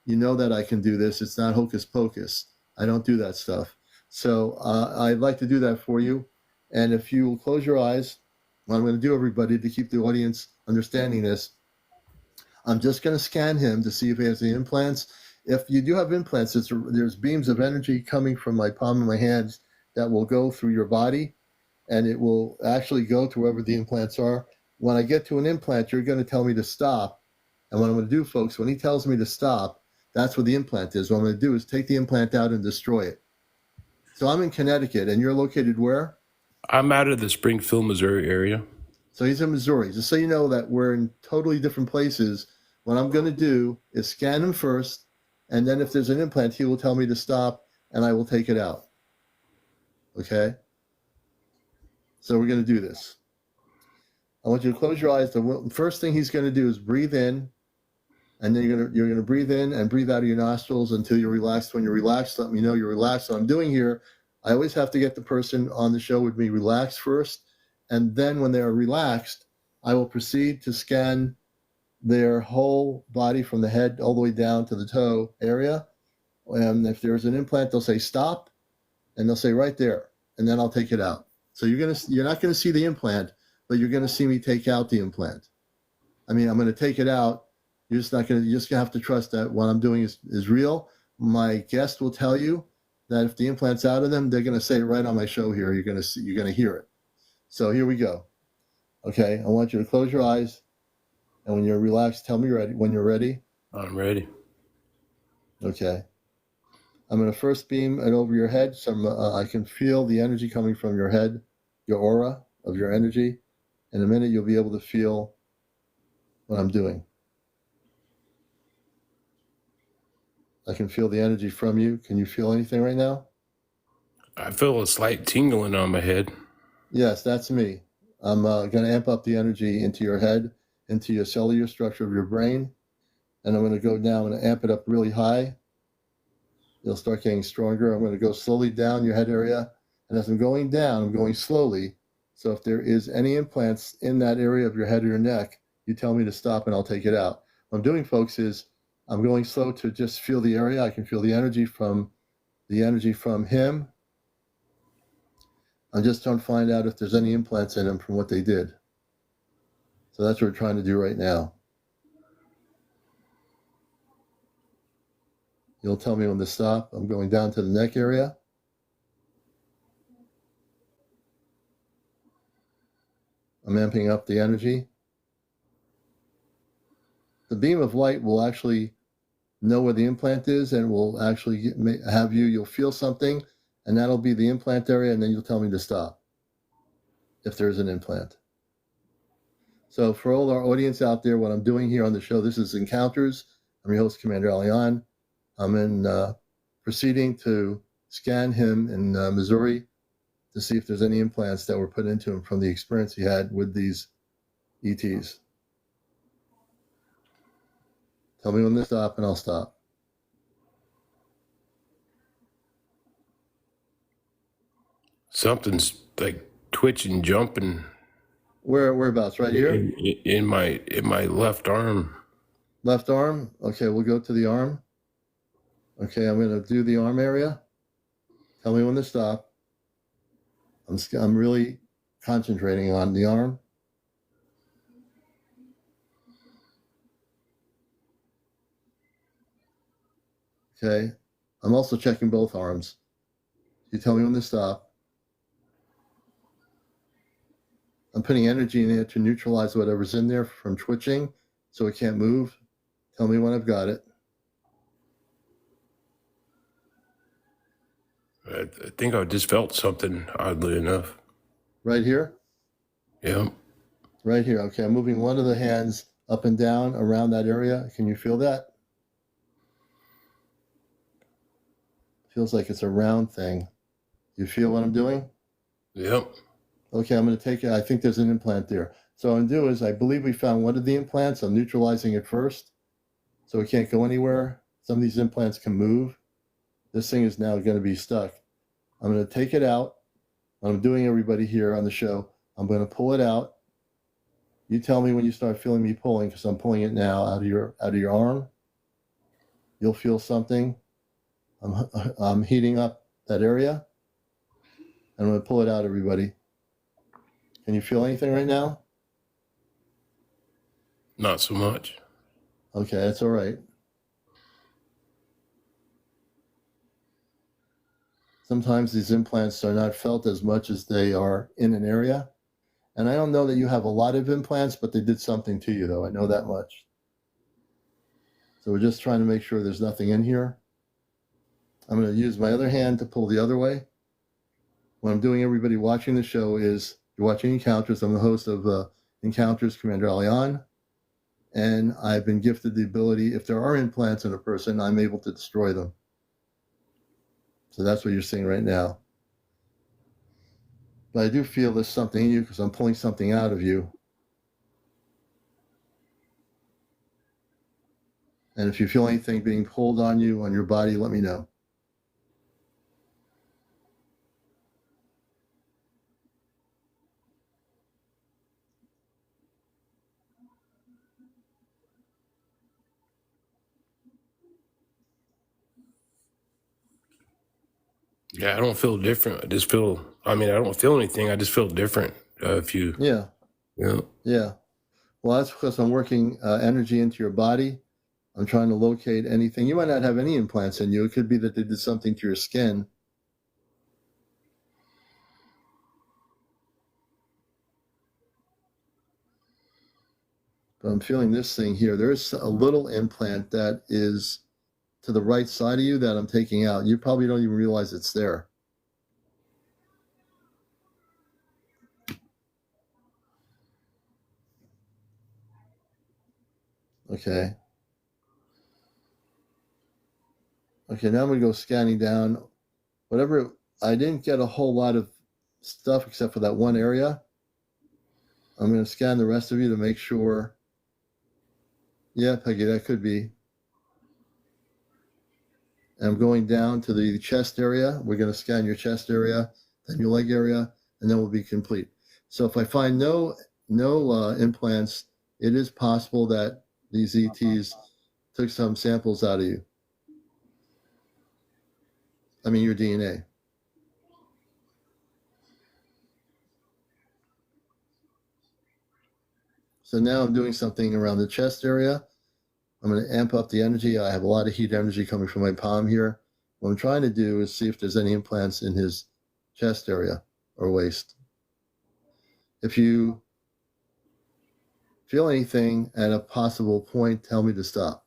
you know that I can do this. It's not hocus pocus. I don't do that stuff. So I'd like to do that for you. And if you will close your eyes, what I'm going to do, everybody, to keep the audience understanding this, I'm just going to scan him to see if he has any implants. If you do have implants, there's beams of energy coming from my palm of my hands that will go through your body, and it will actually go to wherever the implants are. When I get to an implant, you're going to tell me to stop. And what I'm going to do, folks, when he tells me to stop, that's what the implant is. What I'm going to do is take the implant out and destroy it. So I'm in Connecticut, and you're located where? I'm out of the Springfield, Missouri area. So he's in Missouri. Just so you know that we're in totally different places. What I'm going to do is scan him first, and then if there's an implant, he will tell me to stop, and I will take it out. Okay? So we're going to do this. I want you to close your eyes. The first thing he's going to do is breathe in, and then you're going to breathe in and breathe out of your nostrils until you're relaxed. When you're relaxed, let me know you're relaxed. So I'm doing here, I always have to get the person on the show with me relaxed first, and then when they're relaxed, I will proceed to scan their whole body from the head all the way down to the toe area. And if there's an implant, they'll say stop, and they'll say right there, and then I'll take it out. So you're not going to see the implant, but you're going to see me take out the implant. I mean, I'm going to take it out. You're just going to have to trust that what I'm doing is real. My guest will tell you that if the implant's out of them, they're going to say it right on my show here. You're going to hear it. So here we go. Okay, I want you to close your eyes, and when you're relaxed, tell me when you're ready. I'm ready. Okay. I'm going to first beam it over your head. So I can feel the energy coming from your head, your aura of your energy. In a minute, you'll be able to feel what I'm doing. I can feel the energy from you. Can you feel anything right now? I feel a slight tingling on my head. Yes, that's me. I'm going to amp up the energy into your head, into your cellular structure of your brain. And I'm going to go down and amp it up really high. You'll start getting stronger. I'm going to go slowly down your head area. And as I'm going down, I'm going slowly. So if there is any implants in that area of your head or your neck, you tell me to stop and I'll take it out. What I'm doing, folks, is I'm going slow to just feel the area. I can feel the energy from him. I'm just trying to find out if there's any implants in him from what they did. So that's what we're trying to do right now. You'll tell me when to stop. I'm going down to the neck area. I'm amping up the energy. The beam of light will actually know where the implant is and will actually you'll feel something, and that'll be the implant area, and then you'll tell me to stop if there's an implant. So for all our audience out there, what I'm doing here on the show, this is Encounters. I'm your host, CmdrAleon. I'm proceeding to scan him in Missouri to see if there's any implants that were put into him from the experience he had with these ETs. Tell me when to stop and I'll stop. Something's like twitching, jumping. Whereabouts? Right here? In my left arm. Left arm? Okay, we'll go to the arm. Okay, I'm going to do the arm area. Tell me when to stop. I'm really concentrating on the arm. Okay, I'm also checking both arms. You tell me when to stop. I'm putting energy in there to neutralize whatever's in there from twitching so it can't move. Tell me when I've got it. I think I just felt something, oddly enough. Right here? Yeah. Right here. Okay, I'm moving one of the hands up and down around that area. Can you feel that? Feels like it's a round thing. You feel what I'm doing? Yep. Okay, I'm going to take it. I think there's an implant there. So what I'm going to do is I believe we found one of the implants. I'm neutralizing it first so it can't go anywhere. Some of these implants can move. This thing is now going to be stuck. I'm going to take it out. What I'm doing, everybody here on the show, I'm going to pull it out. You tell me when you start feeling me pulling, because I'm pulling it now out of your arm. You'll feel something. I'm heating up that area. I'm going to pull it out, everybody. Can you feel anything right now? Not so much. Okay, that's all right. Sometimes these implants are not felt as much as they are in an area. And I don't know that you have a lot of implants, but they did something to you, though. I know that much. So we're just trying to make sure there's nothing in here. I'm going to use my other hand to pull the other way. What I'm doing, everybody watching the show, is you're watching Encounters. I'm the host of Encounters, CmdrAleon. And I've been gifted the ability, if there are implants in a person, I'm able to destroy them. So that's what you're seeing right now. But I do feel there's something in you because I'm pulling something out of you. And if you feel anything being pulled on you, on your body, let me know. Yeah, I don't feel different. I just feel, I don't feel anything. I just feel different. Yeah. Well, that's because I'm working energy into your body. I'm trying to locate anything. You might not have any implants in you. It could be that they did something to your skin. But I'm feeling this thing here. There's a little implant that is to the right side of you that I'm taking out. You probably don't even realize it's there. Okay. Okay, now I'm going to go scanning down. I didn't get a whole lot of stuff except for that one area. I'm going to scan the rest of you to make sure. Yeah, Peggy, that could be. And I'm going down to the chest area. We're going to scan your chest area, then your leg area, and then we'll be complete. So if I find no implants, it is possible that these ETs took some samples out of you. I mean, your DNA. So now I'm doing something around the chest area. I'm going to amp up the energy. I have a lot of heat energy coming from my palm here. What I'm trying to do is see if there's any implants in his chest area or waist. If you feel anything at a possible point, tell me to stop.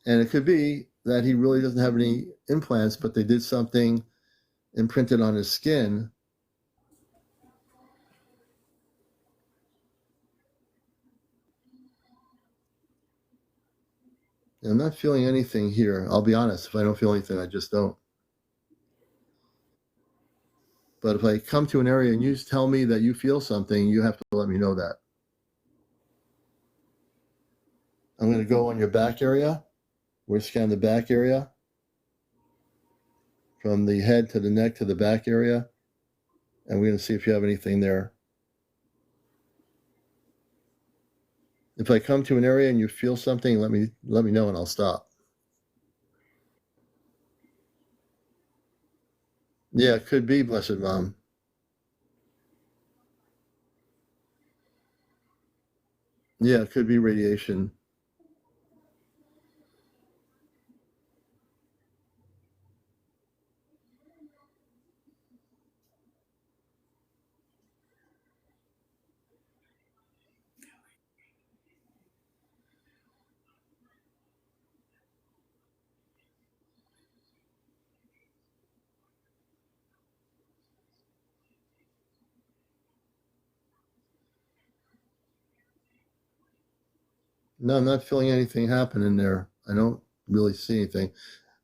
And it could be that he really doesn't have any implants, but they did something imprinted on his skin. And I'm not feeling anything here. I'll be honest. If I don't feel anything, I just don't. But if I come to an area and you tell me that you feel something, you have to let me know that. I'm going to go on your back area. We'll scan the back area. From the head to the neck to the back area. And we're going to see if you have anything there. If I come to an area and you feel something, let me know and I'll stop. Yeah, it could be, Blessed Mom. Yeah, it could be radiation. No, I'm not feeling anything happen in there. I don't really see anything.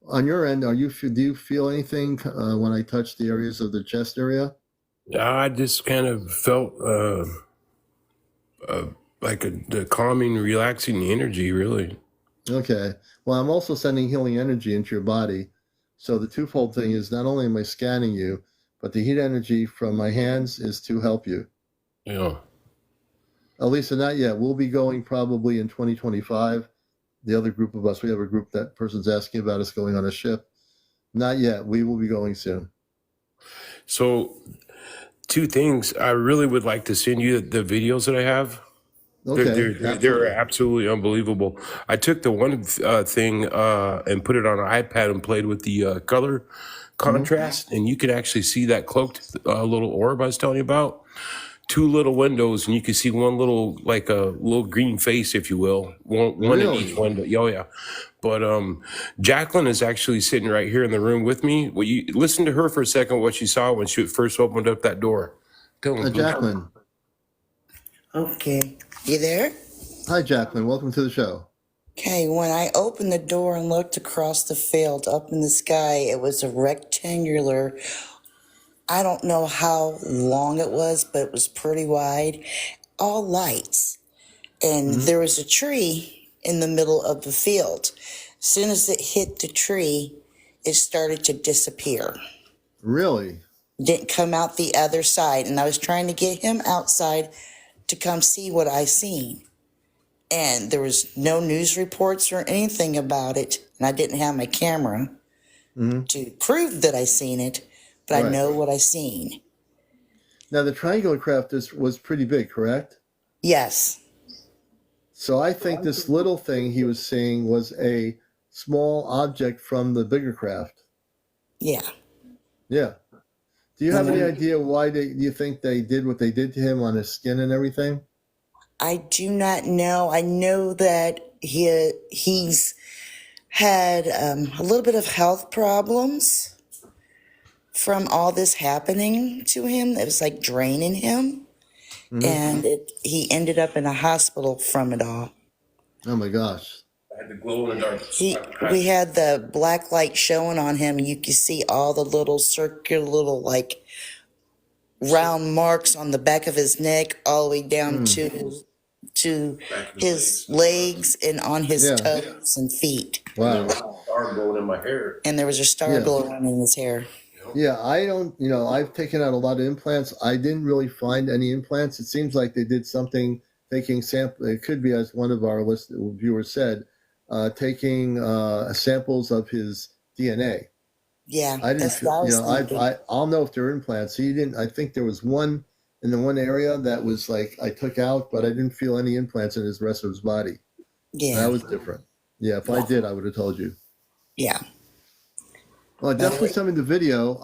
On your end, do you feel anything when I touch the areas of the chest area? I just kind of felt like the calming, relaxing energy, really. Okay. Well, I'm also sending healing energy into your body. So the twofold thing is not only am I scanning you, but the heat energy from my hands is to help you. Yeah. Lisa, not yet. We'll be going probably in 2025. The other group of us, we have a group that person's asking about us going on a ship. Not yet. We will be going soon. So, two things. I really would like to send you the videos that I have. Okay. They're absolutely unbelievable. I took the one thing and put it on an iPad and played with the color contrast, and you could actually see that cloaked little orb I was telling you about. Two little windows, and you can see one little, like a little green face, if you will, one in each window. Oh yeah, but Jacqueline is actually sitting right here in the room with me. Well, you listen to her for a second. What she saw when she first opened up that door. Jacqueline. Okay. You there? Hi, Jacqueline. Welcome to the show. Okay, when I opened the door and looked across the field up in the sky, it was a rectangular, I don't know how long it was, but it was pretty wide, all lights. And there was a tree in the middle of the field. As soon as it hit the tree, it started to disappear. Really? Didn't come out the other side. And I was trying to get him outside to come see what I seen. And there was no news reports or anything about it. And I didn't have my camera to prove that I seen it, but I know what I seen. Now, the triangular craft was pretty big, correct? Yes. So I think this little thing he was seeing was a small object from the bigger craft. Yeah. Yeah. Do you have any idea why you think they did what they did to him on his skin and everything? I do not know. I know that he's had a little bit of health problems from all this happening to him. It was like draining him. And he ended up in a hospital from it all. Oh, my gosh. I had the glow in the dark. We had the black light showing on him. You could see all the little circular little like round marks on the back of his neck all the way down to his legs and on his toes and feet. Wow. Star glowing in my hair. And there was a star glowing in his hair. Yeah, I've taken out a lot of implants. I didn't really find any implants. It seems like they did something, taking sample. It could be, as one of our viewers said, taking samples of his DNA. Yeah, I didn't feel, I'll know if they're implants. He didn't. I think there was one in the one area that was like I took out, but I didn't feel any implants in his rest of his body. Yeah, that was different. Yeah, if I did, I would have told you. Yeah. Well, definitely send me the video.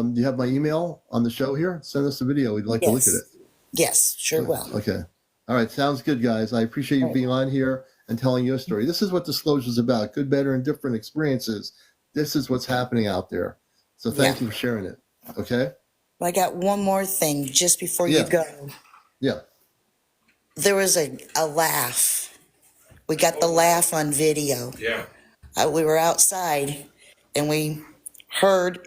Do you have my email on the show here? Send us the video. We'd like to look at it. Yes, sure will. Okay. All right. Sounds good, guys. I appreciate you being on here and telling your story. This is what disclosure is about. Good, better, and different experiences. This is what's happening out there. So thank you for sharing it. Okay? I got one more thing just before you go. Yeah. There was a laugh. We got the laugh on video. Yeah. We were outside and we heard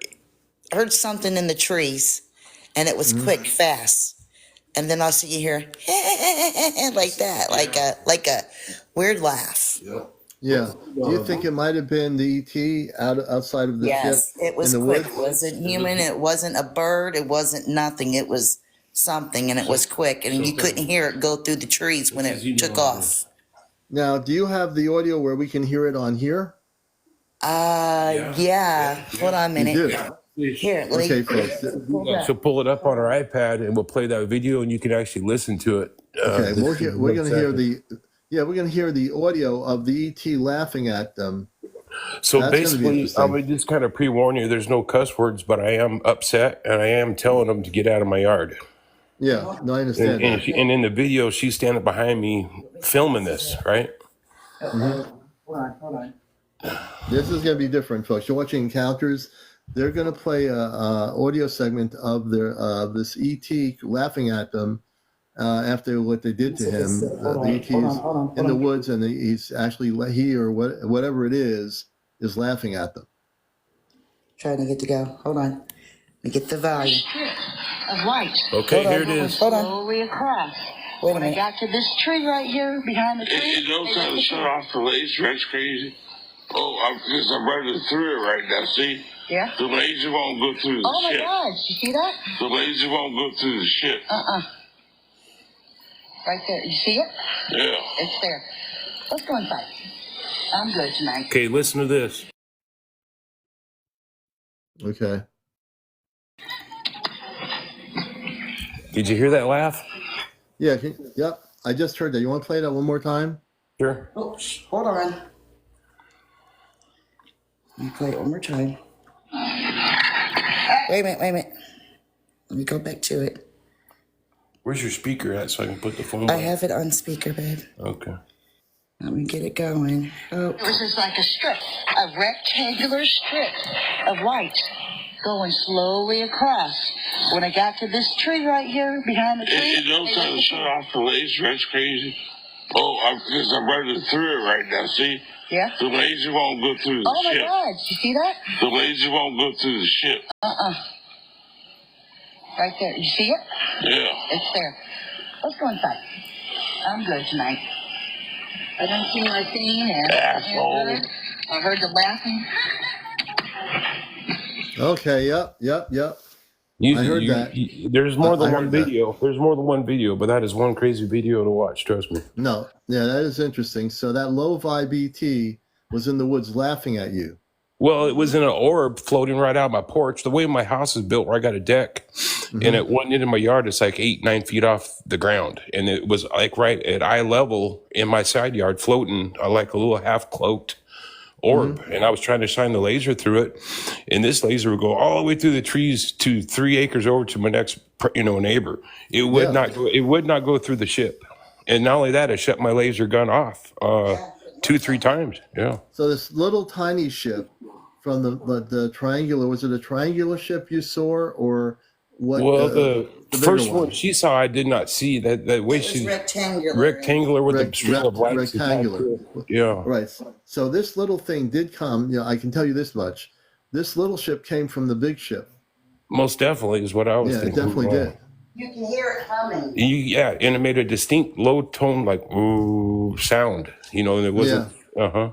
something in the trees, and it was quick, fast. And then I'll see you hear like that, like a weird laugh. Yeah. Do you think it might have been the ET outside of the ship? Yes, it was in the quick. woods? It wasn't human. It wasn't a bird. It wasn't nothing. It was something, and it was quick, and you couldn't hear it go through the trees when it took off. Now, do you have the audio where we can hear it on here? Yeah. Hold on a minute. You do? Here, let Okay, me. folks. So pull it up on our iPad and we'll play that video and you can actually listen to it. Okay, we're going to hear we're going to hear the audio of the ET laughing at them. So That's gonna be basically, interesting. I would just kind of pre-warn you, there's no cuss words, but I am upset and I am telling them to get out of my yard. Yeah, no, I understand. And in the video, she's standing behind me filming this, right? Hold on. This is going to be different, folks. You're watching Encounters. They're going to play a audio segment of their this ET laughing at them after what they did to him. The ET's in the woods, and he's actually whatever it is laughing at them. Trying to get to go. Hold on. Let me get the volume. Of light. Okay, here it is. Hold on. Slowly across. Wait a When I minute. got to this tree right here, behind the tree. It don't try to shut off the laser crazy. Because I'm running through it right now, see? Yeah. The laser won't go through the Oh my ship. gosh, you see that? The laser won't go through the ship. Right there. You see it? Yeah. It's there. Let's go inside. I'm good tonight. Okay, listen to this. Okay. Did you hear that laugh? Yeah. Yep. I just heard that. You want to play that one more time? Sure. Oh, hold on. Let me play it one more time. Wait a minute. Let me go back to it. Where's your speaker at so I can put the phone I back? have it on speaker, babe. Okay. Let me get it going. Oh, It was just like a strip, a rectangular strip of light going slowly across. When I got to this tree right here, behind the tree, It don't try to shut off the laser. That's crazy. Oh, because I'm running through it right now. See? yeah. The laser won't go through the Oh my ship. God! You see that? The laser won't go through the ship. Right there. You see it? Yeah. It's there. Let's go inside. I'm good tonight. I done seen my thing and Asshole. I heard the laughing. Okay. Yep. I heard that. There's more I than heard one that. video. There's more than one video, but that is one crazy video to watch. Trust me. No. Yeah, that is interesting. So that low vibe ET was in the woods laughing at you. Well, it was in an orb floating right out my porch. The way my house is built, where I got a deck, and at one end of my yard, it's like 8-9 feet off the ground, and it was like right at eye level in my side yard, floating like a little half cloaked orb. And I was trying to shine the laser through it, and this laser would go all the way through the trees to 3 acres over to my next, neighbor. It would Yeah. not go. It would not go through the ship. And not only that, I shut my laser gun off 2-3 times. Yeah. So this little tiny ship from the triangular, was it a triangular ship you saw or what? Well, the bigger first one she saw, I did not see that way it was she rectangular. with the string of lights. Rectangular. Yeah. Right. So this little thing did come. I can tell you this much. This little ship came from the big ship. Most definitely is what I was Yeah, it thinking. definitely did. You can hear it humming. Yeah, and it made a distinct low tone, like ooh sound. And it wasn't. Yeah.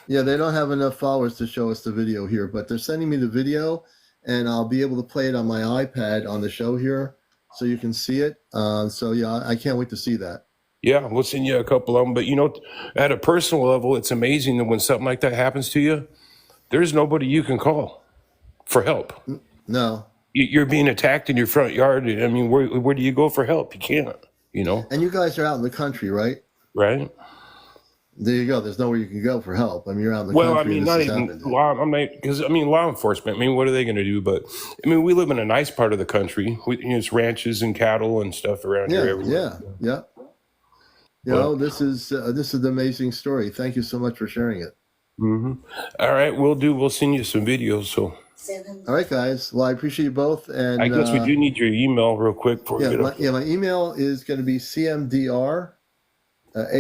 Yeah, they don't have enough followers to show us the video here, but they're sending me the video, and I'll be able to play it on my iPad on the show here, so you can see it. So yeah, I can't wait to see that. Yeah, we'll send you a couple of them. But at a personal level, it's amazing that when something like that happens to you, there's nobody you can call for help. No. You're being attacked in your front yard. I mean, where do you go for help? You can't. And you guys are out in the country, right? Right. There you go. There's nowhere you can go for help. I mean, you're out in the Well, I country. mean, and not this has even happened. law. Law enforcement. I mean, what are they going to do? But I mean, we live in a nice part of the country. It's ranches and cattle and stuff around here everywhere. Yeah. This is an amazing story. Thank you so much for sharing it. All right, we'll send you some videos. So, all right, guys. Well, I appreciate you both, and I guess we do need your email real quick before we get up. my email is going to be CmdrAleon. That's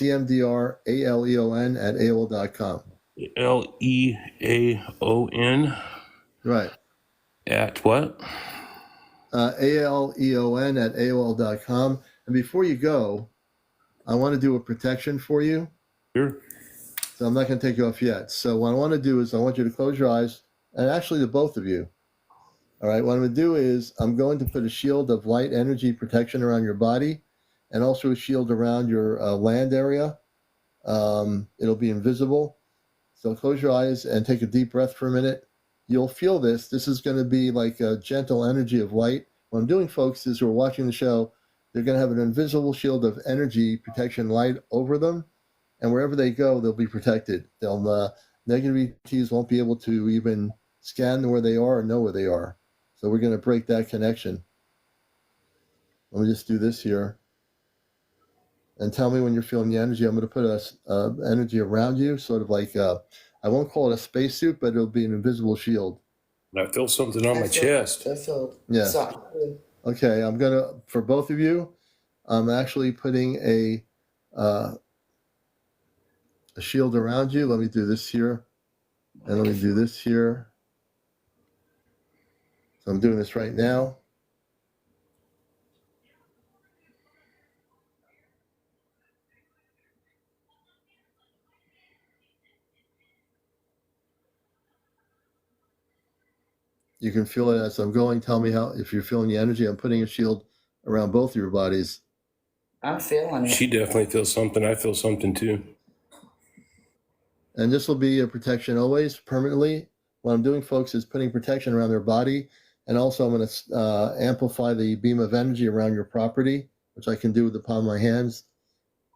CmdrAleon at AOL.com. LEAON. Right. At what? ALEON at AOL.com. And before you go, I want to do a protection for you. Sure. So I'm not going to take you off yet. So what I want to do is I want you to close your eyes, and actually the both of you. All right. What I'm going to do is I'm going to put a shield of light energy protection around your body, and also a shield around your land area. It'll be invisible. So close your eyes and take a deep breath for a minute. You'll feel this. This is going to be like a gentle energy of light. What I'm doing, folks, is who are watching the show, they're going to have an invisible shield of energy protection light over them. And wherever they go, they'll be protected. Negative ETs won't be able to even scan where they are or know where they are. So we're going to break that connection. Let me just do this here. And tell me when you're feeling the energy. I'm going to put energy around you, sort of like, I won't call it a spacesuit, but it'll be an invisible shield. I feel something on my chest. I feel Yeah. Okay, I'm going to, for both of you, I'm actually putting a shield around you. Let me do this here. And let me do this here. So I'm doing this right now. You can feel it as I'm going. Tell me if you're feeling the energy. I'm putting a shield around both of your bodies. I'm feeling it. She definitely feels something. I feel something too. And this will be a protection always, permanently. What I'm doing, folks, is putting protection around their body. And also I'm going to amplify the beam of energy around your property, which I can do with the palm of my hands.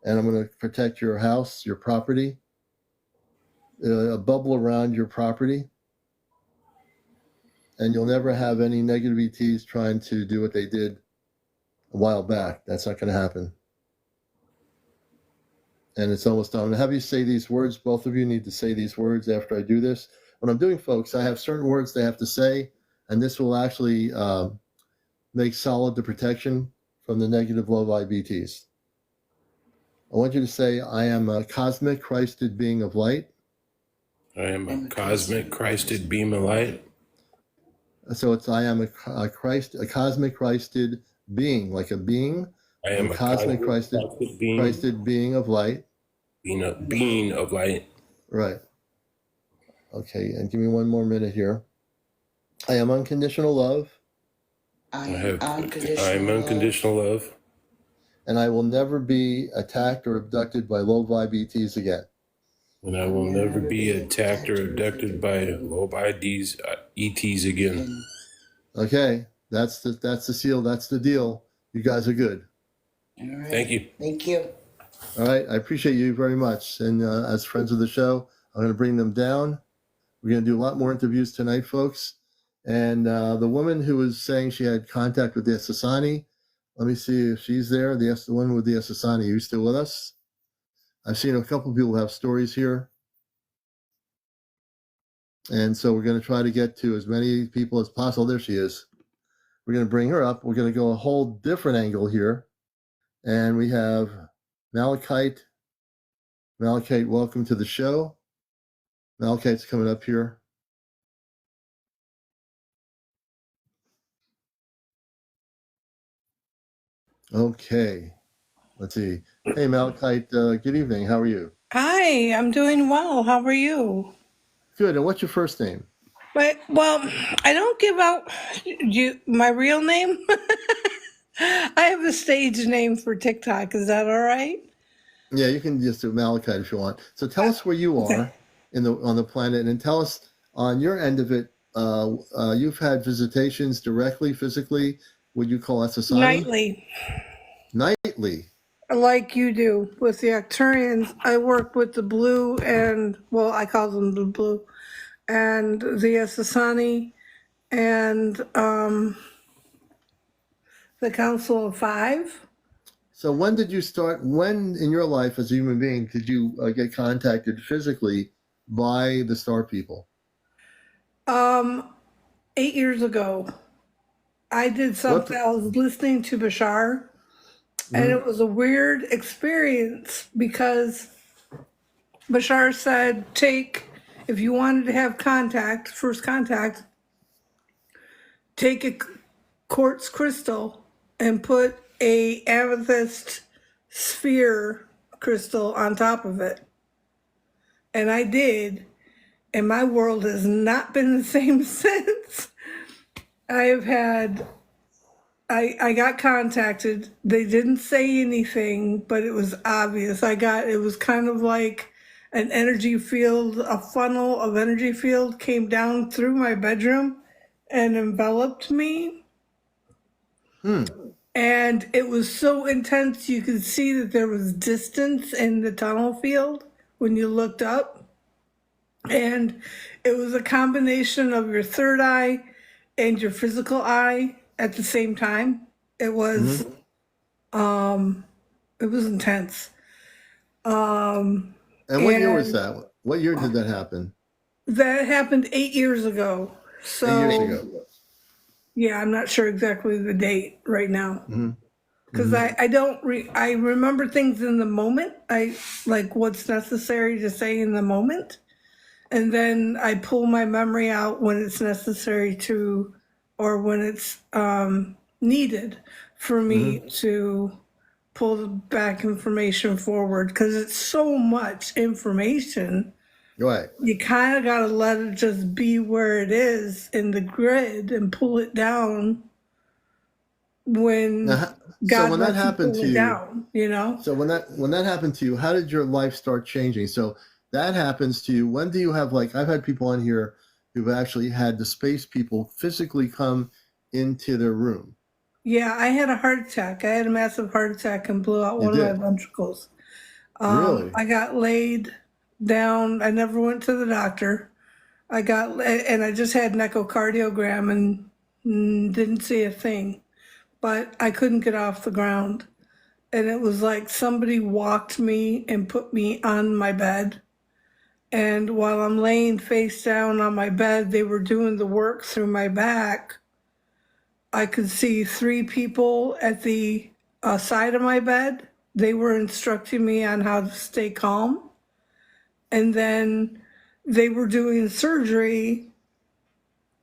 And I'm going to protect your house, your property, a bubble around your property. And you'll never have any negative ETs trying to do what they did a while back. That's not going to happen. And it's almost done. I'm going to have you say these words. Both of you need to say these words after I do this. What I'm doing, folks, I have certain words they have to say, and this will actually make solid the protection from the negative low VBTs. I want you to say, I am a cosmic Christed being of light. I am a cosmic Christed beam of light. So it's, I am a cosmic Christed being, like a being. I am a cosmic Christed being of light. Being of light. Right. Okay, and give me one more minute here. I am unconditional love. I am unconditional love. And I will never be attacked or abducted by low VBTs again. And I will never be attacked or abducted by low VBTs, ETs again. Okay, that's the seal. That's the deal. You guys are good. All right. Thank you. Thank you. All right, I appreciate you very much. And as friends of the show, I'm going to bring them down. We're going to do a lot more interviews tonight, folks. And the woman who was saying she had contact with the Asasani, let me see if she's there. The one with the Asasani, are you still with us? I've seen a couple of people have stories here. And so we're going to try to get to as many people as possible. There she is. We're going to bring her up. We're going to go a whole different angle here. And we have Malachite. Malachite, welcome to the show. Malachite's coming up here. Okay. Let's see. Hey, Malachite, good evening. How are you? Hi, I'm doing well. How are you? Good. And what's your first name? Well, I don't give out my real name. I have a stage name for TikTok. Is that all right? Yeah, you can just do Malachite if you want. So tell us where you are on the planet, and tell us on your end of it. You've had visitations directly, physically. Would you call Asasani? Nightly. Nightly. Like you do with the Arcturians. I work with the blue and, well, I call them the blue, and the Asasani, and the Council of Five. So when did you start, when in your life as a human being did you get contacted physically by the star people? 8 years ago. I did something, I was listening to Bashar, and it was a weird experience because Bashar said, if you wanted to have first contact, take a quartz crystal and put a amethyst sphere crystal on top of it. And I did, and my world has not been the same since. I got contacted. They didn't say anything, but it was obvious. It was kind of like an energy field, a funnel of energy field came down through my bedroom and enveloped me. And it was so intense, you could see that there was distance in the tunnel field when you looked up. And it was a combination of your third eye and your physical eye at the same time. It was intense. And what year was that? What year did that happen? That happened 8 years ago. So 8 years ago. Yeah, I'm not sure exactly the date right now. Because I remember things in the moment. I like what's necessary to say in the moment. And then I pull my memory out when it's necessary to, or when it's needed for me to pull back information forward, because it's so much information. Right. You kind of got to let it just be where it is in the grid and pull it down when Now, so God when that lets you happened pull to it you, down, you know? so when that happened to you, how did your life start changing? So that happens to you. When do you have, like, I've had people on here who've actually had the space people physically come into their room. Yeah, I had a heart attack. I had a massive heart attack and blew out You one of my did? ventricles. Really? I got laid down. I never went to the doctor. And I just had an echocardiogram and didn't see a thing, but I couldn't get off the ground. And it was like somebody walked me and put me on my bed. And while I'm laying face down on my bed, they were doing the work through my back. I could see three people at the side of my bed. They were instructing me on how to stay calm. And then they were doing surgery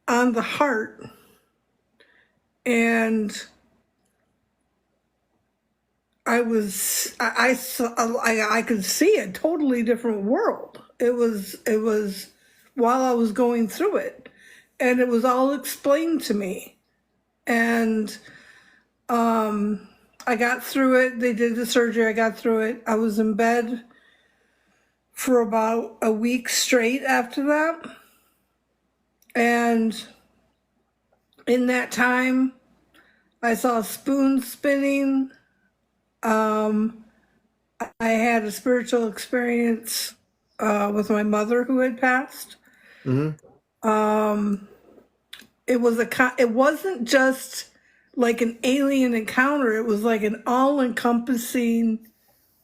on the heart. And I could see a totally different world. It was while I was going through it, and it was all explained to me. And I got through it. They did the surgery. I got through it. I was in bed for about a week straight after that. And in that time, I saw spoons spinning. I had a spiritual experience with my mother who had passed. Mm-hmm. It wasn't just like an alien encounter. It was like an all-encompassing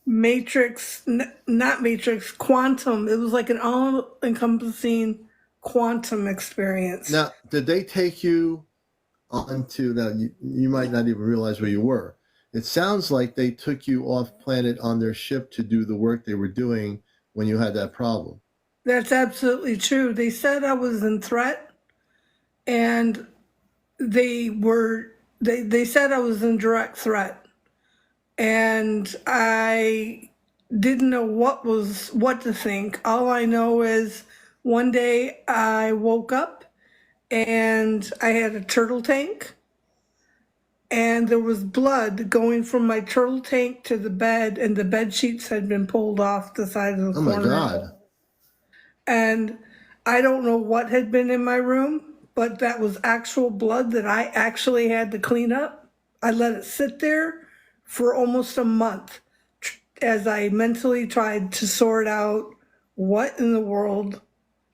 not matrix, quantum. It was like an all-encompassing quantum experience. Now, did they take you onto, now you might not even realize where you were. It sounds like they took you off planet on their ship to do the work they were doing when you had that problem. That's absolutely true. They said I was in threat, and they said I was in direct threat. And I didn't know what to think. All I know is one day I woke up and I had a turtle tank, and there was blood going from my turtle tank to the bed, and the bed sheets had been pulled off the side of the Oh corner. my God. And I don't know what had been in my room, but that was actual blood that I actually had to clean up. I let it sit there for almost a month as I mentally tried to sort out what in the world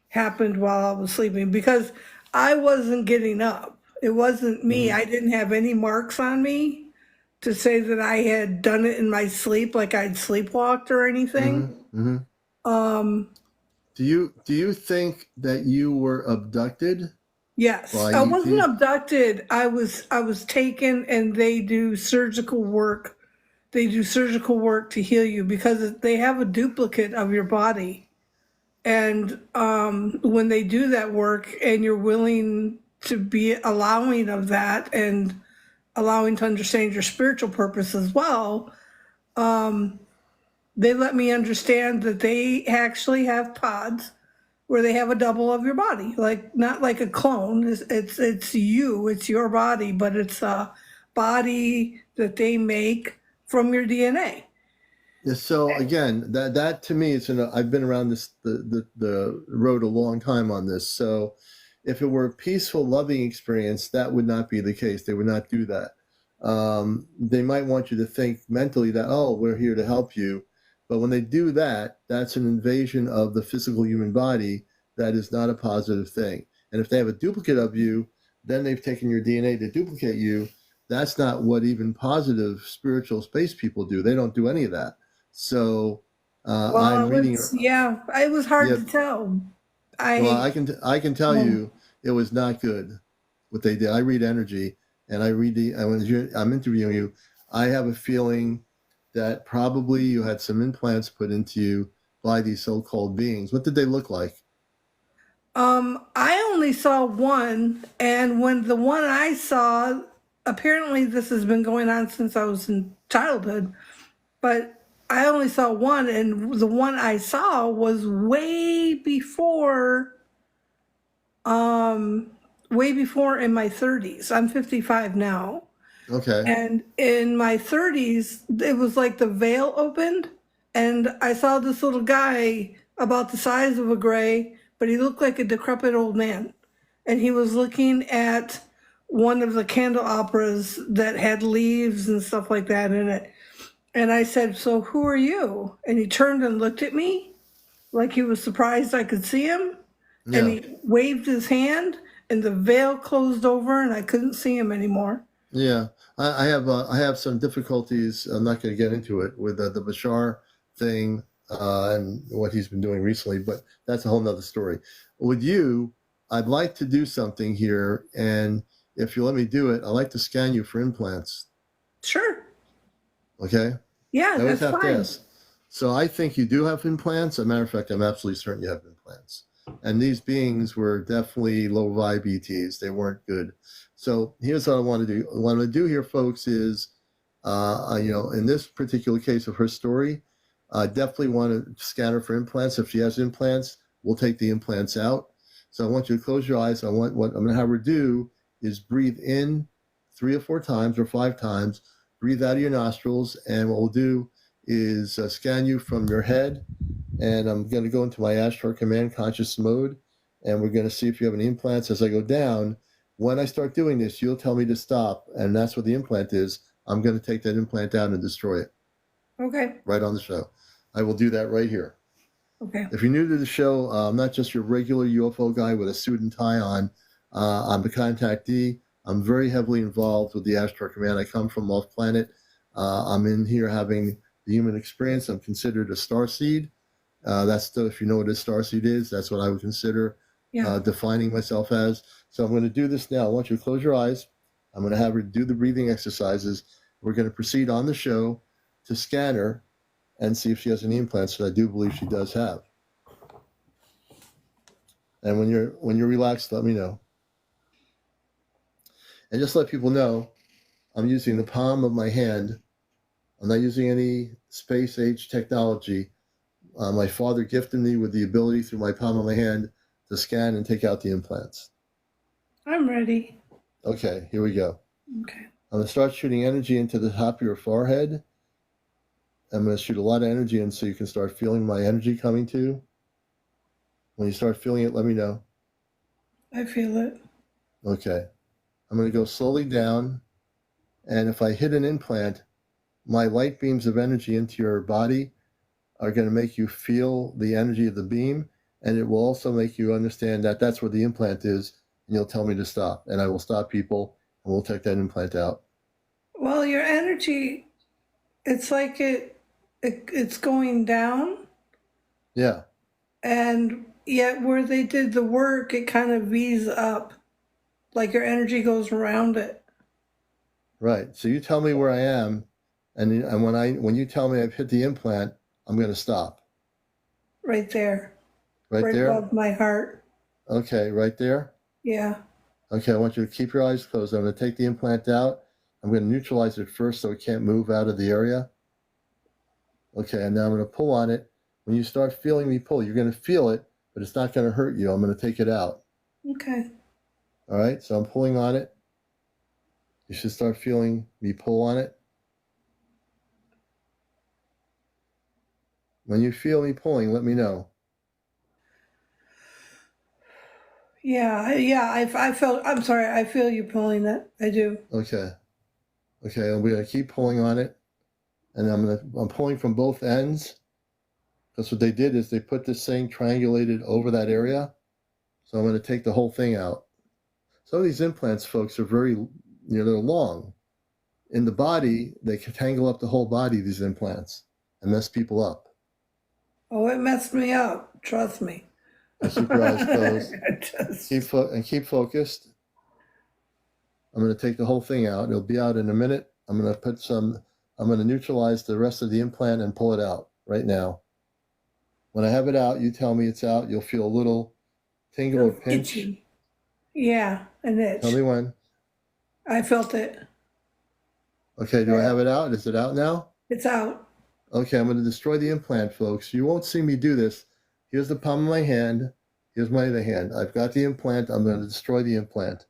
happened while I was sleeping, because I wasn't getting up. It wasn't me. I didn't have any marks on me to say that I had done it in my sleep, like I'd sleepwalked or anything. Do you think that you were abducted? Yes, by I wasn't ET? abducted. I was taken, and they do surgical work. They do surgical work to heal you because they have a duplicate of your body. And when they do that work, and you're willing to be allowing of that and allowing to understand your spiritual purpose as well, they let me understand that they actually have pods where they have a double of your body, like not like a clone. It's you, it's your body, but it's a body that they make from your DNA. Yeah, so again, that to me, I've been around the road a long time on this. So if it were a peaceful, loving experience, that would not be the case. They would not do that. They might want you to think mentally that, oh, we're here to help you. But when they do that, that's an invasion of the physical human body. That is not a positive thing. And if they have a duplicate of you, then they've taken your DNA to duplicate you. That's not what even positive spiritual space people do. They don't do any of that. So I'm reading. It was hard Yeah, to tell. well, I can tell you it was not good what they did. I read energy, and I read I'm interviewing you. I have a feeling that probably you had some implants put into you by these so-called beings. What did they look like? I only saw one, and when the one I saw, apparently this has been going on since I was in childhood, but I only saw one, and the one I saw was way before in my 30s. I'm 55 now. Okay. And in my 30s, it was like the veil opened, and I saw this little guy about the size of a gray, but he looked like a decrepit old man. And he was looking at one of the candelabras that had leaves and stuff like that in it. And I said, "So who are you?" And he turned and looked at me like he was surprised I could see him. And Yeah. he waved his hand, and the veil closed over, and I couldn't see him anymore. Yeah. I have some difficulties. I'm not going to get into it with the Bashar thing and what he's been doing recently, but that's a whole nother story. With you, I'd like to do something here, and if you let me do it, I'd like to scan you for implants. Sure. Okay? Yeah, I always that's have to fine. ask. So I think you do have implants. As a matter of fact, I'm absolutely certain you have implants. And these beings were definitely low vibe ETs. They weren't good. So here's what I want to do. What I'm going to do here, folks, is, in this particular case of her story, I definitely want to scan her for implants. If she has implants, we'll take the implants out. So I want you to close your eyes. What I'm going to have her do is breathe in 3 or 4 times or 5 times, breathe out of your nostrils, and what we'll do is scan you from your head, and I'm going to go into my Ashtar Command conscious mode, and we're going to see if you have any implants as I go down. When I start doing this, you'll tell me to stop, and that's what the implant is. I'm going to take that implant out and destroy it Okay. right on the show. I will do that right here. Okay. If you're new to the show, I'm not just your regular UFO guy with a suit and tie on. I'm the contactee. I'm very heavily involved with the Ashtar Command. I come from off planet. I'm in here having the human experience. I'm considered a starseed. If you know what a starseed is, that's what I would consider defining myself as. So I'm going to do this now. I want you to close your eyes. I'm going to have her do the breathing exercises. We're going to proceed on the show to scan her and see if she has any implants that I do believe she does have. And when you're relaxed, let me know. And just let people know, I'm using the palm of my hand. I'm not using any space age technology. My father gifted me with the ability through my palm of my hand to scan and take out the implants. I'm ready. Okay, here we go. Okay. I'm going to start shooting energy into the top of your forehead. I'm going to shoot a lot of energy in so you can start feeling my energy coming to you. When you start feeling it, let me know. I feel it. Okay. I'm going to go slowly down. And if I hit an implant, my light beams of energy into your body are going to make you feel the energy of the beam. And it will also make you understand that that's where the implant is. And you'll tell me to stop. And I will stop people and we'll take that implant out. Well, your energy, it's like it's going down. Yeah. And yet where they did the work, it kind of V's up. Like your energy goes around it. Right. So you tell me where I am. And when you tell me I've hit the implant, I'm going to stop. Right there. Right there? Above my heart. Okay, right there? Yeah. Okay, I want you to keep your eyes closed. I'm going to take the implant out. I'm going to neutralize it first so it can't move out of the area. Okay, and now I'm going to pull on it. When you start feeling me pull, you're going to feel it, but it's not going to hurt you. I'm going to take it out. Okay. All right, so I'm pulling on it. You should start feeling me pull on it. When you feel me pulling, let me know. Yeah. I felt, I'm sorry. I feel you pulling it. I do. Okay. Okay, and we're going to keep pulling on it. And I'm pulling from both ends. Because what they did is they put this thing triangulated over that area. So I'm going to take the whole thing out. Some of these implants, folks, are very, they're long. In the body, they can tangle up the whole body, these implants, and mess people up. Oh, it messed me up. Trust me. Keep your eyes closed. Keep focused. I'm going to take the whole thing out. It'll be out in a minute. I'm going to neutralize the rest of the implant and pull it out right now. When I have it out, you tell me it's out. You'll feel a little tingle or pinch. Itchy. Yeah, an itch. Tell me when. I felt it. Okay, do I have it out? Is it out now? It's out. Okay, I'm going to destroy the implant, folks. You won't see me do this. Here's the palm of my hand. Here's my other hand. I've got the implant. I'm going to destroy the implant.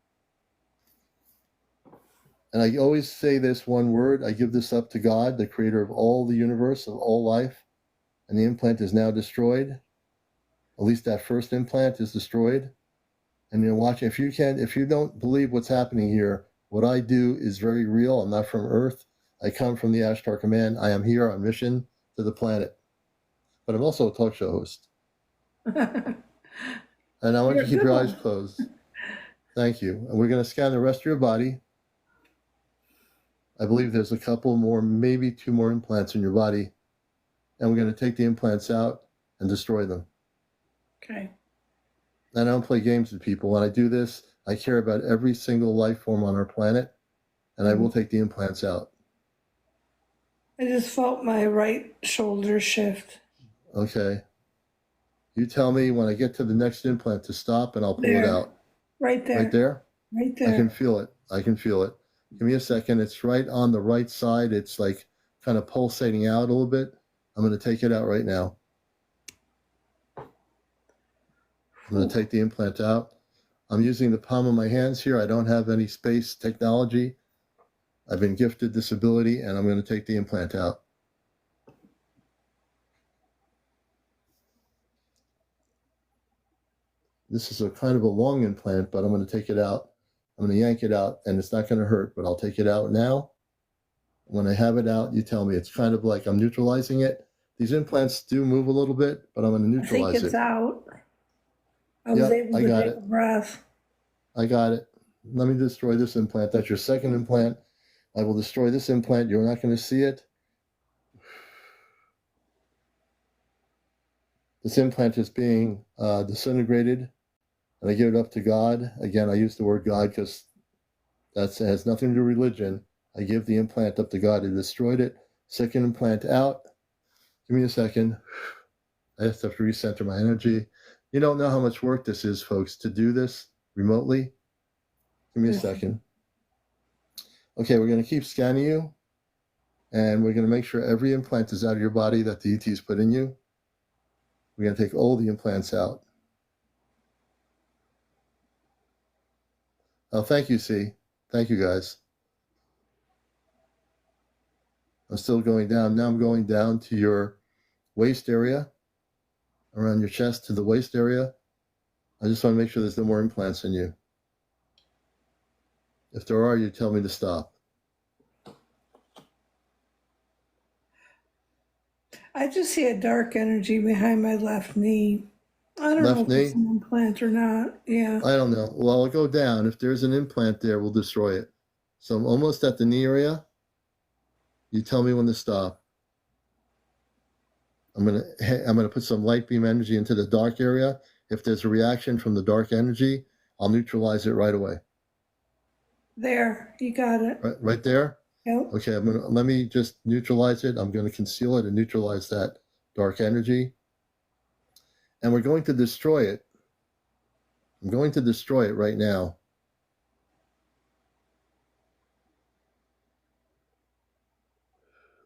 And I always say this one word. I give this up to God, the creator of all the universe, of all life. And the implant is now destroyed. At least that first implant is destroyed. And you're watching. If you don't believe what's happening here, what I do is very real. I'm not from Earth. I come from the Ashtar Command. I am here on mission to the planet. But I'm also a talk show host. And I want you to keep your eyes closed. Thank you. And we're going to scan the rest of your body. I believe there's a couple more, maybe 2 more implants in your body. And we're going to take the implants out and destroy them. Okay. And I don't play games with people. When I do this, I care about every single life form on our planet. And I will take the implants out. I just felt my right shoulder shift. Okay. You tell me when I get to the next implant to stop, and I'll pull it out. Right there. Right there? Right there. I can feel it. I can feel it. Give me a second. It's right on the right side. It's like kind of pulsating out a little bit. I'm going to take it out right now. I'm going to take the implant out. I'm using the palm of my hands here. I don't have any space technology. I've been gifted this ability, and I'm going to take the implant out. This is a kind of a long implant, but I'm going to take it out. I'm going to yank it out, and it's not going to hurt, but I'll take it out now. When I have it out, you tell me. It's kind of like I'm neutralizing it. These implants do move a little bit, but I'm going to neutralize it. I think it's out. I was able to take a breath. I got it. Let me destroy this implant. That's your second implant. I will destroy this implant. You're not going to see it. This implant is being disintegrated, and I give it up to God. Again, I use the word God because that has nothing to do with religion. I give the implant up to God. I destroyed it. Second implant out. Give me a second. I just have to recenter my energy. You don't know how much work this is, folks, to do this remotely. Give me a second. Okay, we're going to keep scanning you, and we're going to make sure every implant is out of your body that the ET's put in you. We're going to take all the implants out. Oh, thank you, C. Thank you, guys. I'm still going down. Now I'm going down to your waist area, around your chest to the waist area. I just want to make sure there's no more implants in you. If there are, you tell me to stop. I just see a dark energy behind my left knee. I don't know if it's an implant or not. Yeah. I don't know. Well, I'll go down. If there's an implant there, we'll destroy it. So I'm almost at the knee area. You tell me when to stop. I'm gonna put some light beam energy into the dark area. If there's a reaction from the dark energy, I'll neutralize it right away. There, you got it. Right there? Yep. Okay, let me just neutralize it. I'm gonna conceal it and neutralize that dark energy. And we're going to destroy it. I'm going to destroy it right now.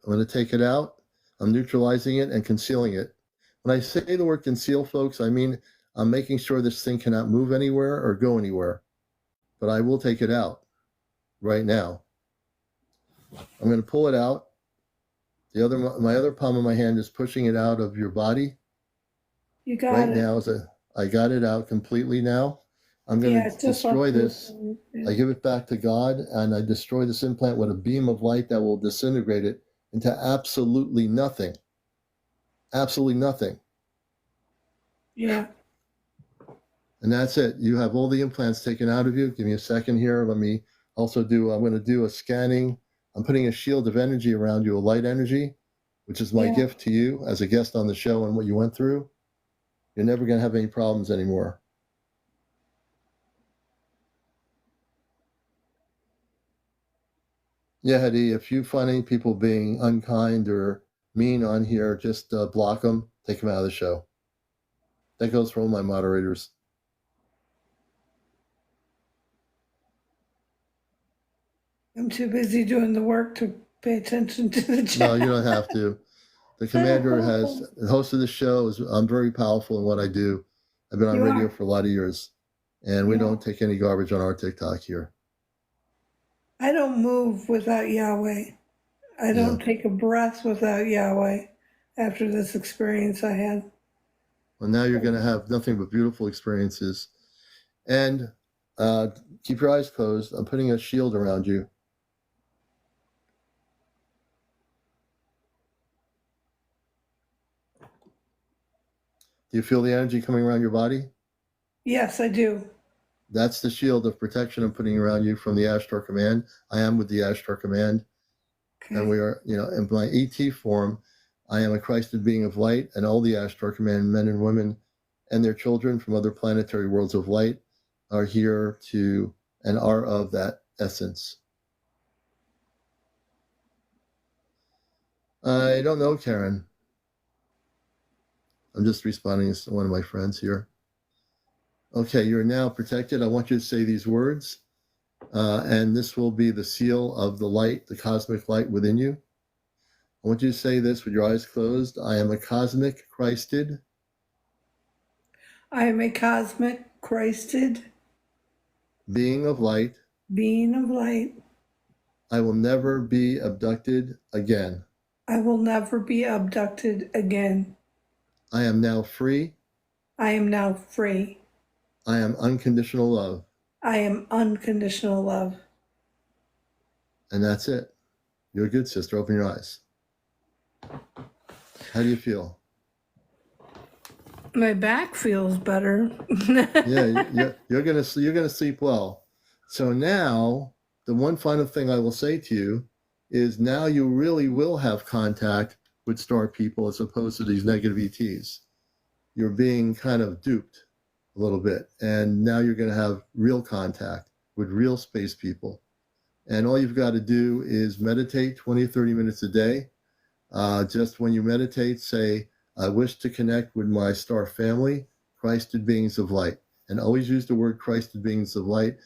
I'm going to take it out. I'm neutralizing it and concealing it. When I say the word conceal, folks, I mean I'm making sure this thing cannot move anywhere or go anywhere. But I will take it out right now. I'm going to pull it out. My other palm of my hand is pushing it out of your body. You got right it. Now, I got it out completely now. I'm going to destroy this. Yeah. I give it back to God, and I destroy this implant with a beam of light that will disintegrate it into absolutely nothing. Absolutely nothing. Yeah. And that's it. You have all the implants taken out of you. Give me a second here. Let me also I'm going to do a scanning. I'm putting a shield of energy around you, a light energy, which is my gift to you as a guest on the show and what you went through. You're never going to have any problems anymore. Yeah, Hedy, if you find any people being unkind or mean on here, just block them, take them out of the show. That goes for all my moderators. I'm too busy doing the work to pay attention to the chat. No, you don't have to. The commander has hosted the show. I'm very powerful in what I do. I've been on radio for a lot of years, and we don't take any garbage on our TikTok here. I don't move without Yahweh. I don't take a breath without Yahweh after this experience I had. Well, now you're going to have nothing but beautiful experiences. And keep your eyes closed. I'm putting a shield around you. Do you feel the energy coming around your body? Yes, I do. That's the shield of protection I'm putting around you from the Ashtar Command. I am with the Ashtar Command. Okay. And we are, in my ET form, I am a Christed being of light, and all the Ashtar Command men and women and their children from other planetary worlds of light are here to and are of that essence. I don't know, Karen. I'm just responding to one of my friends here. Okay, you're now protected. I want you to say these words, and this will be the seal of the light, the cosmic light within you. I want you to say this with your eyes closed. I am a cosmic Christed. I am a cosmic Christed Being of light. being of light. I will never be abducted again. I will never be abducted again. I am now free. I am now free. I am unconditional love. I am unconditional love. And that's it. You're good, sister. Open your eyes. How do you feel? My back feels better. Yeah, you're gonna sleep well. So now, the one final thing I will say to you is now you really will have contact with star people as opposed to these negative ETs. You're being kind of duped a little bit, and now you're going to have real contact with real space people. And all you've got to do is meditate 20, 30 minutes a day. Just when you meditate, say, I wish to connect with my star family, Christed beings of light. And always use the word Christed beings of light.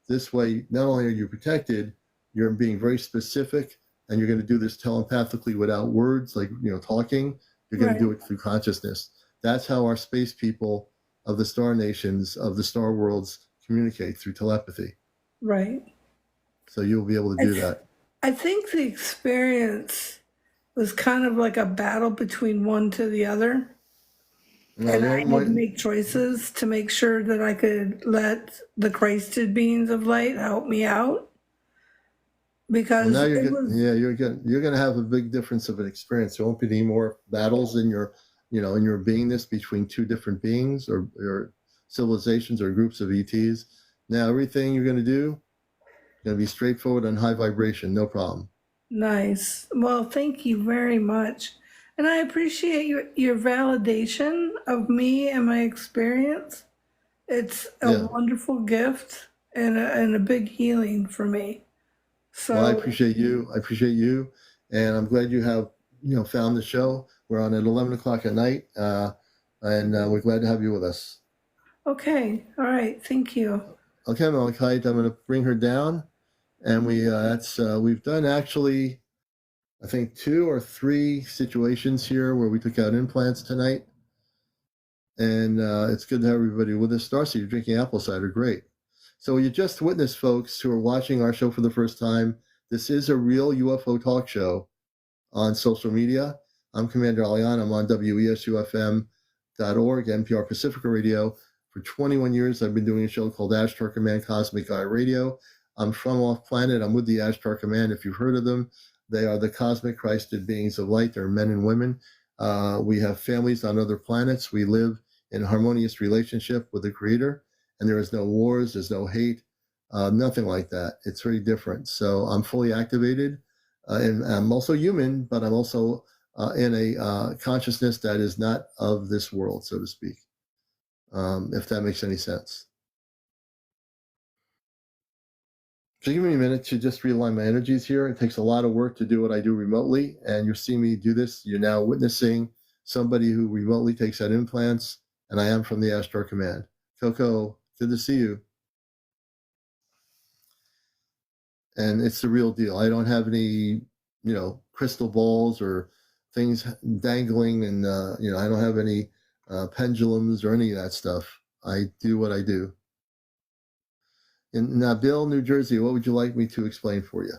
This way, not only are you protected, you're being very specific, and you're going to do this telepathically without words, like talking. You're going to do it through consciousness. That's how our space people of the star nations, of the star worlds, communicate, through telepathy. Right. So you'll be able to do that. I think the experience was kind of like a battle between one to the other. And I had to make choices to make sure that I could let the Christed beings of light help me out. Because now you're going to have a big difference of an experience. There won't be any more battles in your beingness between two different beings or civilizations or groups of ETs. Now everything you're going to do is going to be straightforward and high vibration, no problem. Nice. Well, thank you very much. And I appreciate your validation of me and my experience. It's a wonderful gift and a big healing for me. So well, I appreciate you. And I'm glad you have found the show. We're on at 11 o'clock at night, and we're glad to have you with us. Okay. All right. Thank you. Okay, Malachite, I'm going to bring her down, and we've done actually, I think 2 or 3 situations here where we took out implants tonight, and it's good to have everybody with us. Darcy, you're drinking apple cider, great. So you just witnessed, folks who are watching our show for the first time, this is a real UFO talk show on social media. I'm CmdrAleon. I'm on WESUFM.org, NPR Pacifica Radio. For 21 years, I've been doing a show called Ashtar Command Cosmic Eye Radio. I'm from off planet. I'm with the Ashtar Command. If you've heard of them, they are the cosmic Christed beings of light. They're men and women. We have families on other planets. We live in a harmonious relationship with the Creator. And there is no wars, there's no hate, nothing like that. It's very different. So I'm fully activated, and I'm also human, but I'm also in a consciousness that is not of this world, so to speak, if that makes any sense. So give me a minute to just realign my energies here. It takes a lot of work to do what I do remotely, and you see me do this. You're now witnessing somebody who remotely takes out implants, and I am from the Ashtar Command. Coco, good to see you. And it's the real deal. I don't have any, crystal balls or things dangling, and I don't have any pendulums or any of that stuff. I do what I do. In Nabil, New Jersey, what would you like me to explain for you?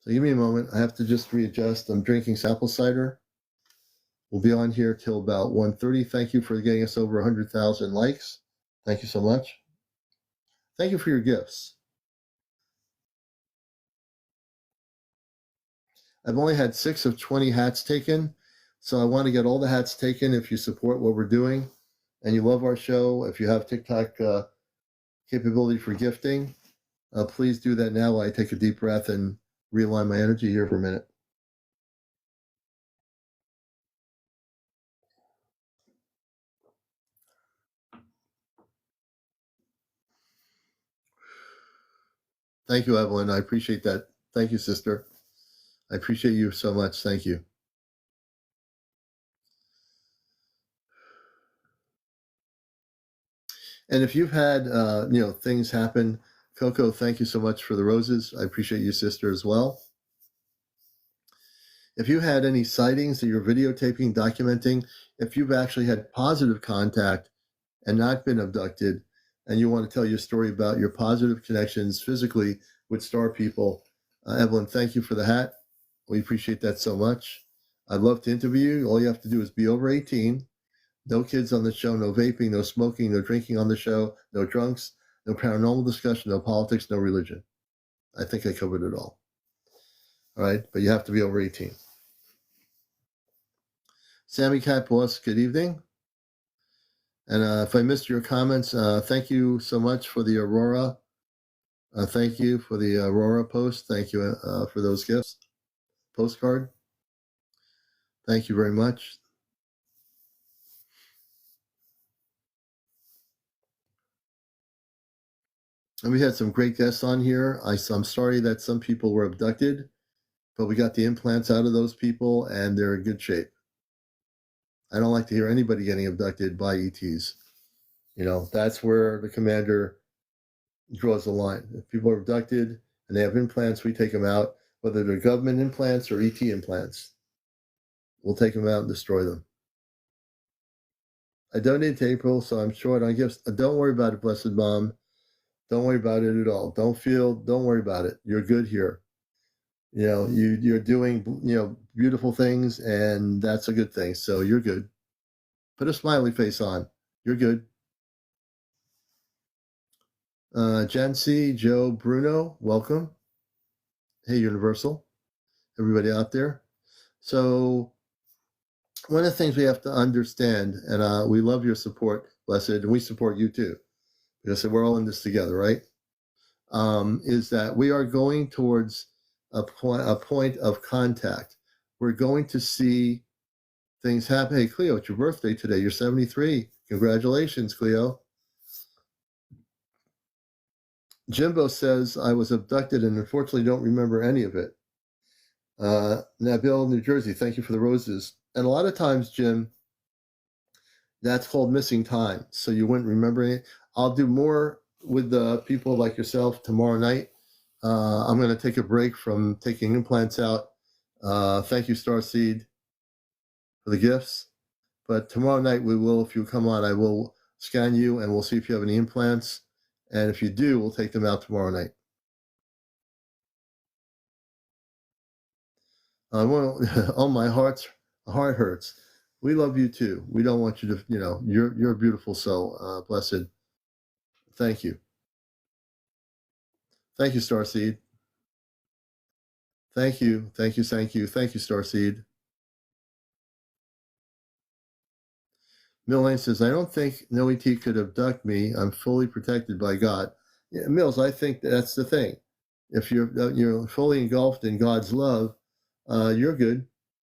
So give me a moment. I have to just readjust. I'm drinking sample cider. We'll be on here till about 1:30. Thank you for getting us over 100,000 likes. Thank you so much. Thank you for your gifts. I've only had 6 of 20 hats taken, so I want to get all the hats taken. If you support what we're doing and you love our show, if you have TikTok capability for gifting, please do that now while I take a deep breath and realign my energy here for a minute. Thank you, Evelyn. I appreciate that. Thank you, sister. I appreciate you so much. Thank you. And if you've had, things happen, Coco, thank you so much for the roses. I appreciate you, sister, as well. If you had any sightings that you're videotaping, documenting, if you've actually had positive contact and not been abducted, and you want to tell your story about your positive connections physically with star people, Evelyn, thank you for the hat. We appreciate that so much. I'd love to interview you. All you have to do is be over 18. No kids on the show, no vaping, no smoking, no drinking on the show, no drunks, no paranormal discussion, no politics, no religion. I think I covered it all. All right, but you have to be over 18. Sammy Cat Boss, good evening. And if I missed your comments, thank you so much for the Aurora. Thank you for the Aurora post. Thank you for those gifts. Postcard. Thank you very much. And we had some great guests on here. I'm sorry that some people were abducted, but we got the implants out of those people and they're in good shape. I don't like to hear anybody getting abducted by ETs. That's where the commander draws the line. If people are abducted and they have implants, we take them out, whether they're government implants or ET implants. We'll take them out and destroy them. I donated to April, so I'm short on gifts. Don't worry about it, Blessed Mom. Don't worry about it at all. Don't worry about it. You're good here. You're doing, beautiful things, and that's a good thing. So you're good. Put a smiley face on. You're good. Jen C, Joe, Bruno, welcome. Hey, Universal. Everybody out there. So one of the things we have to understand, and we love your support, Blessed, and we support you too, because we're all in this together, right? Is that we are going towards a point of contact. We're going to see things happen. Hey, Cleo, it's your birthday today. You're 73. Congratulations, Cleo. Jimbo says, I was abducted and unfortunately don't remember any of it. Nabil, New Jersey, thank you for the roses. And a lot of times, Jim, that's called missing time. So you wouldn't remember it. I'll do more with people like yourself tomorrow night. I'm going to take a break from taking implants out. Thank you, Starseed, for the gifts. But tomorrow night we will, if you come on, I will scan you and we'll see if you have any implants. And if you do, we'll take them out tomorrow night. Oh, my heart hurts. We love you too. We don't want you to, you're a beautiful soul. Blessed. Thank you. Thank you, Starseed. Thank you. Thank you. Thank you. Thank you, Starseed. Mill Lane says, I don't think no ET could abduct me. I'm fully protected by God. Yeah, Mills, I think that's the thing. If you're fully engulfed in God's love, you're good.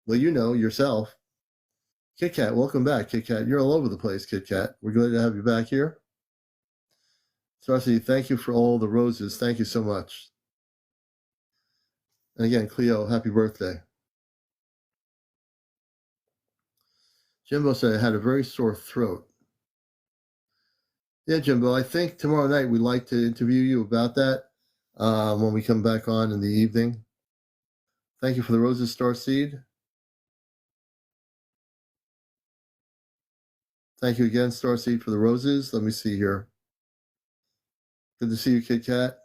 Well, you know yourself. Kit Kat, welcome back, Kit Kat. You're all over the place, Kit Kat. We're glad to have you back here. Sarcy, thank you for all the roses. Thank you so much. And again, Cleo, happy birthday. Jimbo said I had a very sore throat. Yeah, Jimbo, I think tomorrow night we'd like to interview you about that when we come back on in the evening. Thank you for the roses, Starseed. Thank you again, Starseed, for the roses. Let me see here. Good to see you, Kit Kat.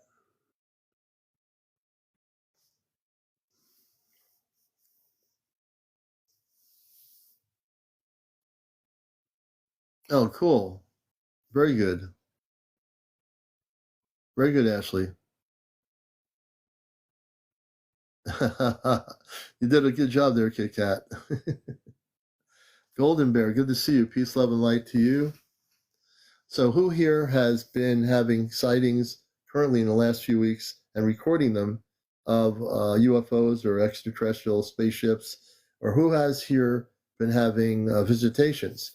Oh, cool. Very good. Very good, Ashley. You did a good job there, Kit Kat. Golden Bear, good to see you. Peace, love, and light to you. So who here has been having sightings currently in the last few weeks and recording them of UFOs or extraterrestrial spaceships? Or who has here been having visitations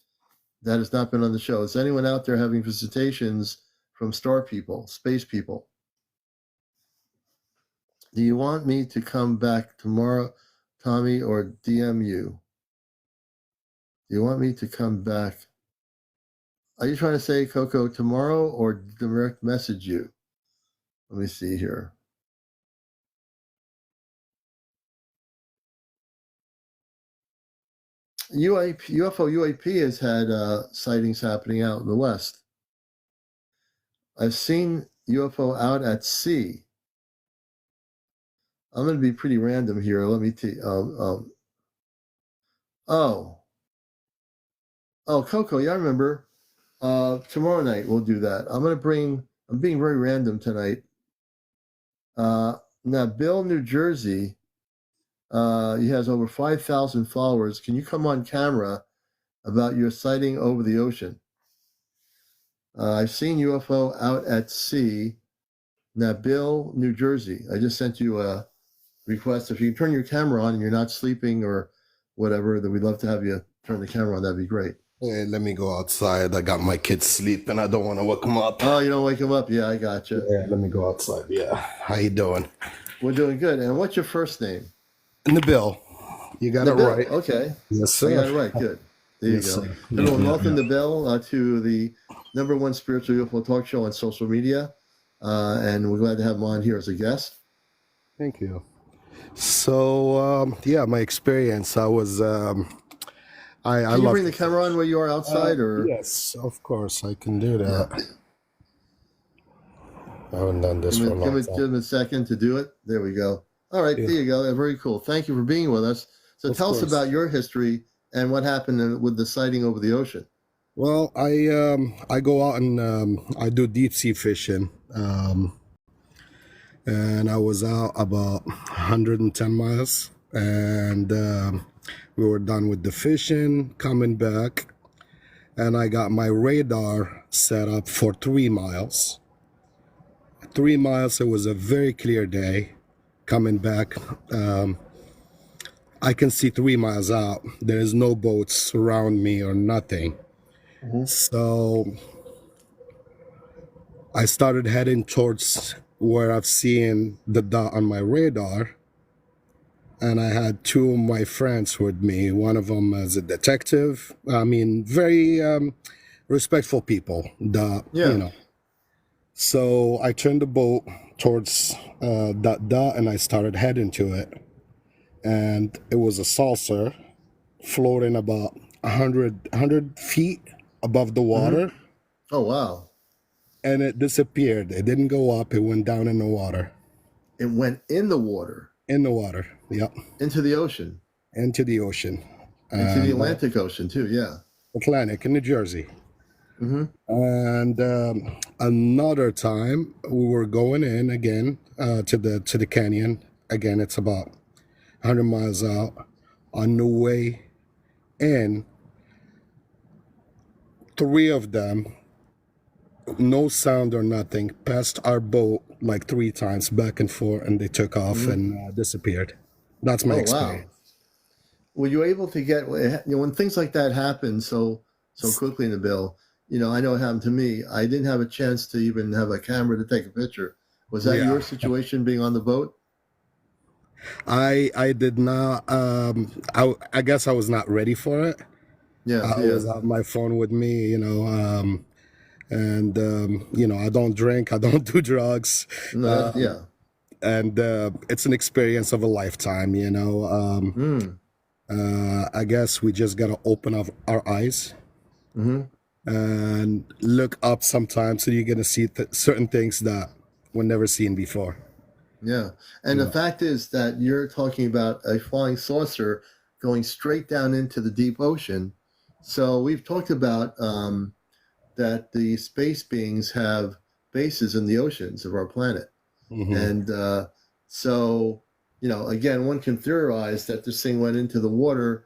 that has not been on the show? Is anyone out there having visitations from star people, space people? Do you want me to come back tomorrow, Tommy, or DM you? Do you want me to come back? Are you trying to say, Coco, tomorrow or direct message you? Let me see here. UFO UAP has had sightings happening out in the West. I've seen UFO out at sea. I'm going to be pretty random here. Let me Coco, yeah, I remember. Tomorrow night we'll do that. I'm being very random tonight. Now, Bill, New Jersey, he has over 5,000 followers. Can you come on camera about your sighting over the ocean? I've seen UFO out at sea. Now, Bill, New Jersey, I just sent you a request. If you can turn your camera on and you're not sleeping or whatever, then we'd love to have you turn the camera on. That'd be great. Hey, let me go outside. I got my kids sleeping. I don't want to wake them up. Oh, you don't wake them up? Yeah, I got you. Yeah, let me go outside. Yeah. How you doing? We're doing good. And what's your first name? Nabil. You got it right. Okay. Yes, sir. I got it right. Good. There you go. Hello, welcome Nabil to the #1 spiritual UFO talk show on social media. And we're glad to have him on here as a guest. Thank you. So, my experience, I was... Can you bring the camera on where you are outside? Or yes, of course, I can do that. I haven't done this for a long time. Give him a second to do it. There we go. All right, There you go. Very cool. Thank you for being with us. So tell us about your history and what happened with the sighting over the ocean. Well, I go out and I do deep sea fishing. And I was out about 110 miles. And we were done with the fishing, coming back. And I got my radar set up for 3 miles. 3 miles, it was a very clear day. Coming back, I can see 3 miles out. There is no boats around me or nothing. Mm-hmm. So I started heading towards where I've seen the dot on my radar. And I had 2 of my friends with me. One of them is a detective. I mean, very respectful people. You know. So I turned the boat towards that dot and I started heading to it. And it was a saucer floating about 100 feet above the water. Mm-hmm. Oh, wow. And it disappeared. It didn't go up. It went down in the water. It went in the water? In the water, yep. Into the ocean? Into the ocean. Into the Atlantic Ocean, too, yeah. Atlantic, in New Jersey. Mm-hmm. And another time, we were going in again to the canyon. Again, it's about 100 miles out. On the way in, 3 of them, no sound or nothing, passed our boat like 3 times back and forth, and they took off and disappeared. That's my experience. Wow. Were you able to get, when things like that happen so quickly in the bill, I know it happened to me. I didn't have a chance to even have a camera to take a picture. Was that your situation being on the boat? I did not. I guess I was not ready for it. Yeah. I was on my phone with me, and I don't drink. I don't do drugs. No, and it's an experience of a lifetime, you know. I guess we just gotta open up our eyes and look up sometimes, so you're gonna see certain things that were never seen before. Yeah. And the fact is that you're talking about a flying saucer going straight down into the deep ocean. So we've talked about that the space beings have bases in the oceans of our planet. And so, again, one can theorize that this thing went into the water,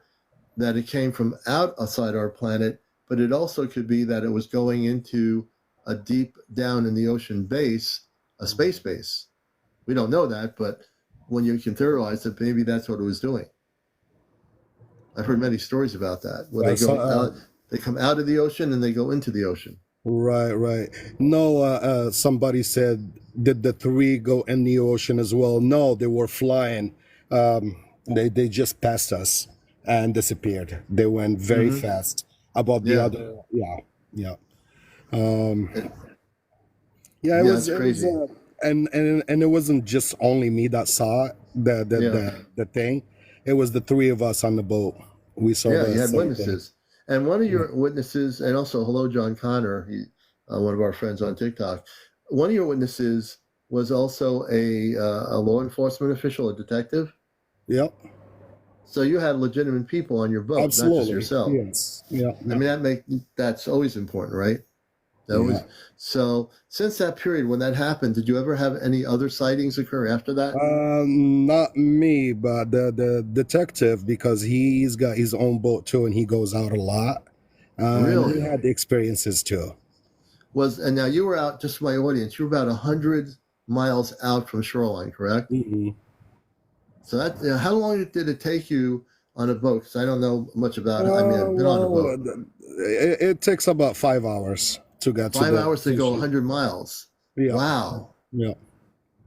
that it came from outside our planet, but it also could be that it was going into a deep down in the ocean base, a space base. We don't know that, but when you can theorize that maybe that's what it was doing. I've heard many stories about that, where they come out of the ocean and they go into the ocean. Right. No, somebody said, did the three go in the ocean as well? No, they were flying. They just passed us and disappeared. They went very fast above the other. Yeah. It was crazy. And it wasn't just only me that saw the thing. It was the three of us on the boat. We saw. Yeah, you had witnesses, and one of your witnesses, and also hello, John Connor, one of our friends on TikTok. One of your witnesses was also a law enforcement official, a detective. Yep. So you had legitimate people on your boat, Absolutely. not just yourself. Yes. Yeah. I mean, that's always important, right? So since that period when that happened, did you ever have any other sightings occur after that? Not me, but the detective, because he's got his own boat too, and he goes out a lot. Really? He had the experiences too. And now you were out, just for my audience, you were about 100 miles out from shoreline, correct? So that, how long did it take you on a boat? Because I don't know much about it. I mean, I've been on a boat. It takes about 5 hours to get 5 hours to go 100 miles. Yeah. Wow. Yeah.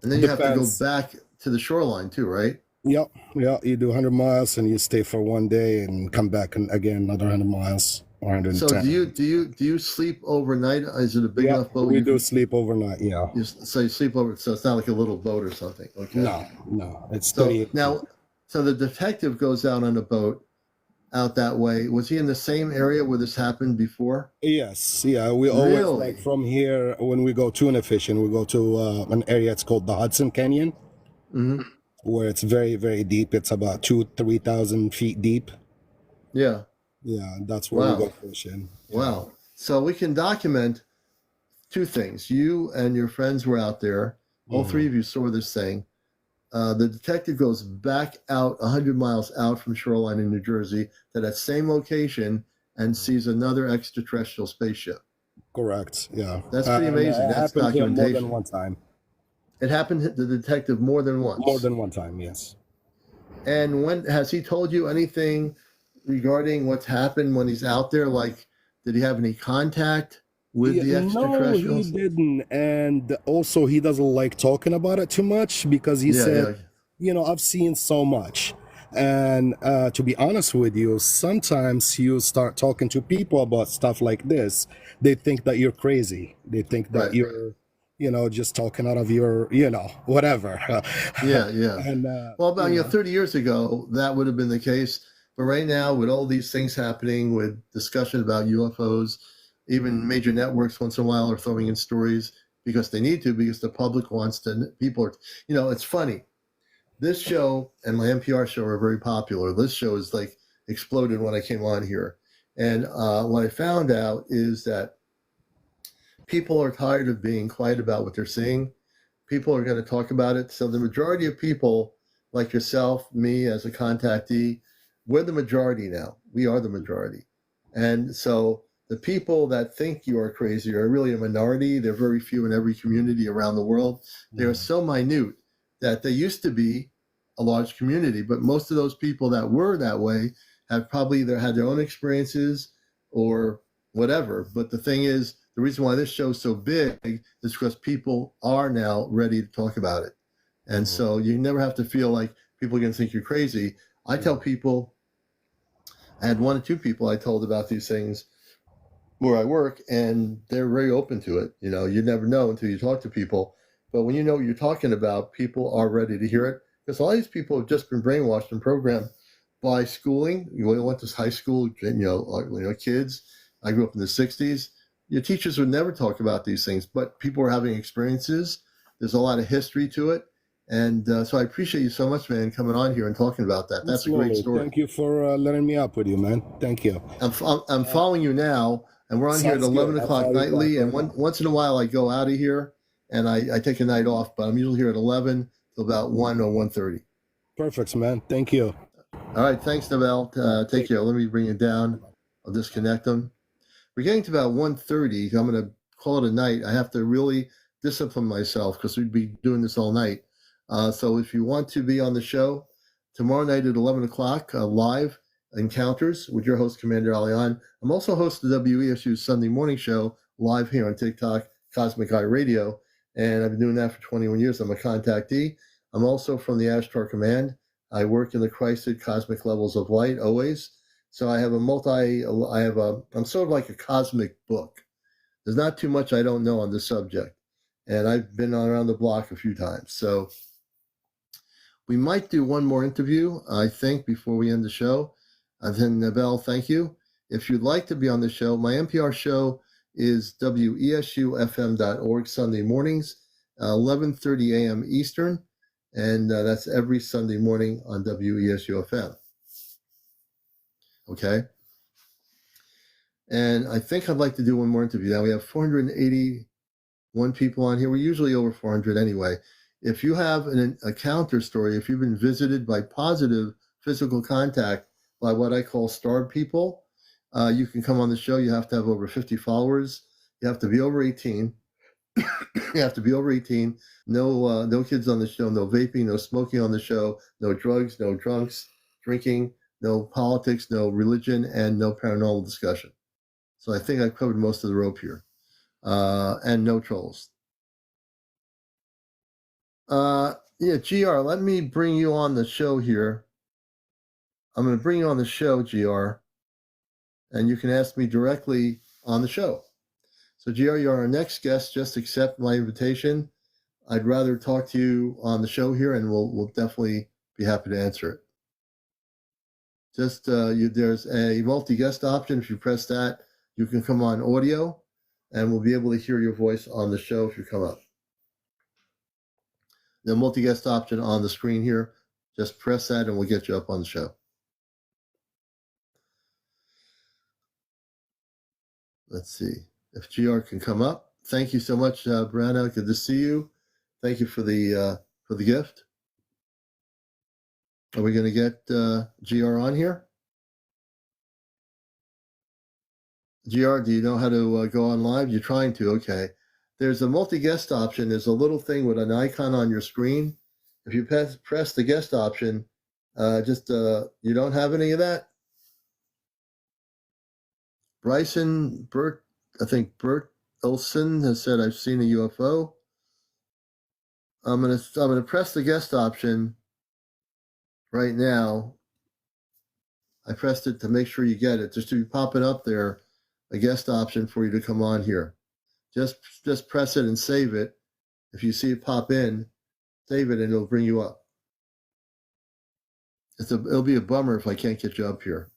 And then you have to go back to the shoreline too, right? Yep. Yeah. You do 100 miles and you stay for one day and come back and again another 100 miles or 110. So do you sleep overnight? Is it a big enough boat? We do sleep overnight. Yeah. So you sleep over. So it's not like a little boat or something. Okay. No. It's so 38. Now, so the detective goes out on a boat out that way. Was he in the same area where this happened before? Yes. Yeah. We always, like, from here, when we go tuna fishing, we go to an area, it's called the Hudson Canyon, where it's very, very deep. It's about 2,000-3,000 feet deep. Yeah. Yeah. That's where we go fishing. Wow. So we can document two things. You and your friends were out there. All three of you saw this thing. The detective goes back out 100 miles out from shoreline in New Jersey to that same location and sees another extraterrestrial spaceship. Correct. Yeah. That's pretty amazing. That's documentation. More than one time. It happened to the detective more than once. More than one time, yes. And when has he told you anything regarding what's happened when he's out there? Like, did he have any contact with the extraterrestrials? No, he didn't. And also, he doesn't like talking about it too much because he said, I've seen so much. And to be honest with you, sometimes you start talking to people about stuff like this, they think that you're crazy. They think that you're, just talking out of your, whatever. And, well, about 30 years ago, that would have been the case. But right now, with all these things happening, with discussion about UFOs, even major networks once in a while are throwing in stories because they need to, because the public wants to. People are, it's funny. This show and my NPR show are very popular. This show is like exploded when I came on here. And what I found out is that people are tired of being quiet about what they're seeing. People are going to talk about it. So the majority of people, like yourself, me as a contactee, we're the majority now. We are the majority. And so the people that think you are crazy are really a minority. They're very few in every community around the world. They are so minute that they used to be a large community, but most of those people that were that way have probably either had their own experiences or whatever. But the thing is, the reason why this show is so big is because people are now ready to talk about it. And so you never have to feel like people are going to think you're crazy. I tell people, I had 1 or 2 people I told about these things where I work, and they're very open to it. You never know until you talk to people. But when you know what you're talking about, people are ready to hear it. Because a lot of these people have just been brainwashed and programmed by schooling. You went to high school, kids. I grew up in the 60s. Your teachers would never talk about these things, but people are having experiences. There's a lot of history to it. And so I appreciate you so much, man, coming on here and talking about that. That's a great story. Thank you for letting me up with you, man. Thank you. I'm following you now, and we're on here at 11 o'clock nightly. And once in a while, I go out of here, and I take a night off. But I'm usually here at 11 till about 1 or 1:30. Perfect, man. Thank you. All right, thanks, Nabel. Take care. Let me bring it down. I'll disconnect them. We're getting to about 1:30. I'm going to call it a night. I have to really discipline myself because we'd be doing this all night. So if you want to be on the show, tomorrow night at 11 o'clock, live encounters with your host, CmdrAleon. I'm also host of WESU's Sunday morning show live here on TikTok, Cosmic Eye Radio. And I've been doing that for 21 years. I'm a contactee. I'm also from the Ashtar Command. I work in the Christed cosmic levels of light always. So I have I'm sort of like a cosmic book. There's not too much I don't know on this subject. And I've been around the block a few times. So we might do one more interview, I think, before we end the show. And then, Nabel, thank you. If you'd like to be on the show, my NPR show is WESUFM.org Sunday mornings, 11:30 a.m. Eastern. And that's every Sunday morning on WESU-FM. Okay? And I think I'd like to do one more interview. Now we have 481 people on here. We're usually over 400 anyway. If you have a counter story, if you've been visited by positive physical contact by what I call starved people, you can come on the show. You have to have over 50 followers. You have to be over 18. You have to be over 18. No kids on the show. No vaping. No smoking on the show. No drugs. No drunks. Drinking. No politics. No religion. And no paranormal discussion. So I think I've covered most of the rope here. And no trolls. GR, let me bring you on the show here. I'm going to bring you on the show, GR, and you can ask me directly on the show. So, GR, you're our next guest. Just accept my invitation. I'd rather talk to you on the show here, and we'll definitely be happy to answer it. Just there's a multi-guest option. If you press that, you can come on audio, and we'll be able to hear your voice on the show if you come up. The multi-guest option on the screen here, just press that, and we'll get you up on the show. Let's see if GR can come up. Thank you so much, Brianna. Good to see you. Thank you for the gift. Are we going to get GR on here? GR, do you know how to go on live? You're trying to. Okay. There's a multi-guest option. There's a little thing with an icon on your screen. If you press the guest option, you don't have any of that. Bert Olson has said, I've seen a UFO. I'm gonna press the guest option right now. I pressed it to make sure you get it. Just to be popping up there, a guest option for you to come on here. Just press it and save it. If you see it pop in, save it and it'll bring you up. It'll be a bummer if I can't get you up here.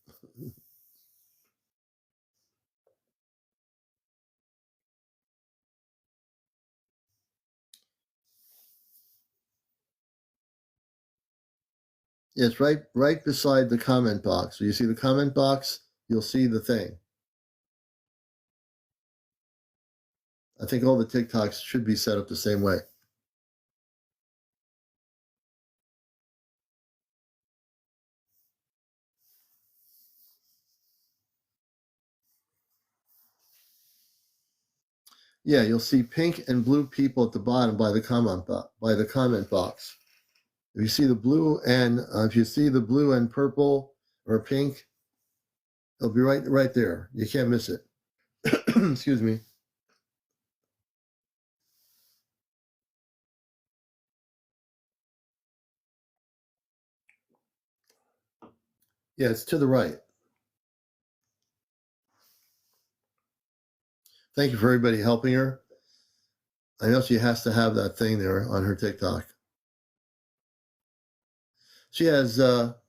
It's right beside the comment box. So you see the comment box, you'll see the thing. I think all the TikToks should be set up the same way. Yeah, you'll see pink and blue people at the bottom by the comment box. If you see the blue and purple or pink, it'll be right there. You can't miss it. Excuse me. Yeah, it's to the right. Thank you for everybody helping her. I know she has to have that thing there on her TikTok. She has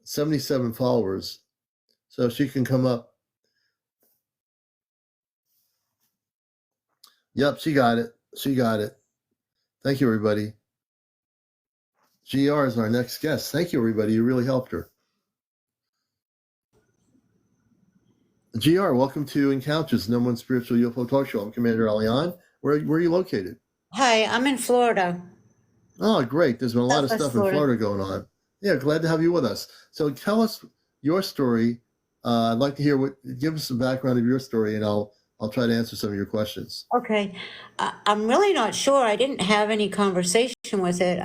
77 followers, so she can come up. Yep, she got it. She got it. Thank you, everybody. GR is our next guest. Thank you, everybody. You really helped her. GR, welcome to Encounters, the #1 spiritual UFO talk show. I'm CmdrAleon. Where are you located? Hi, I'm in Florida. Oh, great. There's been a lot of Southwest stuff in Florida going on. Yeah, glad to have you with us. So tell us your story. I'd like to hear give us some background of your story, and I'll try to answer some of your questions. Okay. I'm really not sure. I didn't have any conversation with it.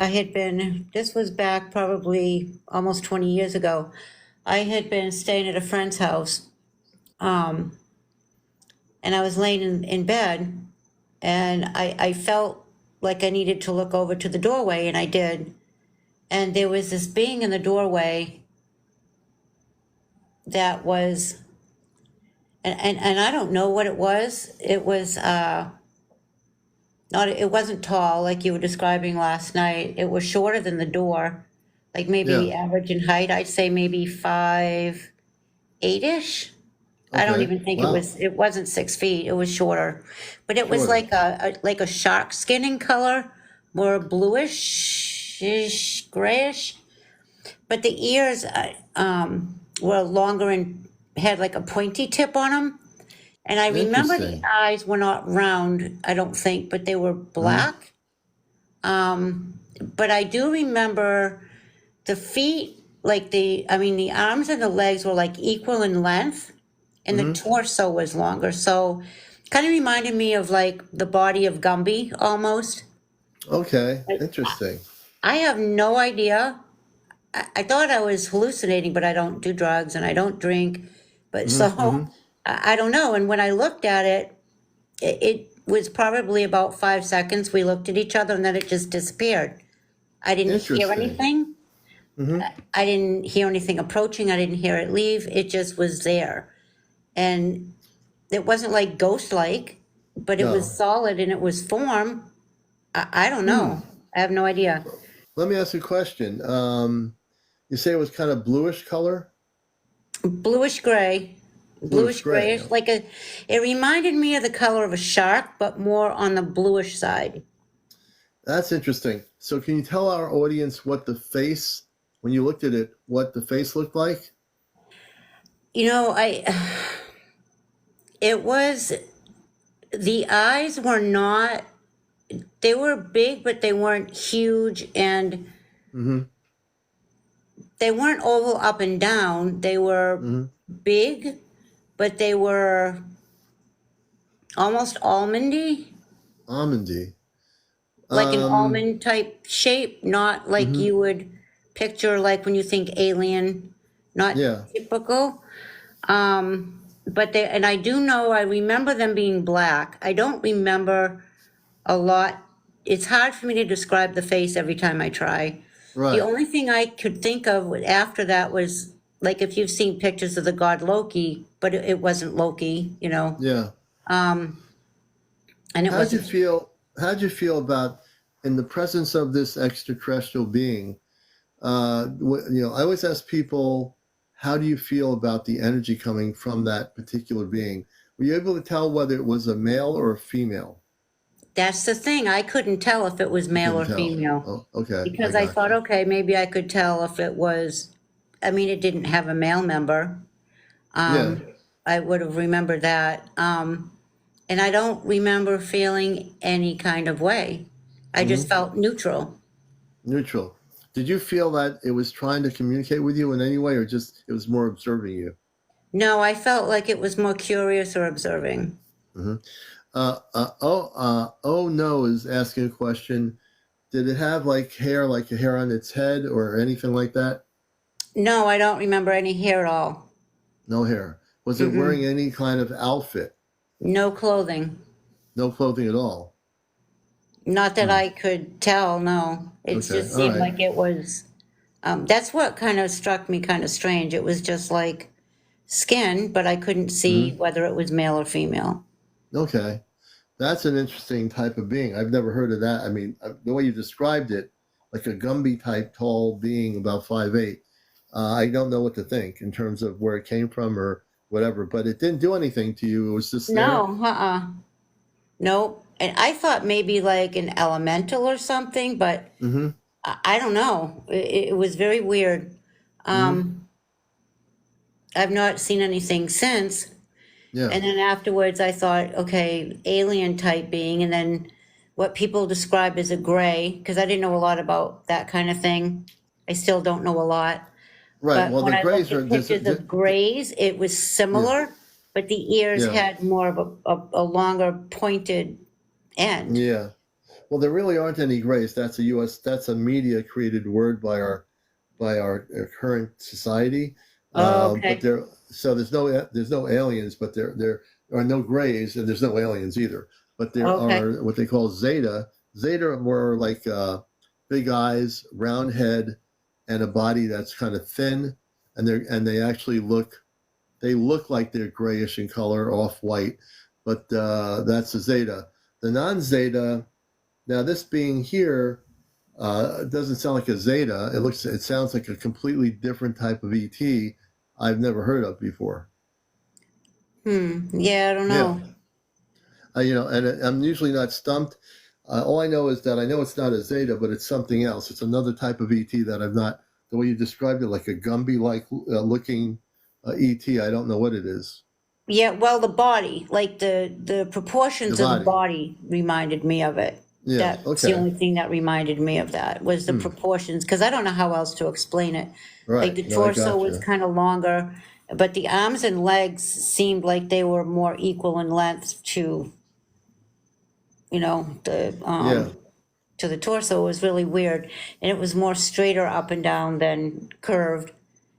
This was back probably almost 20 years ago. I had been staying at a friend's house, and I was laying in bed, and I felt like I needed to look over to the doorway, and I did. And there was this being in the doorway that was, and I don't know what it was. It was, it wasn't tall like you were describing last night. It was shorter than the door, like maybe average in height. I'd say maybe 5'8"-ish. I don't even think it wasn't 6 feet. It was shorter, but it was like a shark skin in color, more bluish, grayish. But the ears were longer and had like a pointy tip on them. And I remember the eyes were not round, I don't think, but they were black. But I do remember the feet, the arms and the legs were like equal in length, and the torso was longer. So kind of reminded me of like the body of Gumby almost. Okay, interesting. I have no idea. I thought I was hallucinating, but I don't do drugs and I don't drink. But I don't know. And when I looked at it, it was probably about 5 seconds. We looked at each other and then it just disappeared. I didn't hear anything. I didn't hear anything approaching. I didn't hear it leave. It just was there. And it wasn't like ghost-like, but it was solid and it was form. I don't know. I have no idea. Let me ask you a question. You say it was kind of bluish color? Bluish gray. Bluish grayish. It reminded me of the color of a shark, but more on the bluish side. That's interesting. So can you tell our audience when you looked at it, what the face looked like? The eyes were not, they were big, but they weren't huge, and they weren't oval up and down. They were big, but they were almost almondy. Almondy. Like an almond type shape, not like you would picture like when you think alien, not typical. But I do know, I remember them being black. I don't remember a lot. It's hard for me to describe the face every time I try. Right. The only thing I could think of after that was like if you've seen pictures of the god Loki, but it wasn't Loki, Yeah. And it How'd you feel about in the presence of this extraterrestrial being? I always ask people, how do you feel about the energy coming from that particular being? Were you able to tell whether it was a male or a female? That's the thing. I couldn't tell if it was male or female. Oh, okay. Because I thought, okay, maybe I could tell if it was, it didn't have a male member. I would have remembered that. And I don't remember feeling any kind of way. I just felt neutral. Neutral. Did you feel that it was trying to communicate with you in any way, or just it was more observing you? No, I felt like it was more curious or observing. Oh no is asking a question. Did it have like a hair on its head or anything like that? No, I don't remember any hair at all. No hair. Was it wearing any kind of outfit? No clothing. No clothing at all? Not that I could tell, no. It just seemed like it was, that's what kind of struck me kind of strange. It was just like skin, but I couldn't see whether it was male or female. Okay. That's an interesting type of being. I've never heard of that. I mean, the way you described it, like a Gumby type tall being about 5'8". I don't know what to think in terms of where it came from or whatever, but it didn't do anything to you. It was just there. No, nope. And I thought maybe like an elemental or something, but Mm-hmm. I don't know. It was very weird. Mm-hmm. I've not seen anything since. Yeah. And then afterwards, I thought, okay, alien type being, and then what people describe as a gray, because I didn't know a lot about that kind of thing. I still don't know a lot. Right. But Well, when the I looked Greys are at pictures of grays, it was yeah. similar, but the ears Yeah. had more of a longer pointed end. Yeah. Well, there really aren't any Greys. That's a media created word by our current society. Oh, But okay. there's no aliens, but there are no Greys, and there's no aliens either. But there Okay. are what they call Zeta. Zeta are more like big eyes, round head, and a body that's kind of thin, and they actually look like they're grayish in color, off white, but that's a Zeta. The non-Zeta. Now, this being here doesn't sound like a Zeta. It sounds like a completely different type of ET I've never heard of before. Yeah, I don't Yeah, know. and I'm usually not stumped. All I know is that I know it's not a Zeta, but it's something else. It's another type of ET that I've not. The way you described it, like a Gumby-like looking ET, I don't know what it is. Yeah, well, the body, like the The proportions of the body. body reminded me of it. Yeah. That's the Okay. only thing that reminded me of that was the proportions, because I don't know how else to explain it. Like Right. the No, I torso was gotcha. kind of longer, but the arms and legs seemed like they were more equal in length to, the Yeah. to the torso. It was really weird, and it was more straighter up and down than curved.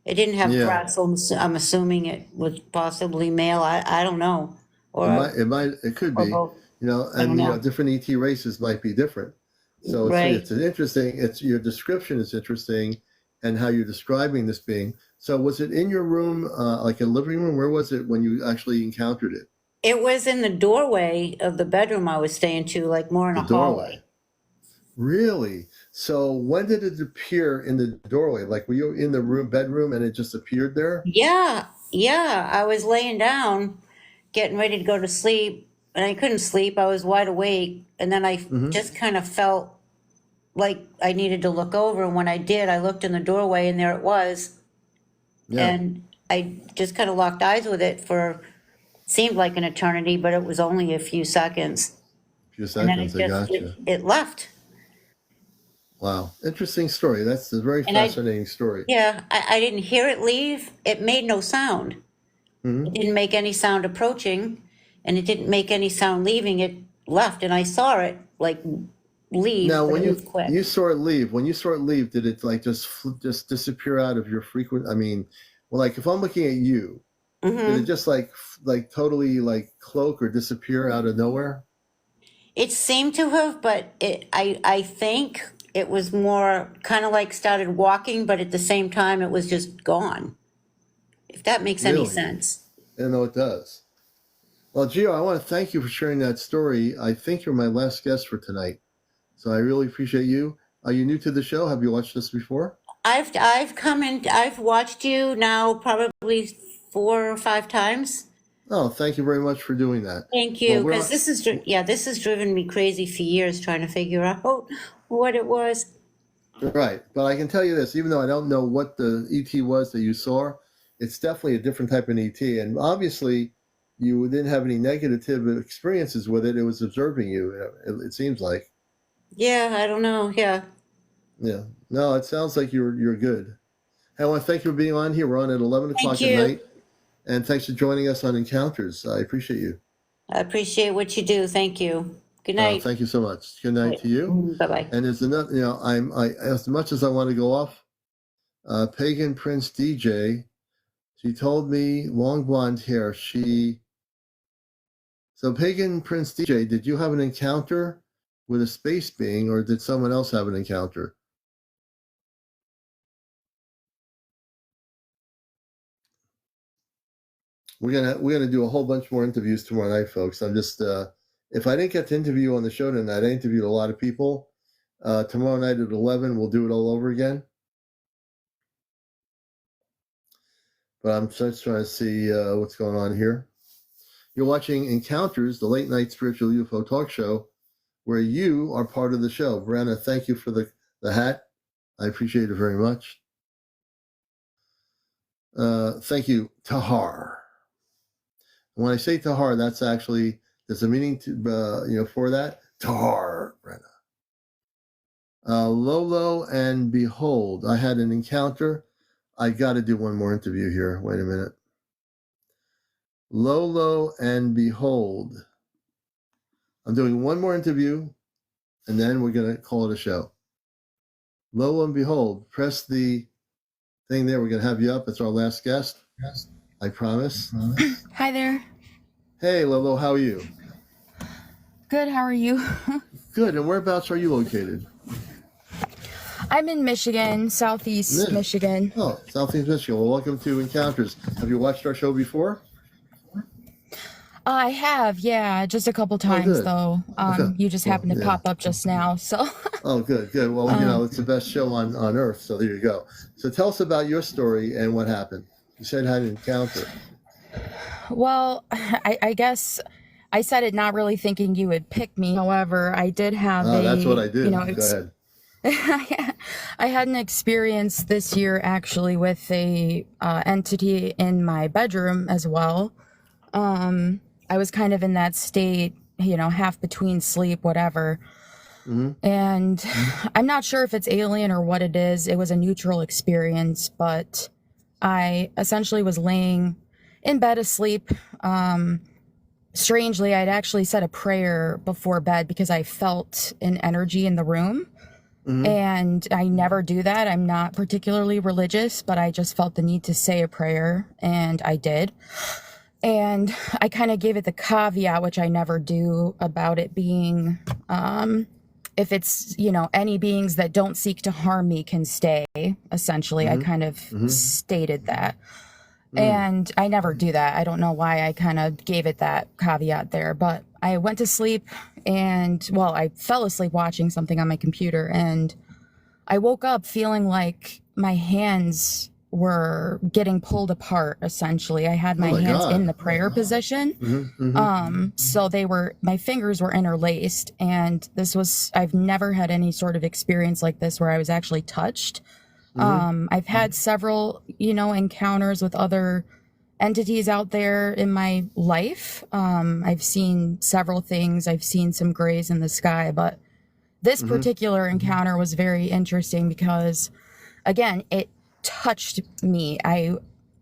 It didn't have Yeah. breasts, so I'm assuming it was possibly male. I don't know, or It could or be, both. I don't and know. different ET races might be different. So Right. it's an interesting. It's your description is interesting, and how you're describing this being. So was it in your room, like a living room? Where was it when you actually encountered it? It was in the doorway of the bedroom I was staying to, like more in The a doorway. hallway. Really? So when did it appear in the doorway? Like were you in the bedroom, and it just appeared there? Yeah, yeah. I was laying down, getting ready to go to sleep, and I couldn't sleep. I was wide awake, and then I Mm-hmm. just kind of felt like I needed to look over. And when I did, I looked in the doorway, and there it was. Yeah. And I just kind of locked eyes with it for seemed like an eternity, but it was only a few seconds. A few And then seconds. I gotcha. it left. Wow. Interesting story. That's a very And fascinating story. I didn't hear it leave. It made no sound. Mm-hmm. It didn't make any sound approaching, and it didn't make any sound leaving. It left, and I saw it like leave, Now, but when it was you quick. saw it leave, did it like just disappear out of your frequent? I mean, well, like if I'm looking at you, did it Hmm. just like totally like cloak or disappear out of nowhere? It seemed to have, but I think it was more kind of like started walking, but at the same time, it was just gone. If that makes any Really? sense. I know it does. Well, Gio, I want to thank you for sharing that story. I think you're my last guest for tonight, so I really appreciate you. Are you new to the show? Have you watched this before? I've come in. I've watched you now probably 4 or 5 times. Oh, thank you very much for doing that. Thank Well, you, because this has driven me crazy for years trying to figure out what it was. right, but I can tell you this: even though I don't know what the ET was that you saw, it's definitely a different type of ET, and obviously, you didn't have any negative experiences with it. It was observing you. It seems like, Yeah, I don't know. Yeah, yeah. No, it sounds like you're good. Hey, I want to thank you for being on here. We're on at 11 thank o'clock at you. night, and thanks for joining us on Encounters. I appreciate you. I appreciate what you do. Thank you. Good night. Thank you so much. Good night to you. Bye bye. And there's another, I as much as I want to go off, Pagan Prince DJ. She told me long blonde hair. So Pagan Prince DJ, did you have an encounter with a space being, or did someone else have an encounter? We're gonna do a whole bunch more interviews tomorrow night, folks. I'm just If I didn't get to interview you on the show tonight, I interviewed a lot of people. Tomorrow night at 11, we'll do it all over again. But I'm just trying to see what's going on here. You're watching Encounters, the late night spiritual UFO talk show, where you are part of the show. Brenna, thank you for the hat. I appreciate it very much. Thank you, Tahar. When I say Tahar, that's actually, there's a meaning to, for that. Tahar, Brenna. Lolo and Behold, I had an encounter. I got to do one more interview here. Wait a minute. Lolo and Behold. I'm doing one more interview, and then we're going to call it a show. Lolo and Behold, press the thing there. We're going to have you up. It's our last guest. Yes. I promise. Hi there. Hey, Lolo, how are you? Good, how are you? Good, and whereabouts are you located? I'm in Michigan, Southeast Michigan. Oh, Southeast Michigan. Well, welcome to Encounters. Have you watched our show before? I have, yeah, just a couple times, though. You just happened to pop up just now, so. Oh, good. Well, it's the best show on Earth, so there you go. So tell us about your story and what happened. You said you had an encounter. Well, I guess I said it not really thinking you would pick me. However, I did have that's what I did. Go ahead. I had an experience this year, actually, with a entity in my bedroom as well. I was kind of in that state, half between sleep, whatever. Mm-hmm. And I'm not sure if it's alien or what it is. It was a neutral experience, but I essentially was laying in bed asleep. Strangely, I'd actually said a prayer before bed because I felt an energy in the room. Mm-hmm. And I never do that. I'm not particularly religious, but I just felt the need to say a prayer, and I did. And I kind of gave it the caveat, which I never do, about it being, if it's, any beings that don't seek to harm me can stay, essentially. Mm-hmm. I kind of stated that. Mm. And I never do that. I don't know why I kind of gave it that caveat there, but I went to sleep and, I fell asleep watching something on my computer, and I woke up feeling like my hands were getting pulled apart, essentially. I had my hands in the prayer position. So my fingers were interlaced, and I've never had any sort of experience like this where I was actually touched. I've had several, encounters with other entities out there in my life. I've seen several things. I've seen some grays in the sky, but this particular encounter was very interesting because, again, it touched me. I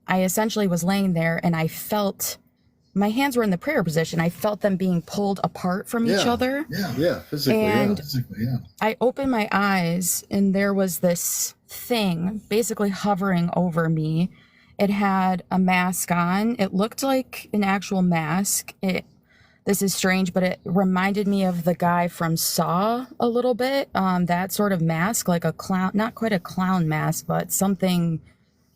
essentially was laying there, and I felt my hands were in the prayer position. I felt them being pulled apart from each other. Yeah, physically. And I opened my eyes, and there was this thing basically hovering over me. It had a mask on. It looked like an actual mask. This is strange, but it reminded me of the guy from Saw a little bit. That sort of mask, like a clown, not quite a clown mask, but something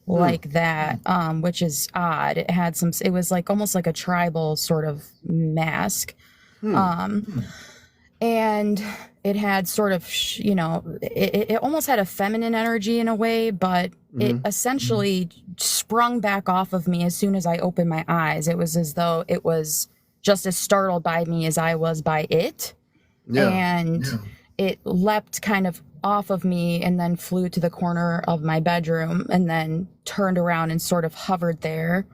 like that, which is odd. It was like almost like a tribal sort of mask. And it had sort of, it almost had a feminine energy in a way, but it essentially sprung back off of me as soon as I opened my eyes. It was as though it was just as startled by me as I was by it. It leapt kind of off of me and then flew to the corner of my bedroom and then turned around and sort of hovered there.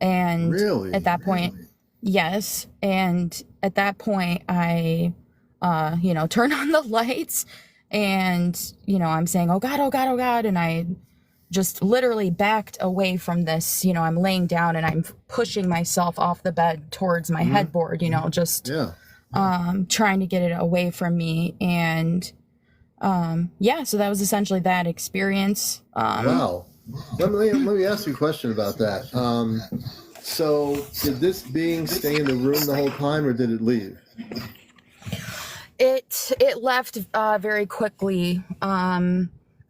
And at that point, yes. And at that point, I, turned on the lights and, I'm saying, oh God, oh God, oh God. And I just literally backed away from this, I'm laying down and I'm pushing myself off the bed towards my headboard, trying to get it away from me. And, so that was essentially that experience. Wow. Let me ask you a question about that. So did this being stay in the room the whole time, or did it leave? It left very quickly.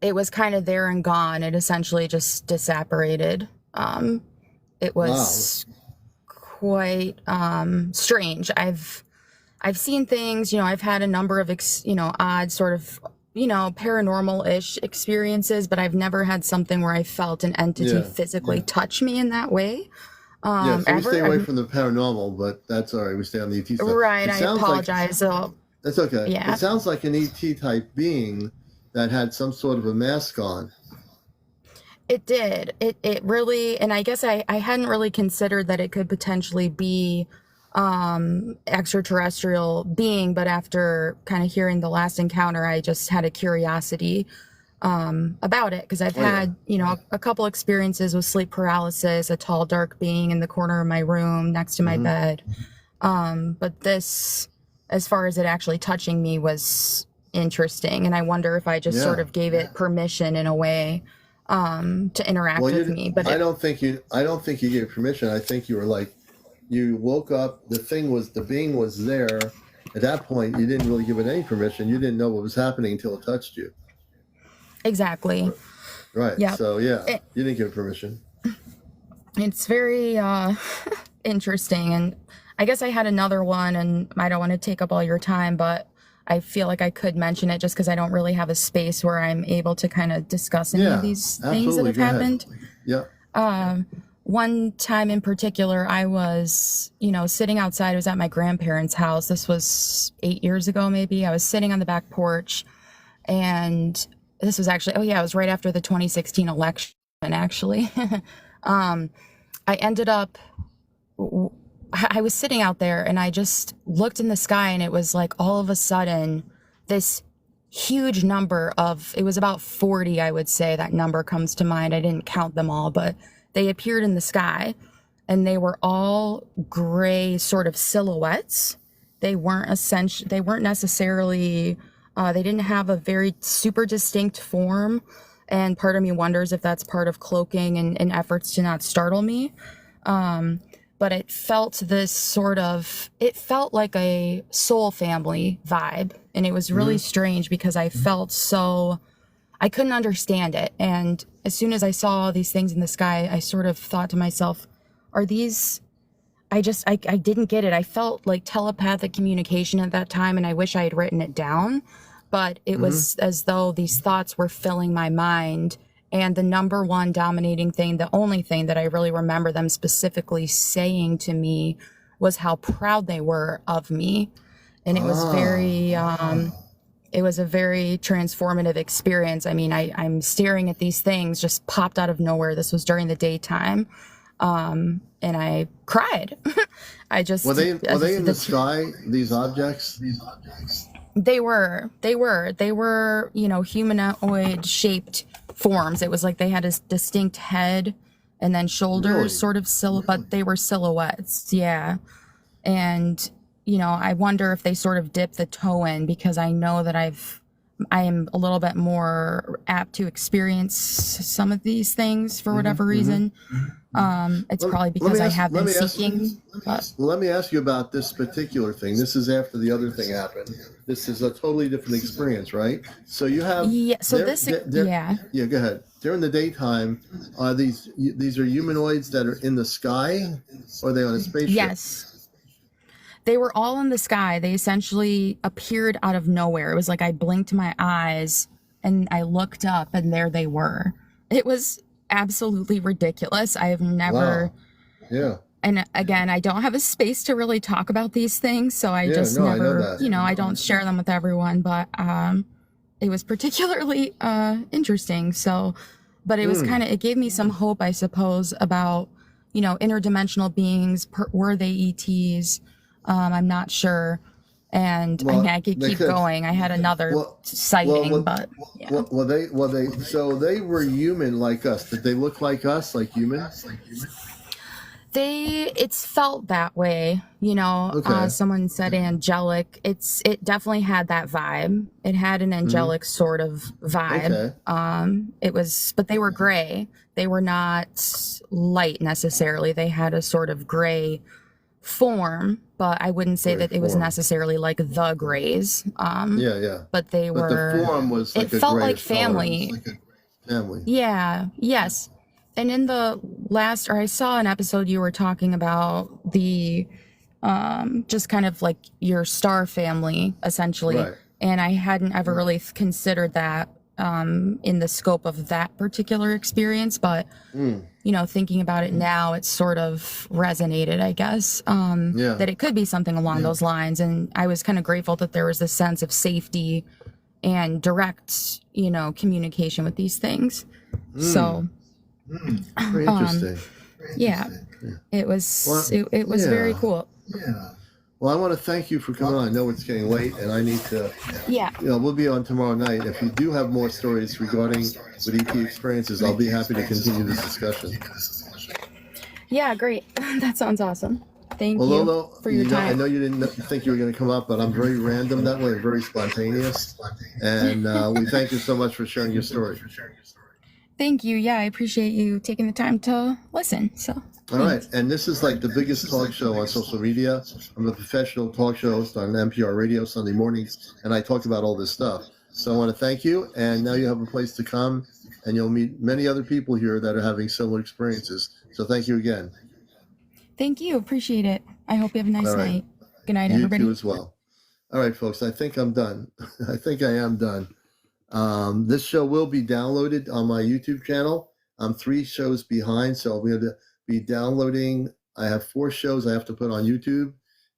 It was kind of there and gone. It essentially just disapparated. It was quite strange. I've I've seen things, I've had a number of, odd sort of, paranormal-ish experiences, but I've never had something where I felt an entity physically touch me in that way. Yeah, so we stay away Ever. from the paranormal, but that's all right. We stay on the ET stuff. Right, It I sounds like apologize. that's okay. Yeah. It sounds like an ET type being that had some sort of a mask on. It did. It really, and I guess I hadn't really considered that it could potentially be extraterrestrial being, but after kind of hearing the last encounter, I just had a curiosity about it, because I've had, a couple experiences with sleep paralysis, a tall, dark being in the corner of my room next to my bed. But this, as far as it actually touching me, was interesting. And I wonder if I just sort of gave it permission in a way to interact with me. But I don't think you gave permission. I think you were like, you woke up, the being was there. At that point, you didn't really give it any permission. You didn't know what was happening until it touched you. Exactly. Right. Yeah. So you didn't give permission. It's very interesting. And I guess I had another one, and I don't want to take up all your time, but I feel like I could mention it just because I don't really have a space where I'm able to kind of discuss any of these things that have happened. Yeah. One time in particular, I was, sitting outside. I was at my grandparents' house. This was 8 years ago, maybe. I was sitting on the back porch, and this was actually, it was right after the 2016 election, actually. I ended up, I was sitting out there, and I just looked in the sky, and it was like all of a sudden this huge number of, it was about 40, I would say. That number comes to mind. I didn't count them all, but they appeared in the sky, and they were all gray sort of silhouettes. They weren't necessarily, they didn't have a very super distinct form. And part of me wonders if that's part of cloaking and efforts to not startle me. But it felt it felt like a soul family vibe. And it was really strange because I felt I couldn't understand it. And as soon as I saw all these things in the sky, I sort of thought to myself, are these, I didn't get it. I felt like telepathic communication at that time, and I wish I had written it down, but it was as though these thoughts were filling my mind. And the number one dominating thing, the only thing that I really remember them specifically saying to me, was how proud they were of me. And it was it was a very transformative experience. I mean, I'm staring at these things just popped out of nowhere. This was during the daytime. And I cried. I just, were they in the sky, these objects? They were, humanoid shaped forms. It was like they had a distinct head and then shoulders, sort of but they were silhouettes. Yeah. And, I wonder if they sort of dip the toe in, because I know that I am a little bit more apt to experience some of these things for whatever reason. It's probably because I have been seeking. Let me ask you about this particular thing. This is after the other thing happened. This is a totally different experience, right? So you have Yeah. So go ahead. During the daytime, these are humanoids that are in the sky, or are they on a spaceship? Yes. They were all in the sky. They essentially appeared out of nowhere. It was like I blinked my eyes and I looked up, and there they were. It was absolutely ridiculous. I have never. Wow. Yeah. And again, I don't have a space to really talk about these things, so I never, I don't share them with everyone. But it was particularly interesting. So, but it was it gave me some hope, I suppose, about interdimensional beings. Were they ETs? I'm not sure. And I could keep going. I had another sighting, but yeah. So they were human like us. Did they look like us, like humans? It's felt that way, someone said angelic. It definitely had that vibe. It had an angelic sort of vibe. Okay. But they were gray. They were not light necessarily. They had a sort of gray form, but I wouldn't say that it was necessarily like the grays. But they were. But the form was like it felt like family. Family. Yeah. Yes. And in the I saw an episode you were talking about the just kind of like your star family, essentially. Right. And I hadn't ever really considered that in the scope of that particular experience. But, you know, thinking about it now, it's sort of resonated, I guess, that it could be something along those lines. And I was kind of grateful that there was this sense of safety and direct, you know, communication with these things. So, Very interesting. yeah, it was, it was very cool. Well, I want to thank you for coming on. I know it's getting late, and I need to. Yeah. You know, we'll be on tomorrow night. If you do have more stories regarding with ET experiences, I'll be happy to continue this discussion. Yeah, great. That sounds awesome. Thank you Lolo, for your time. I know you didn't think you were going to come up, but I'm very random that way, very spontaneous. And we thank you so much for sharing your story. Thank you. Yeah, I appreciate you taking the time to listen. So. All right, and this is like the biggest talk show on social media. I'm a professional talk show host on NPR radio Sunday mornings, and I talk about all this stuff. So I want to thank you, and now you have a place to come, and you'll meet many other people here that are having similar experiences. So thank you again. Thank you. Appreciate it. I hope you have a nice night. Good night, you everybody. You too as well. All right, folks, I think I'm done. I think I am done. This show will be downloaded on my YouTube channel. I'm 3 shows behind, so I'm going to be downloading. I have 4 shows I have to put on YouTube,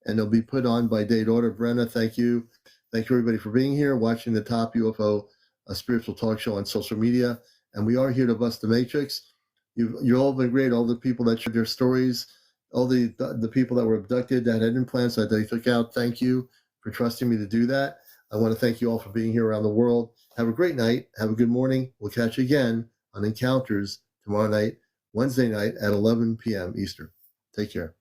and they'll be put on by day daughter Brenna. Thank you. Thank you, everybody, for being here, watching the top UFO spiritual talk show on social media. And we are here to bust the matrix. You've all been great. All the people that shared their stories, all the people that were abducted, that had implants that they took out. Thank you for trusting me to do that. I want to thank you all for being here around the world. Have a great night. Have a good morning. We'll catch you again on Encounters tomorrow night, Wednesday night at 11 p.m. Eastern. Take care.